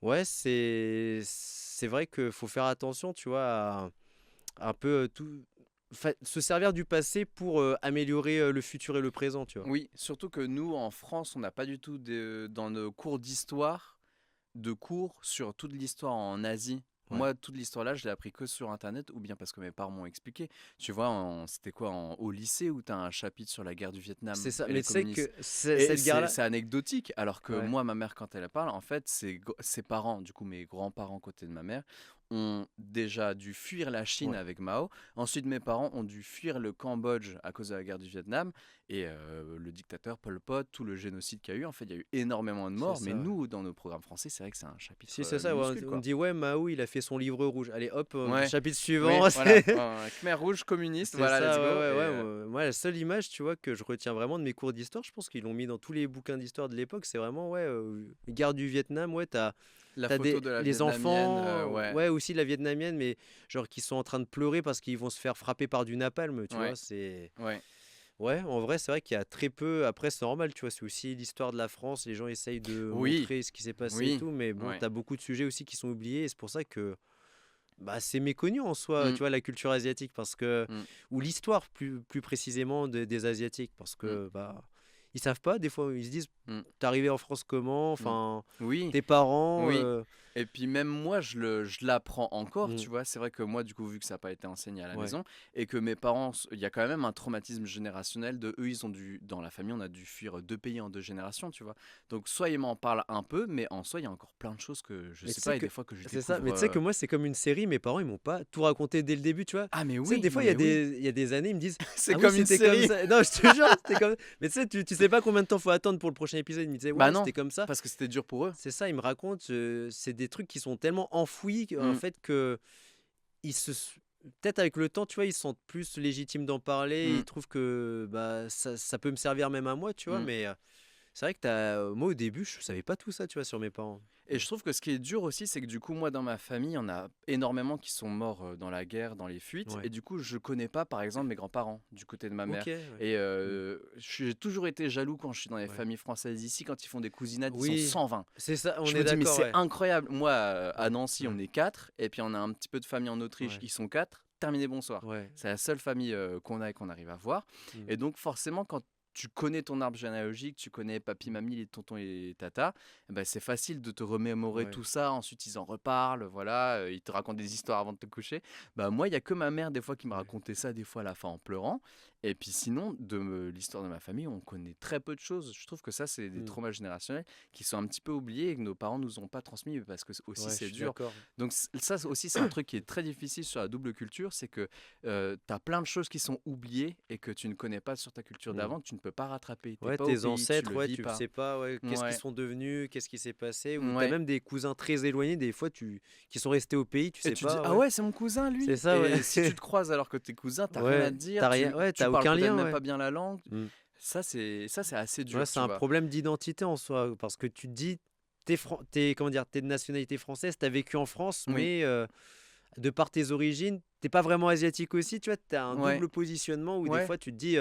ouais, c'est vrai qu'il faut faire attention, tu vois, à un peu tout se servir du passé pour améliorer le futur et le présent, tu vois. Oui, surtout que nous, en France, on n'a pas du tout dans nos cours d'histoire de cours sur toute l'histoire en Asie. Ouais. Moi, toute l'histoire là, je l'ai appris que sur Internet ou bien parce que mes parents m'ont expliqué. Tu vois, c'était quoi au lycée où tu as un chapitre sur la guerre du Vietnam C'est ça. et Mais les tu sais communistes. que Et cette guerre-là, c'est anecdotique, alors que ouais, moi, ma mère, quand elle parle, en fait, ses parents, du coup mes grands-parents côté de ma mère, ont déjà dû fuir la Chine ouais, avec Mao. Ensuite, mes parents ont dû fuir le Cambodge à cause de la guerre du Vietnam. Et le dictateur Pol Pot, tout le génocide qu'il y a eu, en fait, il y a eu énormément de c'est morts. Mais ça, ouais. nous, dans nos programmes français, c'est vrai que c'est un chapitre Si, c'est ça, ouais, minuscule, on me quoi. dit, ouais, Mao, il a fait son livre rouge. Allez, hop, Ouais, chapitre oui, suivant. voilà. Khmer rouge, communiste, C'est voilà, let's ça, ouais, go. ouais, Et ouais. Moi, la seule image, tu vois, que je retiens vraiment de mes cours d'histoire, je pense qu'ils l'ont mis dans tous les bouquins d'histoire de l'époque, c'est vraiment, ouais, guerre du Vietnam, ouais, la t'as photo de la les vietnamienne, enfants, ouais, ouais, aussi la vietnamienne, mais genre qui sont en train de pleurer parce qu'ils vont se faire frapper par du napalm, tu ouais, vois, c'est... ouais. Ouais, en vrai, c'est vrai qu'il y a très peu... Après, c'est normal, tu vois, c'est aussi l'histoire de la France, les gens essayent de Oui, montrer ce qui s'est passé et oui, tout, mais bon, ouais. t'as beaucoup de sujets aussi qui sont oubliés, et c'est pour ça que bah, c'est méconnu en soi, Mm, tu vois, la culture asiatique, parce que, mm, ou l'histoire plus précisément des Asiatiques, parce mm, que bah, ils savent pas, des fois, ils se disent, mm, t'es arrivé en France comment, mm. enfin, Oui, tes parents, oui. Et puis même moi, je l'apprends encore, hmm, tu vois. C'est vrai que moi, du coup, vu que ça n'a pas été enseigné à la ouais, maison, et que mes parents, il y a quand même un traumatisme générationnel de eux, ils ont dû, dans la famille, on a dû fuir deux pays en deux générations, tu vois. Donc soit ils m'en parlent un peu, mais en soi, il y a encore plein de choses que je mais tu sais sais pas, et que, des fois que je c'est ça, découvre. mais tu sais que moi, c'est comme une série, mes parents, ils m'ont pas tout raconté dès le début, tu vois. Ah, mais Tu sais, oui, des non, fois, mais oui, il y a des années, ils me disent, c'est ah oui, comme une c'était comme série. ça. Non, je te jure, c'était comme. Mais tu sais, tu sais pas combien de temps faut attendre pour le prochain épisode. Ils me disaient, Bah ouais, non, c'était comme ça. parce que c'était dur pour eux. C'est ça, il me raconte, c'est des trucs qui sont tellement enfouis en Mm, fait que ils se s- peut-être avec le temps, tu vois, ils se sentent plus légitimes d'en parler, ils mm, trouvent que bah ça peut me servir même à moi, tu vois, mm. mais c'est vrai que moi au début, je savais pas tout ça, tu vois, sur mes parents. Et je trouve que ce qui est dur aussi, c'est que du coup, moi, dans ma famille, il y en a énormément qui sont morts dans la guerre, dans les fuites. Ouais. Et du coup, je connais pas, par exemple, mes grands-parents du côté de ma OK, mère. ouais. Et Mm. j'ai toujours été jaloux quand je suis dans les Ouais. familles françaises ici, quand ils font des cousinades, ils sont Oui, 120. c'est ça, on Je me est dis, mais d'accord, c'est ouais. incroyable. Moi, à Ouais. Nancy, Ouais. on est 4. Et puis, on a un petit peu de famille en Autriche, Ouais. ils sont 4. Terminé, bonsoir. Ouais. C'est la seule famille qu'on a et qu'on arrive à voir. Mm. Et donc, forcément, quand tu connais ton arbre généalogique, tu connais papy, Mm. mamie, les tontons et les tatas, eh ben, c'est facile de te remémorer Ouais. tout ça. Ensuite, ils en reparlent, voilà, ils te racontent des histoires avant de te coucher. Bah, moi, il y a que ma mère, des fois, qui me Ouais. racontait ça, des fois, à la fin, en pleurant. Et puis sinon, l'histoire de ma famille, on connaît très peu de choses. Je trouve que ça, c'est des Mmh. traumas générationnels qui sont un petit peu oubliés et que nos parents nous ont pas transmis parce que aussi Ouais, je c'est suis dur. d'accord. Donc ça aussi, c'est un truc qui est très difficile sur la double culture, c'est que tu as plein de choses qui sont oubliées et que tu ne connais pas sur ta culture Mmh. d'avant, que tu ne peux pas rattraper. T'es Ouais, pas au tes pays, tu ancêtres, le ouais, vis tu pas. sais pas, ouais, qu'est-ce qu'ils Ouais, sont devenus, qu'est-ce qui s'est passé, ou tu as ouais. même des cousins très éloignés, des fois, qui sont restés au pays, tu Et sais tu dis, pas, ah ouais. ouais, c'est mon cousin, C'est lui. ça, ouais. Et si tu te croises alors que t'es cousin, t'as rien à Ouais, te dire, t'as rien, ouais, tu t'as parles aucun peut-être lien, même ouais. pas bien la langue. Mmh. Ça, c'est assez Ouais, dur, c'est tu un vois. problème d'identité en soi, parce que tu te dis, comment dire, t'es de nationalité française, t'as vécu en France, Oui, mais de par tes origines, t'es pas vraiment asiatique aussi, tu vois, t'as un ouais, double positionnement où des ouais. fois tu te dis,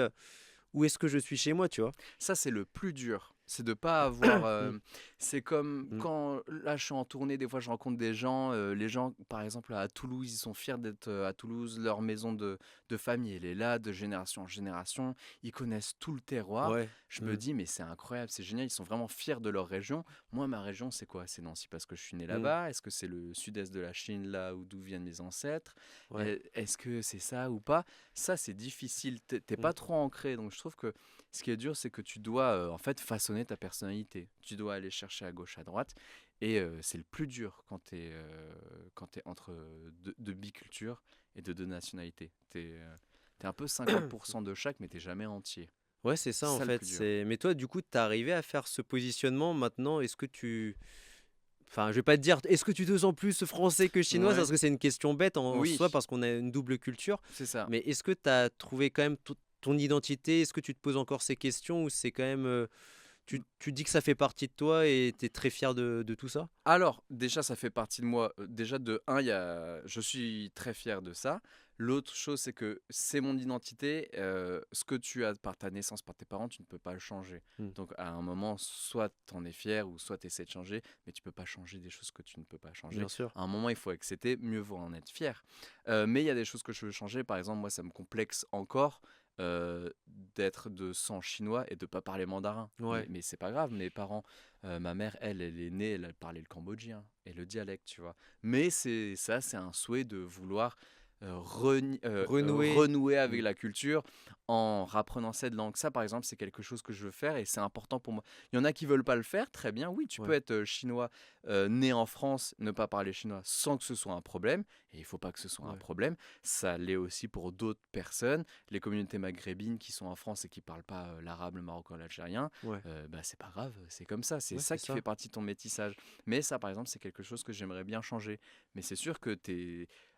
où est-ce que je suis chez moi, tu vois? Ça, c'est le plus dur. C'est de pas avoir. Mmh, C'est comme mmh, quand là, je suis en tournée, des fois, je rencontre des gens. Les gens, par exemple, à Toulouse, ils sont fiers d'être à Toulouse. Leur maison de famille, elle est là, de génération en génération. Ils connaissent tout le terroir. ouais, Je me mmh, dis, mais c'est incroyable, c'est génial. Ils sont vraiment fiers de leur région. Moi, ma région, c'est quoi? C'est Nancy parce que je suis né mmh, là-bas. Est-ce que c'est le sud-est de la Chine, là où d'où viennent mes ancêtres? ouais, Est-ce que c'est ça ou pas? Ça, c'est difficile. T'es mmh. pas trop ancré. Donc, je trouve que ce qui est dur, c'est que tu dois en fait façonner ta personnalité. Tu dois aller chercher à gauche, à droite. Et c'est le plus dur quand t'es entre deux bicultures et de deux nationalités. T'es un peu 50% de chaque, mais t'es jamais entier. Ouais, c'est ça C'est en ça le fait. plus dur. Mais toi, du coup, t'es arrivé à faire ce positionnement maintenant. Est-ce que enfin, je vais pas te dire, est-ce que tu te sens plus français que chinois, Ouais, parce que c'est une question bête en oui, soi, parce qu'on a une double culture. c'est ça. Mais est-ce que tu as trouvé quand même ton identité? Est-ce que tu te poses encore ces questions ou c'est quand même, tu dis que ça fait partie de toi et tu es très fier de tout ça? Alors, déjà, ça fait partie de moi. Déjà, de un, je suis très fier de ça. L'autre chose, c'est que c'est mon identité. Ce que tu as par ta naissance, par tes parents, tu ne peux pas le changer. Mmh. Donc, à un moment, soit tu en es fier ou soit tu essaies de changer, mais tu peux pas changer des choses que tu ne peux pas changer. Bien sûr. À un moment, il faut accepter, mieux vaut en être fier. Mais il y a des choses que je veux changer. Par exemple, moi, ça me complexe encore d'être de sang chinois et de pas parler mandarin. Mais, Ouais. mais c'est pas grave, mes parents. Ma mère, elle est née, elle parlait le cambodgien et le dialecte, tu vois. Mais c'est un souhait de vouloir Renouer. renouer avec Mmh. la culture en rapprenant cette langue. Ça, par exemple, c'est quelque chose que je veux faire et c'est important pour moi. Il y en a qui veulent pas le faire, très bien. Oui, tu peux Ouais. être chinois, né en France, ne pas parler chinois sans que ce soit un problème. Et il faut pas que ce soit un Ouais. problème. Ça l'est aussi pour d'autres personnes. Les communautés maghrébines qui sont en France et qui parlent pas l'arabe, le marocain, l'algérien, Ouais. bah, c'est pas grave, c'est comme ça, c'est Ouais, ça c'est qui fait ça. partie de ton métissage. Mais ça, par exemple, c'est quelque chose que j'aimerais bien changer. Mais c'est sûr que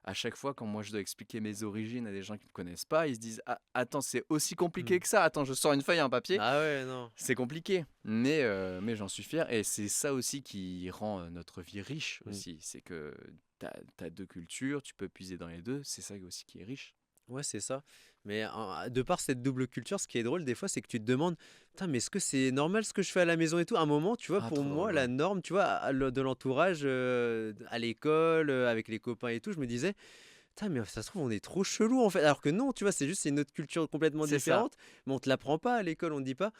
à chaque fois, quand moi je dois expliquer mes origines à des gens qui ne me connaissent pas, ils se disent, ah, attends, c'est aussi compliqué Mmh. que ça. Attends, je sors une feuille et un papier. Ah ouais, non. C'est compliqué, mais j'en suis fier. Et c'est ça aussi qui rend notre vie riche Mmh. aussi. C'est que t'as deux cultures, tu peux puiser dans les deux. C'est ça aussi qui est riche. Ouais, c'est ça. Mais de par cette double culture, ce qui est drôle des fois, c'est que tu te demandes, putain, mais est-ce que c'est normal ce que je fais à la maison et tout? À un moment, tu vois, Ah, pour trop moi, drôle, la ouais. norme, tu vois, de l'entourage, à l'école, avec les copains et tout, je me disais, putain, mais ça se trouve, on est trop chelou en fait. Alors que non, tu vois, c'est une autre culture complètement C'est ça. différente, mais on te l'apprend pas à l'école, on te dit pas.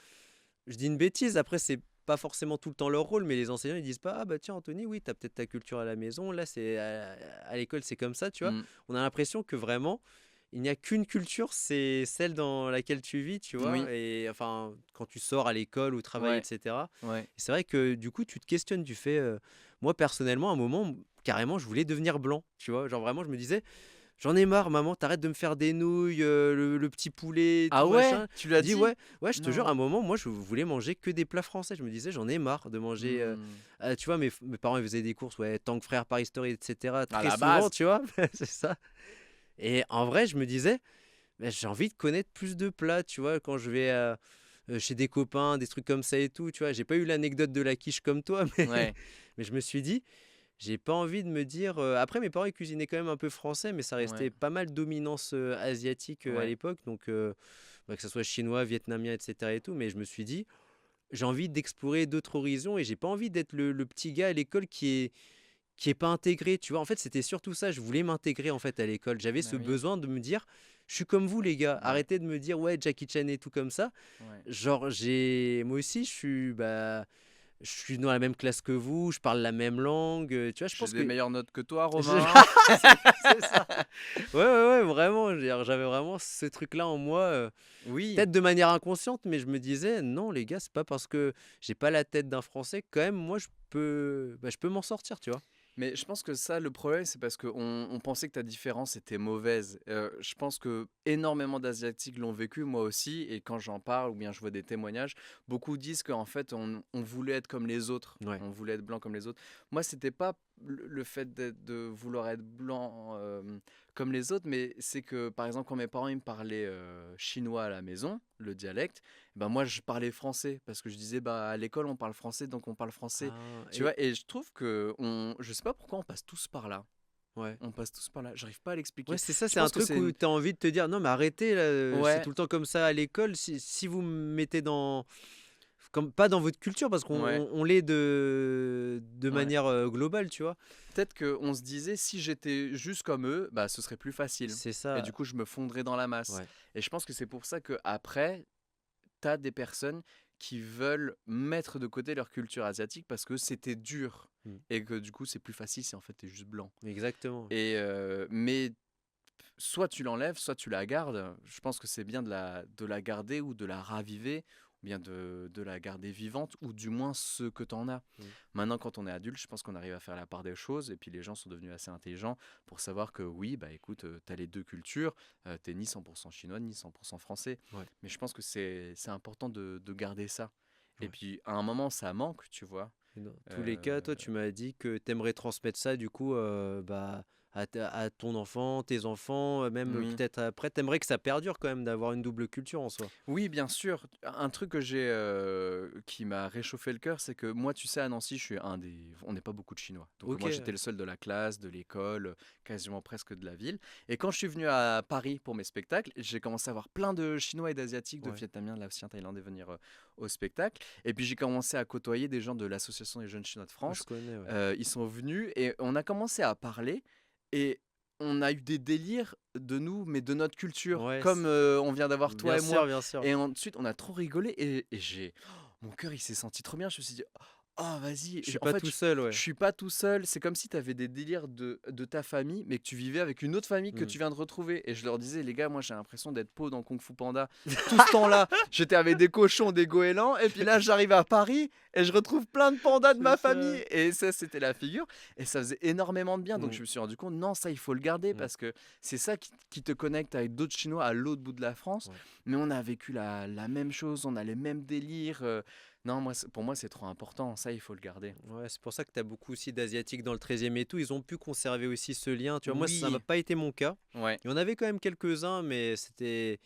Je dis une bêtise, après, c'est pas forcément tout le temps leur rôle, mais les enseignants, ils disent pas, ah bah tiens, Anthony, oui, t'as peut-être ta culture à la maison, là, à l'école, c'est comme ça, tu vois. Mm. On a l'impression que vraiment, il n'y a qu'une culture, c'est celle dans laquelle tu vis, tu vois. Oui, Et enfin, quand tu sors à l'école ou travailler, ouais, etc. ouais. Et c'est vrai que du coup, tu te questionnes, tu fais, moi personnellement, à un moment, carrément, je voulais devenir blanc, tu vois. Genre vraiment, je me disais, j'en ai marre, maman, t'arrêtes de me faire des nouilles, le petit poulet, Ah tout ouais, machin. tu Je l'as dis, dit? ouais, ouais, je te jure, à un Non. moment, moi, je voulais manger que des plats français. Je me disais, j'en ai marre de manger. Hmm. Tu vois, mes parents, ils faisaient des courses, ouais, Tank Frère, Paris Story, etc. À Très la souvent, base. tu vois, c'est ça. Et en vrai, je me disais, mais j'ai envie de connaître plus de plats, tu vois, quand je vais chez des copains, des trucs comme ça et tout, tu vois. J'ai pas eu l'anecdote de la quiche comme toi, Ouais, mais je me suis dit, j'ai pas envie de me dire. Après, mes parents ils cuisinaient quand même un peu français, mais ça ouais, restait pas mal dominance asiatique à ouais. l'époque, donc bah, que ce soit chinois, vietnamien, etc. et tout. Mais je me suis dit, j'ai envie d'explorer d'autres horizons et j'ai pas envie d'être le petit gars à l'école qui est pas intégré. Tu vois, en fait, c'était surtout ça. Je voulais m'intégrer en fait à l'école. J'avais Bah ce oui, besoin de me dire, je suis comme vous les gars. ouais, Arrêtez de me dire ouais Jackie Chan et tout comme ça. ouais. Genre moi aussi, je suis bah je suis dans la même classe que vous, je parle la même langue, tu vois? Je J'ai pense des que meilleures notes que toi, je Romain. c'est ça. Ouais, ouais, ouais, vraiment, je veux dire, j'avais vraiment ce truc-là en moi, Oui. peut-être de manière inconsciente, mais je me disais: «Non les gars, c'est pas parce que j'ai pas la tête d'un Français, quand même moi je peux m'en sortir», tu vois? Mais je pense que ça, le problème, c'est parce qu'on pensait que ta différence était mauvaise. Je pense que énormément d'Asiatiques l'ont vécu, moi aussi, et quand j'en parle ou bien je vois des témoignages, beaucoup disent qu'en fait, on voulait être comme les autres. Ouais. On voulait être blanc comme les autres. Moi, c'était pas le fait de vouloir être blanc comme les autres, mais c'est que, par exemple, quand mes parents ils me parlaient chinois à la maison, le dialecte, ben moi, je parlais français parce que je disais, bah, à l'école, on parle français, donc on parle français. Ah Tu vois? Et je trouve que je sais pas pourquoi on passe tous par là. ouais. On passe tous par là. J'arrive pas à Ouais, l'expliquer. c'est ça, Je c'est un pense que truc c'est où une tu as envie de te dire: «Non mais arrêtez là, c'est ouais, tout le temps comme ça à l'école». Si vous me mettez dans comme pas dans votre culture parce qu'on ouais, on l'est de ouais. manière, globale, tu vois? Peut-être qu'on se disait: «Si j'étais juste comme eux, bah, ce serait plus facile» C'est et ça, du coup, je me fondrais dans la masse ouais. et je pense que c'est pour ça qu'après, tu as des personnes qui veulent mettre de côté leur culture asiatique parce que c'était dur Mmh. et que du coup, c'est plus facile si en fait, tu es juste blanc Exactement. et mais soit tu l'enlèves, soit tu la gardes. Je pense que c'est bien de la garder ou de la raviver, ou bien de la garder vivante, ou du moins ce que tu en as. Mmh. Maintenant, quand on est adulte, je pense qu'on arrive à faire la part des choses, et puis les gens sont devenus assez intelligents pour savoir que oui, bah écoute, tu as les deux cultures, t'es ni 100% chinois, ni 100% français. Ouais, Mais je pense que c'est important de garder ça. Et ouais. puis, à un moment, ça manque, tu vois. Et dans tous les cas, Euh, toi, tu m'as dit que tu aimerais transmettre ça du coup, bah, à ton enfant, tes enfants, même, oui. peut-être après, tu aimerais que ça perdure quand même d'avoir une double culture en soi? Oui, bien sûr. Un truc que j'ai qui m'a réchauffé le cœur, c'est que moi, tu sais, à Nancy, je suis un des. On n'est pas beaucoup de Chinois. Donc OK, moi, j'étais le seul de la classe, de l'école, quasiment presque de la ville. Et quand je suis venu à Paris pour mes spectacles, j'ai commencé à voir plein de Chinois et d'Asiatiques, de ouais. Vietnamiens, de Laotiens, Thaïlandais venir au spectacle. Et puis j'ai commencé à côtoyer des gens de l'Association des jeunes Chinois de Ouais, je France. connais, ouais. Ils sont venus et on a commencé à parler. Et on a eu des délires de nous, mais de notre culture, Ouais, comme on vient d'avoir toi bien et sûr, moi. bien sûr. Et ensuite, on a trop rigolé et mon cœur, il s'est senti trop bien. Je me suis dit, oh, vas-y. Je suis En pas fait, tout seul, je ouais. suis pas tout seul. C'est comme si tu avais des délires de ta famille, mais que tu vivais avec une autre famille que Mmh. tu viens de retrouver. Et je leur disais, les gars, moi, j'ai l'impression d'être Po dans Kung Fu Panda. Tout ce temps-là, j'étais avec des cochons, des goélands. Et puis là, j'arrive à Paris et je retrouve plein de pandas de C'est ma famille. ça. Et ça, c'était la figure. Et ça faisait énormément de bien. Donc, Mmh, je me suis rendu compte, non, ça, il faut le garder mmh, parce que c'est ça qui te connecte avec d'autres Chinois à l'autre bout de la France. ouais. Mais on a vécu la même chose, on a les mêmes délires. Non, moi, pour moi, c'est trop important. Ça, il faut le garder. Ouais, c'est pour ça que tu as beaucoup aussi d'asiatiques dans le 13e et tout, ils ont pu conserver aussi ce lien, tu vois? Moi, ça m'a Oui, pas été mon cas. ouais, Il y en avait quand même quelques-uns, mais c'était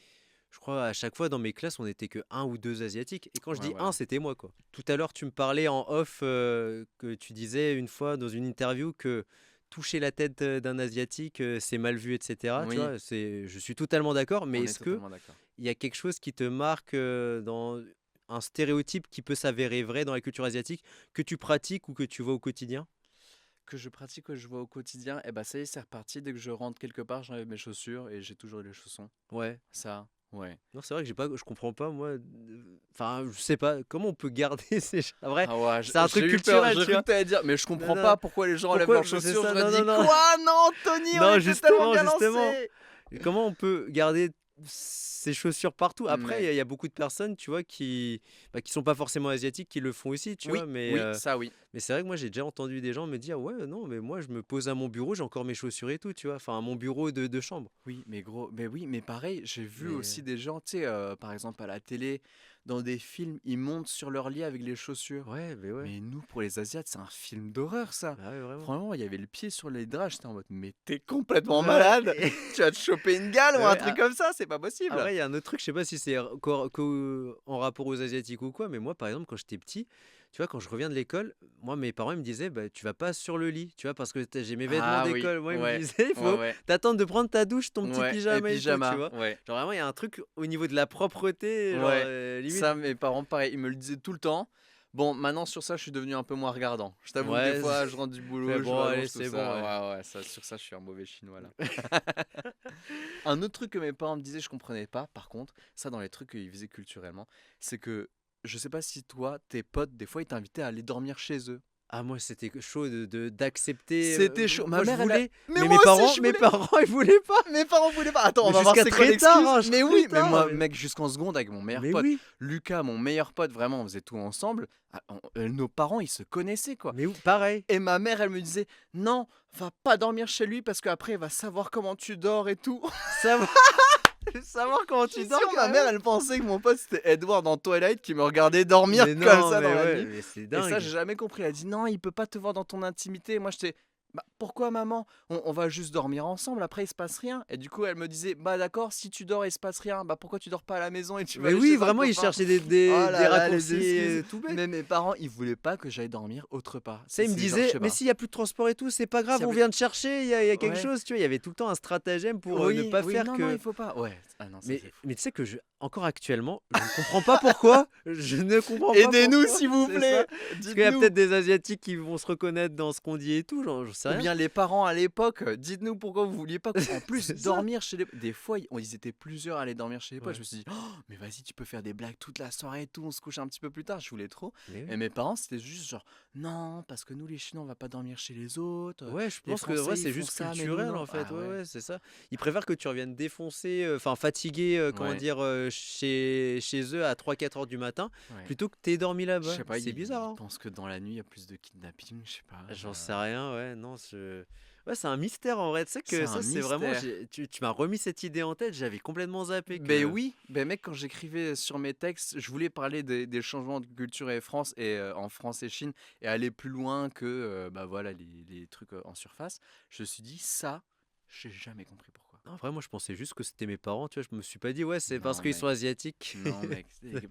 je crois à chaque fois dans mes classes, on était que un ou 2 asiatiques et quand je ouais, dis un, voilà. c'était moi, quoi. Tout à l'heure, tu me parlais en off, que tu disais une fois dans une interview que toucher la tête, d'un asiatique, c'est mal vu et cetera, tu Oui, vois? C'est je suis totalement d'accord, mais on est est-ce que totalement d'accord. il y a quelque chose qui te marque, dans un stéréotype qui peut s'avérer vrai dans la culture asiatique, que tu pratiques ou que tu vois au quotidien? Que je pratique, que je vois au quotidien, et bah ça y est, c'est reparti. Dès que je rentre quelque part, j'enlève mes chaussures et j'ai toujours les chaussons. Ouais. Ça, ouais. Non, c'est vrai que j'ai pas je comprends pas moi, enfin, je sais pas, comment on peut garder ces ch en vrai, Ah ouais, c'est un j'ai truc eu peur, culturel, j'ai tu cru vois? que t'allais dire, mais je Non, comprends non, pas pourquoi les gens enlèvent pourquoi leurs c'est chaussures. ça, J'aurais non, non, dit, non. quoi? Non, Tony, on Non, était tellement justement, bien justement. lancés. Et comment on peut garder ces chaussures partout? Après, Mais il y a beaucoup de personnes, tu vois, bah, qui sont pas forcément asiatiques, qui le font aussi, tu vois? oui, oui, ça oui. Mais c'est vrai que moi, j'ai déjà entendu des gens me dire: «Ouais, non, mais moi, je me pose à mon bureau, j'ai encore mes chaussures et tout», tu vois? Enfin, à mon bureau de chambre. Oui, mais gros, mais oui, mais pareil, j'ai vu Mais aussi des gens, tu sais, par exemple à la télé, dans des films, ils montent sur leur lit avec les chaussures. ouais, mais ouais. Mais nous, pour les Asiates, c'est un film d'horreur, ça. Bah, ouais, vraiment. Franchement, il y avait le pied sur les draps, j'étais en mode, mais t'es complètement Ouais malade! et Tu vas te choper une gale ou un ouais, truc comme ça, c'est pas possible! après, il y a un autre truc, je sais pas si c'est en rapport aux asiatiques ou quoi, mais moi, par exemple, quand j'étais petit, tu vois, quand je reviens de l'école, moi, mes parents, ils me disaient: «Bah, tu vas pas sur le lit», tu vois? Parce que j'ai mes vêtements Ah oui, d'école. Moi, ils me ouais, disaient: «Il ouais, faut ouais, t'attendre de prendre ta douche, ton petit ouais, et pyjama et tout», tu pyjama, vois? ouais, Genre vraiment, il y a un truc au niveau de la propreté, genre, ouais. limite Ça, mes parents, pareil, ils me le disaient tout le temps. Bon, maintenant, sur ça, je suis devenu un peu moins regardant. Je t'avoue que des ouais, fois, je rentre du mais boulot, je bon, allez, m'allonge, tout c'est bon, ouais. ça. Ouais, ouais, ça, sur ça, je suis un mauvais chinois, là. Un autre truc que mes parents me disaient, je comprenais pas, par contre, ça dans les trucs qu'ils faisaient culturellement, c'est que je sais pas si toi, tes potes, des fois, ils t'invitaient à aller dormir chez eux. Ah moi c'était chaud d'accepter, C'était chaud. Ma moi je mère, elle a voulais, mais mais moi mes aussi, parents je mes voulais! parents ils voulaient pas. Mes parents voulaient pas. Attends, on Mais va voir jusqu'à c'est quoi très tard, l'excuse. hein, Mais très oui, mais tard, moi, mec, jusqu'en seconde avec mon meilleur mais pote, oui, Lucas, mon meilleur pote, vraiment, on faisait tout ensemble. Nos parents, ils se connaissaient, quoi. mais oui, pareil. Et ma mère, elle me disait, non, va pas dormir chez lui parce qu'après, il va savoir comment tu dors et tout. Savoir savoir comment Je tu suis dors sûr, ma mère, carrément. elle pensait que mon pote, c'était Edward dans Twilight qui me regardait dormir Mais comme non, ça dans mais la ouais, nuit. mais c'est Et ça, j'ai dingue. jamais compris. Elle a dit, non, il peut pas te voir dans ton intimité. Moi, j'étais, bah, pourquoi, maman? On va juste dormir ensemble, après, il se passe rien. Et du coup, elle me disait, bah, d'accord, si tu dors et il se passe rien, bah, pourquoi tu dors pas à la maison et tu vas Mais aller oui, chez un vraiment ils copain? cherchaient des Oh des des là là, les raccourcis, excuses. tout bêtes. Mais mes parents, ils voulaient pas que j'aille dormir autre part. Ça, ils me C'est genre, je disaient: sais «Mais pas. s'il y a plus de transport et tout, c'est pas S'il grave, y a on plus- vient te chercher, il y a quelque Ouais. chose», tu vois? Il y avait tout le temps un stratagème pour, ne Oui, pas oui, faire non, non, que il faut pas. Ouais. Ah non, ça, mais c'est fou. mais tu sais que encore actuellement, je ne comprends pas pourquoi, je ne comprends pas Aidez-nous, pourquoi, s'il vous c'est ça. plaît. Parce qu'il y a Dites-nous. peut-être des asiatiques qui vont se reconnaître dans ce qu'on dit et tout, j'en sais Ou rien. bien les parents à l'époque, dites-nous pourquoi vous vouliez pas. En plus, C'est ça. dormir chez les. Des fois, ils étaient plusieurs à aller dormir chez les potes. Je Ouais, me suis dit, oh, mais vas-y, tu peux faire des blagues toute la soirée et tout. On se couche un petit peu plus tard. Je voulais trop. mais Et oui. mes parents, c'était juste genre, non, parce que nous, les Chinois, on va pas dormir chez les autres. Ouais, je Les pense que Français, ouais, ils c'est font juste ça, mais nous, culturel non. en fait. Ah Ouais, ouais. ouais, c'est ça. Ils préfèrent que tu reviennes défoncé, enfin fatigué, comment Ouais. dire, chez eux à 3 4 heures du matin, Ouais. plutôt que t'aies dormi Je là-bas. sais pas, C'est bizarre, ils hein. pensent que dans la nuit, il y a plus de kidnapping. Je sais pas. J'en sais rien, ouais, non, ouais, c'est un mystère en vrai. Tu sais C'est que un ça, c'est vraiment, mystère. tu m'as remis cette idée en tête, j'avais complètement zappé Ben que. oui, ben mec, quand j'écrivais sur mes textes, je voulais parler des changements de culture et France et en France et Chine et aller plus loin que bah voilà les trucs en surface. Je me suis dit ça, j'ai jamais compris pourquoi. En vrai, moi, je pensais juste que c'était mes parents, tu vois. Je me suis pas dit, ouais, c'est parce Non qu'ils sont mec, asiatiques. non mec,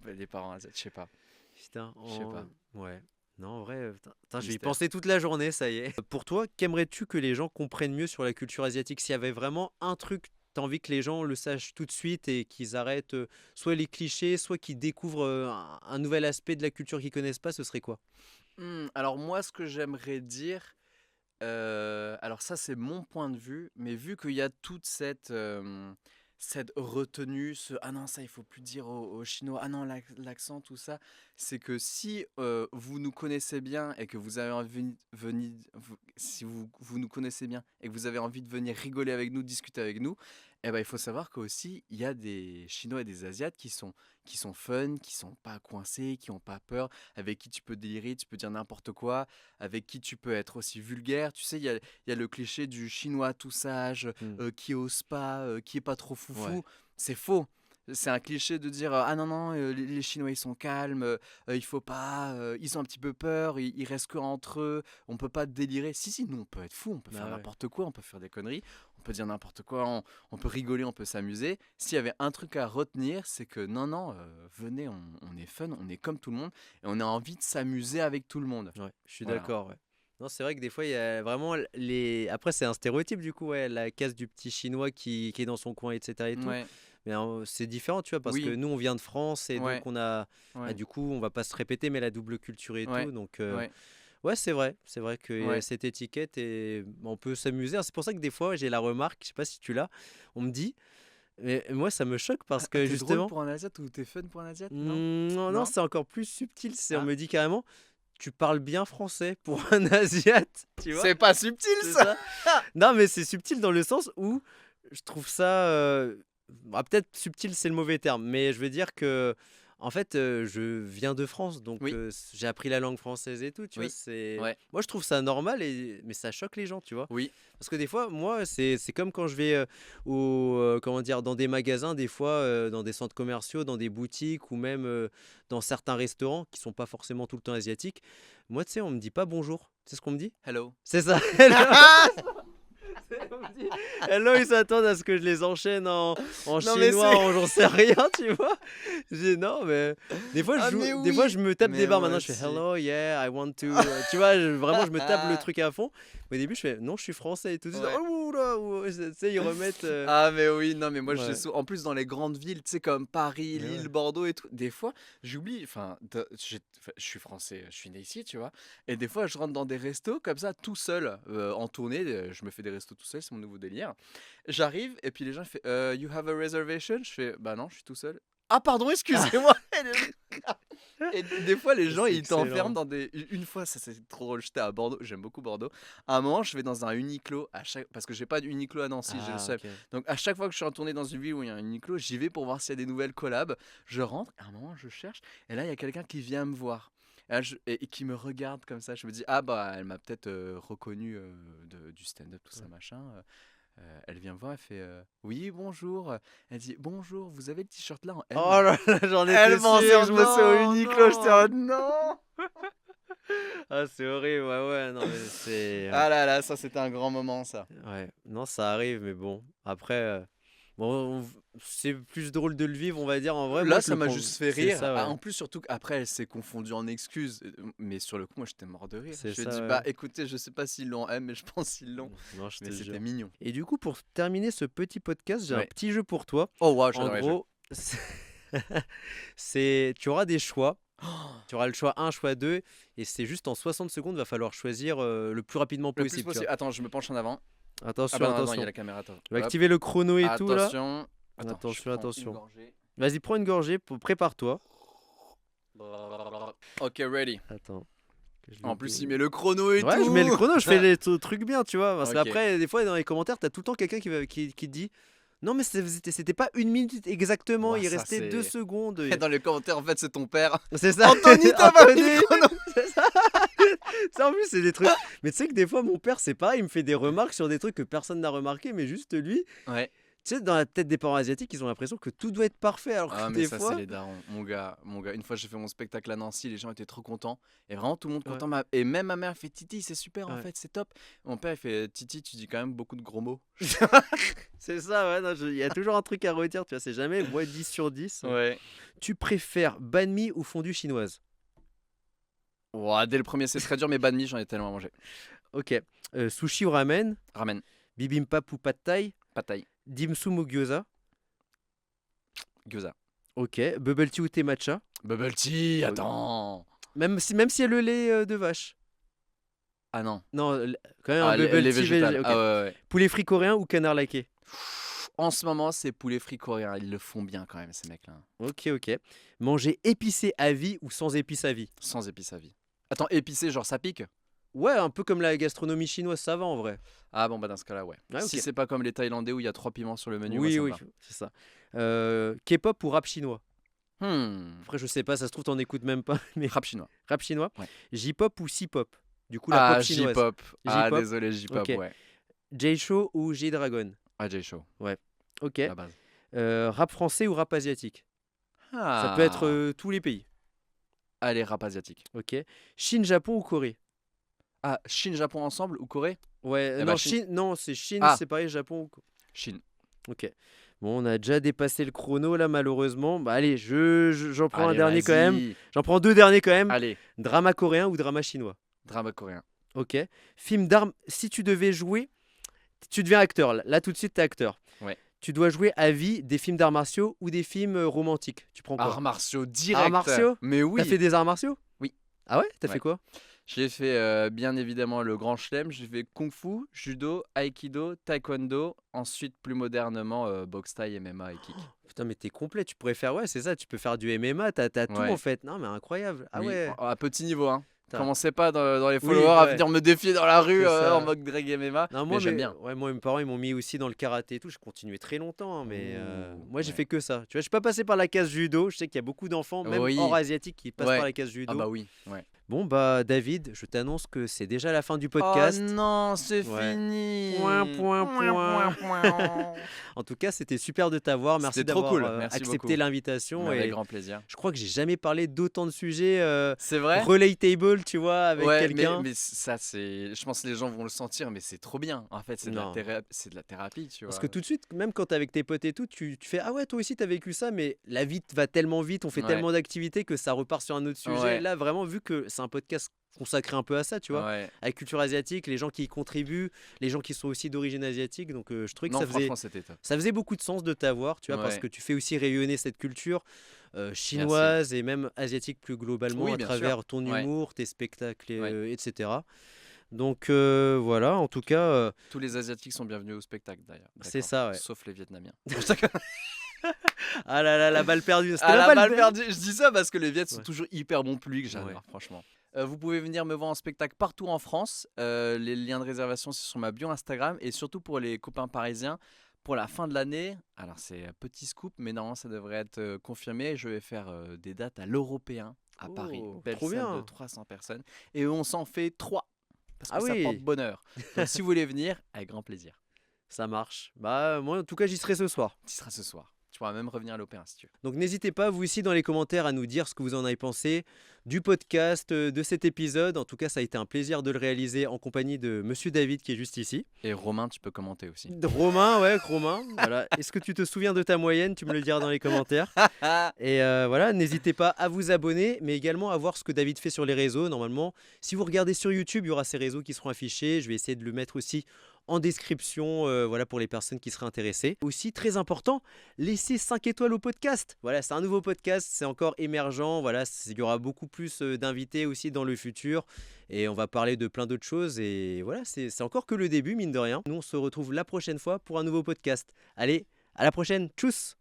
les parents asiatiques, je sais pas, Putain, je sais pas, ouais. Non, en vrai, putain, je vais y mystère. penser toute la journée, ça y est. Pour toi, qu'aimerais-tu que les gens comprennent mieux sur la culture asiatique? S'il y avait vraiment un truc, t'as envie que les gens le sachent tout de suite et qu'ils arrêtent soit les clichés, soit qu'ils découvrent un nouvel aspect de la culture qu'ils connaissent pas, ce serait quoi? Alors moi, ce que j'aimerais dire, alors ça c'est mon point de vue, mais vu qu'il y a toute cette retenue, ah non ça il faut plus dire aux Chinois, ah non l'accent, tout ça, c'est que si vous nous connaissez bien et que vous avez envie de venir, si vous nous connaissez bien et que vous avez envie de venir rigoler avec nous, discuter avec nous, eh ben il faut savoir qu'aussi il y a des Chinois et des Asiates qui sont fun, qui sont pas coincés, qui ont pas peur, avec qui tu peux délirer, tu peux dire n'importe quoi, avec qui tu peux être aussi vulgaire. Tu sais, il y a le cliché du chinois tout sage, Hmm. qui ose pas, qui est pas trop Ouais, foufou. C'est faux. C'est un cliché de dire ah non non les Chinois ils sont calmes, il faut pas, ils ont un petit peu peur, ils restent que entre eux, on peut pas délirer. Si si, nous on peut être fou, on peut faire bah ouais. n'importe quoi, on peut faire des conneries, on peut dire n'importe quoi, on peut rigoler, on peut s'amuser. S'il y avait un truc à retenir, c'est que non non, venez, on est fun, on est comme tout le monde et on a envie de s'amuser avec tout le monde. Ouais, je suis Voilà. d'accord, ouais. Non, c'est vrai que des fois, il y a vraiment les. Après, c'est un stéréotype, du coup, ouais, la case du petit chinois qui est dans son coin, etc. et tout. Ouais. Mais c'est différent, tu vois, parce que Oui. nous, on vient de France et donc Ouais. on a. Bah, Ouais. du coup, on va pas se répéter, mais la double culture et Ouais. tout. Donc, Ouais. ouais, c'est vrai qu'il y a Ouais. cette étiquette et on peut s'amuser. Alors, c'est pour ça que des fois, j'ai la remarque, je sais pas si tu l'as, on me dit, mais moi, ça me choque parce Ah, que t'es drôle justement. pour un Asiate ou t'es fun pour un Asiate? Non? Non, non, Non? c'est encore plus subtil. On Ah. me dit carrément, tu parles bien français pour un Asiate, tu vois? C'est pas subtil C'est ça! ça. Non, mais c'est subtil dans le sens où je trouve ça. Bah, peut-être subtil, c'est le mauvais terme, mais je veux dire que, en fait, je viens de France, donc Oui, j'ai appris la langue française et tout, tu vois. oui, C'est. ouais, Moi, je trouve ça normal, mais ça choque les gens, tu vois. oui, Parce que des fois, moi, c'est comme quand je vais comment dire, dans des magasins, des fois, dans des centres commerciaux, dans des boutiques ou même dans certains restaurants qui sont pas forcément tout le temps asiatiques. Moi, tu sais, on me dit pas bonjour. Tu sais ce qu'on me dit? hello. C'est ça. On me dit, hello, ils s'attendent à ce que je les enchaîne en Non mais chinois, c'est... en j'en sais rien, tu vois. J'ai non, mais des fois, Ah mais des fois, oui! je me tape des Mais barres. moi Maintenant, je fais aussi. hello, yeah, I want to. Tu vois, vraiment, je me tape le truc à fond. Mais au début, je fais non, je suis français et tout. Ouais. Oh là, tu sais, ils remettent. Ah mais oui, non mais moi je Ouais, en plus dans les grandes villes, tu sais comme Paris, mais Lille, ouais. Bordeaux et tout, des fois j'oublie, enfin, je suis français, je suis né ici, tu vois, et des fois je rentre dans des restos comme ça tout seul, en tournée, je me fais des restos tout seul, c'est mon nouveau délire. J'arrive et puis les gens font You have a reservation? Je fais bah non, je suis tout seul. Ah pardon, excusez-moi. Et des fois, les gens, C'est ils t'enferment excellent. dans des. Une fois, ça c'est trop drôle. J'étais à Bordeaux, j'aime beaucoup Bordeaux. À un moment, je vais dans un Uniqlo parce que j'ai pas d'Uniqlo à Nancy, j'ai le Ah, seul. ok. Donc à chaque fois que je suis en tournée dans une ville où il y a un Uniqlo, j'y vais pour voir s'il y a des nouvelles collabs. Je rentre, à un moment, je cherche, et là, il y a quelqu'un qui vient me voir. Et, là, et qui me regarde comme ça. Je me dis, ah bah, elle m'a peut-être reconnu du stand-up, tout ça, Ouais. machin. Elle vient me voir, elle fait oui, bonjour. Elle dit bonjour, vous avez le t-shirt là en M. Oh là là, j'en Elle étais pensait sûr. que je bossais au Non, Uniqlo, j'étais en non. mode non. Ah, c'est horrible. Ouais, ouais, non, mais c'est. Ah là là, ça c'était un grand moment ça. Ouais, non, ça arrive, mais bon. Après, bon, c'est plus drôle de le vivre, on va dire. En vrai, moi, Là, je ça le m'a prends. juste fait C'est rire. ça, Ah, ouais. en plus, surtout qu'après, elle s'est confondue en excuses. Mais sur le coup, moi, j'étais mort de rire. C'est Je lui ai ça, dit, ouais. bah écoutez, je sais pas s'ils l'ont en M, mais je pense qu'ils l'ont. Non, je Mais te c'était jure. mignon. Et du coup, pour terminer ce petit podcast, j'ai un Ouais. petit jeu pour toi. Oh, waouh, En j'adore les jeux. gros, tu auras des choix. Tu auras le choix 1, choix 2, et c'est juste en 60 secondes, va falloir choisir le plus rapidement Le plus possible, tu possible. vois. Attends, je me penche en avant. Ah Attention, bah non, attends, il y a attention. la caméra. Attends. Je vais Hop. activer le chrono et tout là. Attention. Attends, je Attention, prends une attention. gorgée. Vas-y, prends une gorgée, prépare-toi. Ok, ready. Attends. que je En le plus, dé- il met le chrono et Ouais, tout. je mets le chrono, je fais les trucs bien, tu vois. Parce Ok. qu'après, des fois, dans les commentaires, t'as tout le temps quelqu'un qui te dit non, mais c'était pas une minute exactement, Ouah, il ça, restait 2 c'est- secondes. Et dans les commentaires, en fait, c'est ton père. C'est ça. Anthony, t'as pas mis Anthony. le chrono. C'est ça. Ça, en plus, c'est des trucs. Mais tu sais que des fois, mon père, c'est pareil, il me fait des remarques sur des trucs que personne n'a remarqué, mais juste lui. Ouais. Tu sais, dans la tête des parents asiatiques, ils ont l'impression que tout doit être parfait, alors Ah, que mais des ça, fois. c'est les darons. Mon gars. Une fois, j'ai fait mon spectacle à Nancy, les gens étaient trop contents. Et vraiment, tout le monde Ouais. content. Et même ma mère fait Titi, c'est super en Ouais. fait, c'est top. Mon père, il fait Titi, tu dis quand même beaucoup de gros mots. C'est ça, ouais, il y a toujours un truc à retenir, tu vois, c'est jamais moi 10 sur 10. Ouais. Tu préfères banh mi ou fondue chinoise? Ouah, dès le premier, c'est très dur, mais banh mi, j'en ai tellement mangé. Ok. Sushi ou ramen? Ramen, Bibimbap ou pad thai? pad thai, Dim sum ou gyoza? gyoza. Ok. Bubble tea ou thé matcha? Bubble tea, Ok. attends. Même si il y a le lait de vache. Ah non. Non, quand même un Ah, bubble les tea végétales. ok. Ah ouais, ouais. Poulet frit coréen ou canard laqué? En ce moment, c'est poulet frit coréen. Ils le font bien quand même, ces mecs-là. Ok, ok. Manger épicé à vie ou sans épices à vie? Sans épices à vie. Attends, épicé, genre ça pique? Ouais, un peu comme la gastronomie chinoise, ça va en vrai. Ah bon, bah dans ce cas-là, ouais. Ouais, Si ok. c'est pas comme les Thaïlandais où il y a 3 piments sur le menu, moi Oui, ça me oui, va. c'est ça. K-pop ou rap chinois? Hmm. Après, je sais pas, ça se trouve, t'en écoutes même pas. Mais Rap chinois. rap chinois? Ouais. J-pop ou C-pop? Du coup, la Ah, pop chinoise. J-pop. Ah, J-pop. désolé, J-pop, Ok. ouais. J-Show ou J-Dragon? Ah, J-Show, Ok. la base. Rap français ou rap asiatique? Ah. Ça peut être tous les pays. Allez, rap asiatique. Ok. Chine, Japon ou Corée? Ah, Chine-Japon ensemble ou Corée? Ouais, Eh non, bah, Chine. non, c'est Chine, Ah. c'est pareil, Japon ou Chine. Ok. Bon, on a déjà dépassé le chrono là, malheureusement. Bah allez, j'en prends un Allez, dernier quand même. vas-y. J'en prends 2 derniers quand même. Allez, Drama coréen ou drama chinois? drama coréen. Ok. Film d'armes. Si tu devais jouer, tu deviens acteur. Là, tout de suite, t'es acteur. Ouais. Tu dois jouer à vie des films d'arts martiaux ou des films romantiques. Tu prends quoi? Arts martiaux direct. martiaux? Mais oui. T'as fait des arts martiaux? Oui. Ah ouais? T'as Ouais. fait quoi? J'ai fait bien évidemment le grand chelem, j'ai fait kung fu, judo, aikido, taekwondo, ensuite plus modernement boxe thaï, MMA et kick. Putain, mais t'es complet. Tu pourrais faire, ouais, c'est ça. Tu peux faire du MMA. T'as tout Ouais. en fait. Non, mais incroyable. Ah Oui, ouais. à petit niveau, hein. Putain. Commencez pas dans les Oui, followers à ouais. venir me défier dans la rue C'est ça. en mode Greg MMA. Non, mais j'aime bien. Ouais, moi, mes parents, ils m'ont mis aussi dans le karaté et tout. J'ai continué très longtemps, hein, mais Ouh, moi, j'ai ouais. fait que ça. Tu vois, je suis pas passé par la case judo. Je sais qu'il y a beaucoup d'enfants, même Oui. hors asiatique, qui passent Ouais. par la case judo. Ah bah oui. Ouais. Bon, bah, David, je t'annonce que c'est déjà la fin du podcast. Oh non, c'est Ouais. fini. Point. En tout cas, c'était super de t'avoir. Merci C'était trop d'avoir cool. Merci accepté beaucoup. l'invitation. Avec Et grand plaisir. je crois que j'ai jamais parlé d'autant de sujets C'est vrai? relatable, tu vois, avec Ouais, quelqu'un. mais ça, c'est. Je pense que les gens vont le sentir, mais c'est trop bien. En fait, c'est de Non. c'est de la thérapie, tu vois. Parce que tout de suite, même quand t'es avec tes potes et tout, tu fais ah ouais, toi aussi t'as vécu ça, mais la vie va tellement vite, on fait Ouais. tellement d'activités que ça repart sur un autre sujet. Ouais. Là, vraiment, vu que c'est un podcast consacré un peu à ça, tu vois, Ouais. à la culture asiatique, les gens qui y contribuent, les gens qui sont aussi d'origine asiatique, donc je trouvais que Non, ça faisait, franchement, c'était top. ça faisait beaucoup de sens de t'avoir, tu vois, parce Ouais. que tu fais aussi rayonner cette culture chinoise et même asiatique plus globalement Oui, à bien travers ton Ouais. humour, tes spectacles, Ouais. etc. Donc voilà, en tout cas, Tous les Asiatiques sont bienvenus au spectacle d'ailleurs. c'est D'accord. ça, ouais. Sauf les Vietnamiens. Ah là là, la balle perdue. C'était Ah la la balle balle perdue, je dis ça parce que les Viettes sont Ouais. toujours hyper bons publics, Ouais. j'adore franchement. Vous pouvez venir me voir en spectacle partout en France, les liens de réservation c'est sur ma bio Instagram et surtout pour les copains parisiens, pour la fin de l'année, alors c'est un petit scoop mais normalement ça devrait être, confirmé, je vais faire, des dates à l'Européen à Paris, Oh, belle trop salle de bien. 300 personnes et on s'en fait 3 parce Ah que ça porte oui, bonheur. Donc si vous voulez venir, avec grand plaisir. ça marche. Bah, moi, en tout cas, j'y serai ce soir. Tu y seras ce soir. Tu pourras même revenir à l'Opéra si tu veux. Donc n'hésitez pas, vous aussi, dans les commentaires, à nous dire ce que vous en avez pensé du podcast, de cet épisode. En tout cas, ça a été un plaisir de le réaliser en compagnie de Monsieur David qui est juste ici. Et Romain, tu peux commenter aussi. Romain, ouais, Romain. Voilà. Est-ce que tu te souviens de ta moyenne? Tu me le diras dans les commentaires. Et voilà, n'hésitez pas à vous abonner, mais également à voir ce que David fait sur les réseaux. Normalement, si vous regardez sur YouTube, il y aura ces réseaux qui seront affichés. Je vais essayer de le mettre aussi en description, voilà, pour les personnes qui seraient intéressées. Aussi, très important, laissez 5 étoiles au podcast. Voilà, c'est un nouveau podcast, c'est encore émergent. Voilà, il y aura beaucoup plus d'invités aussi dans le futur. Et on va parler de plein d'autres choses. Et voilà, c'est encore que le début, mine de rien. Nous, on se retrouve la prochaine fois pour un nouveau podcast. Allez, à la prochaine. Tchuss!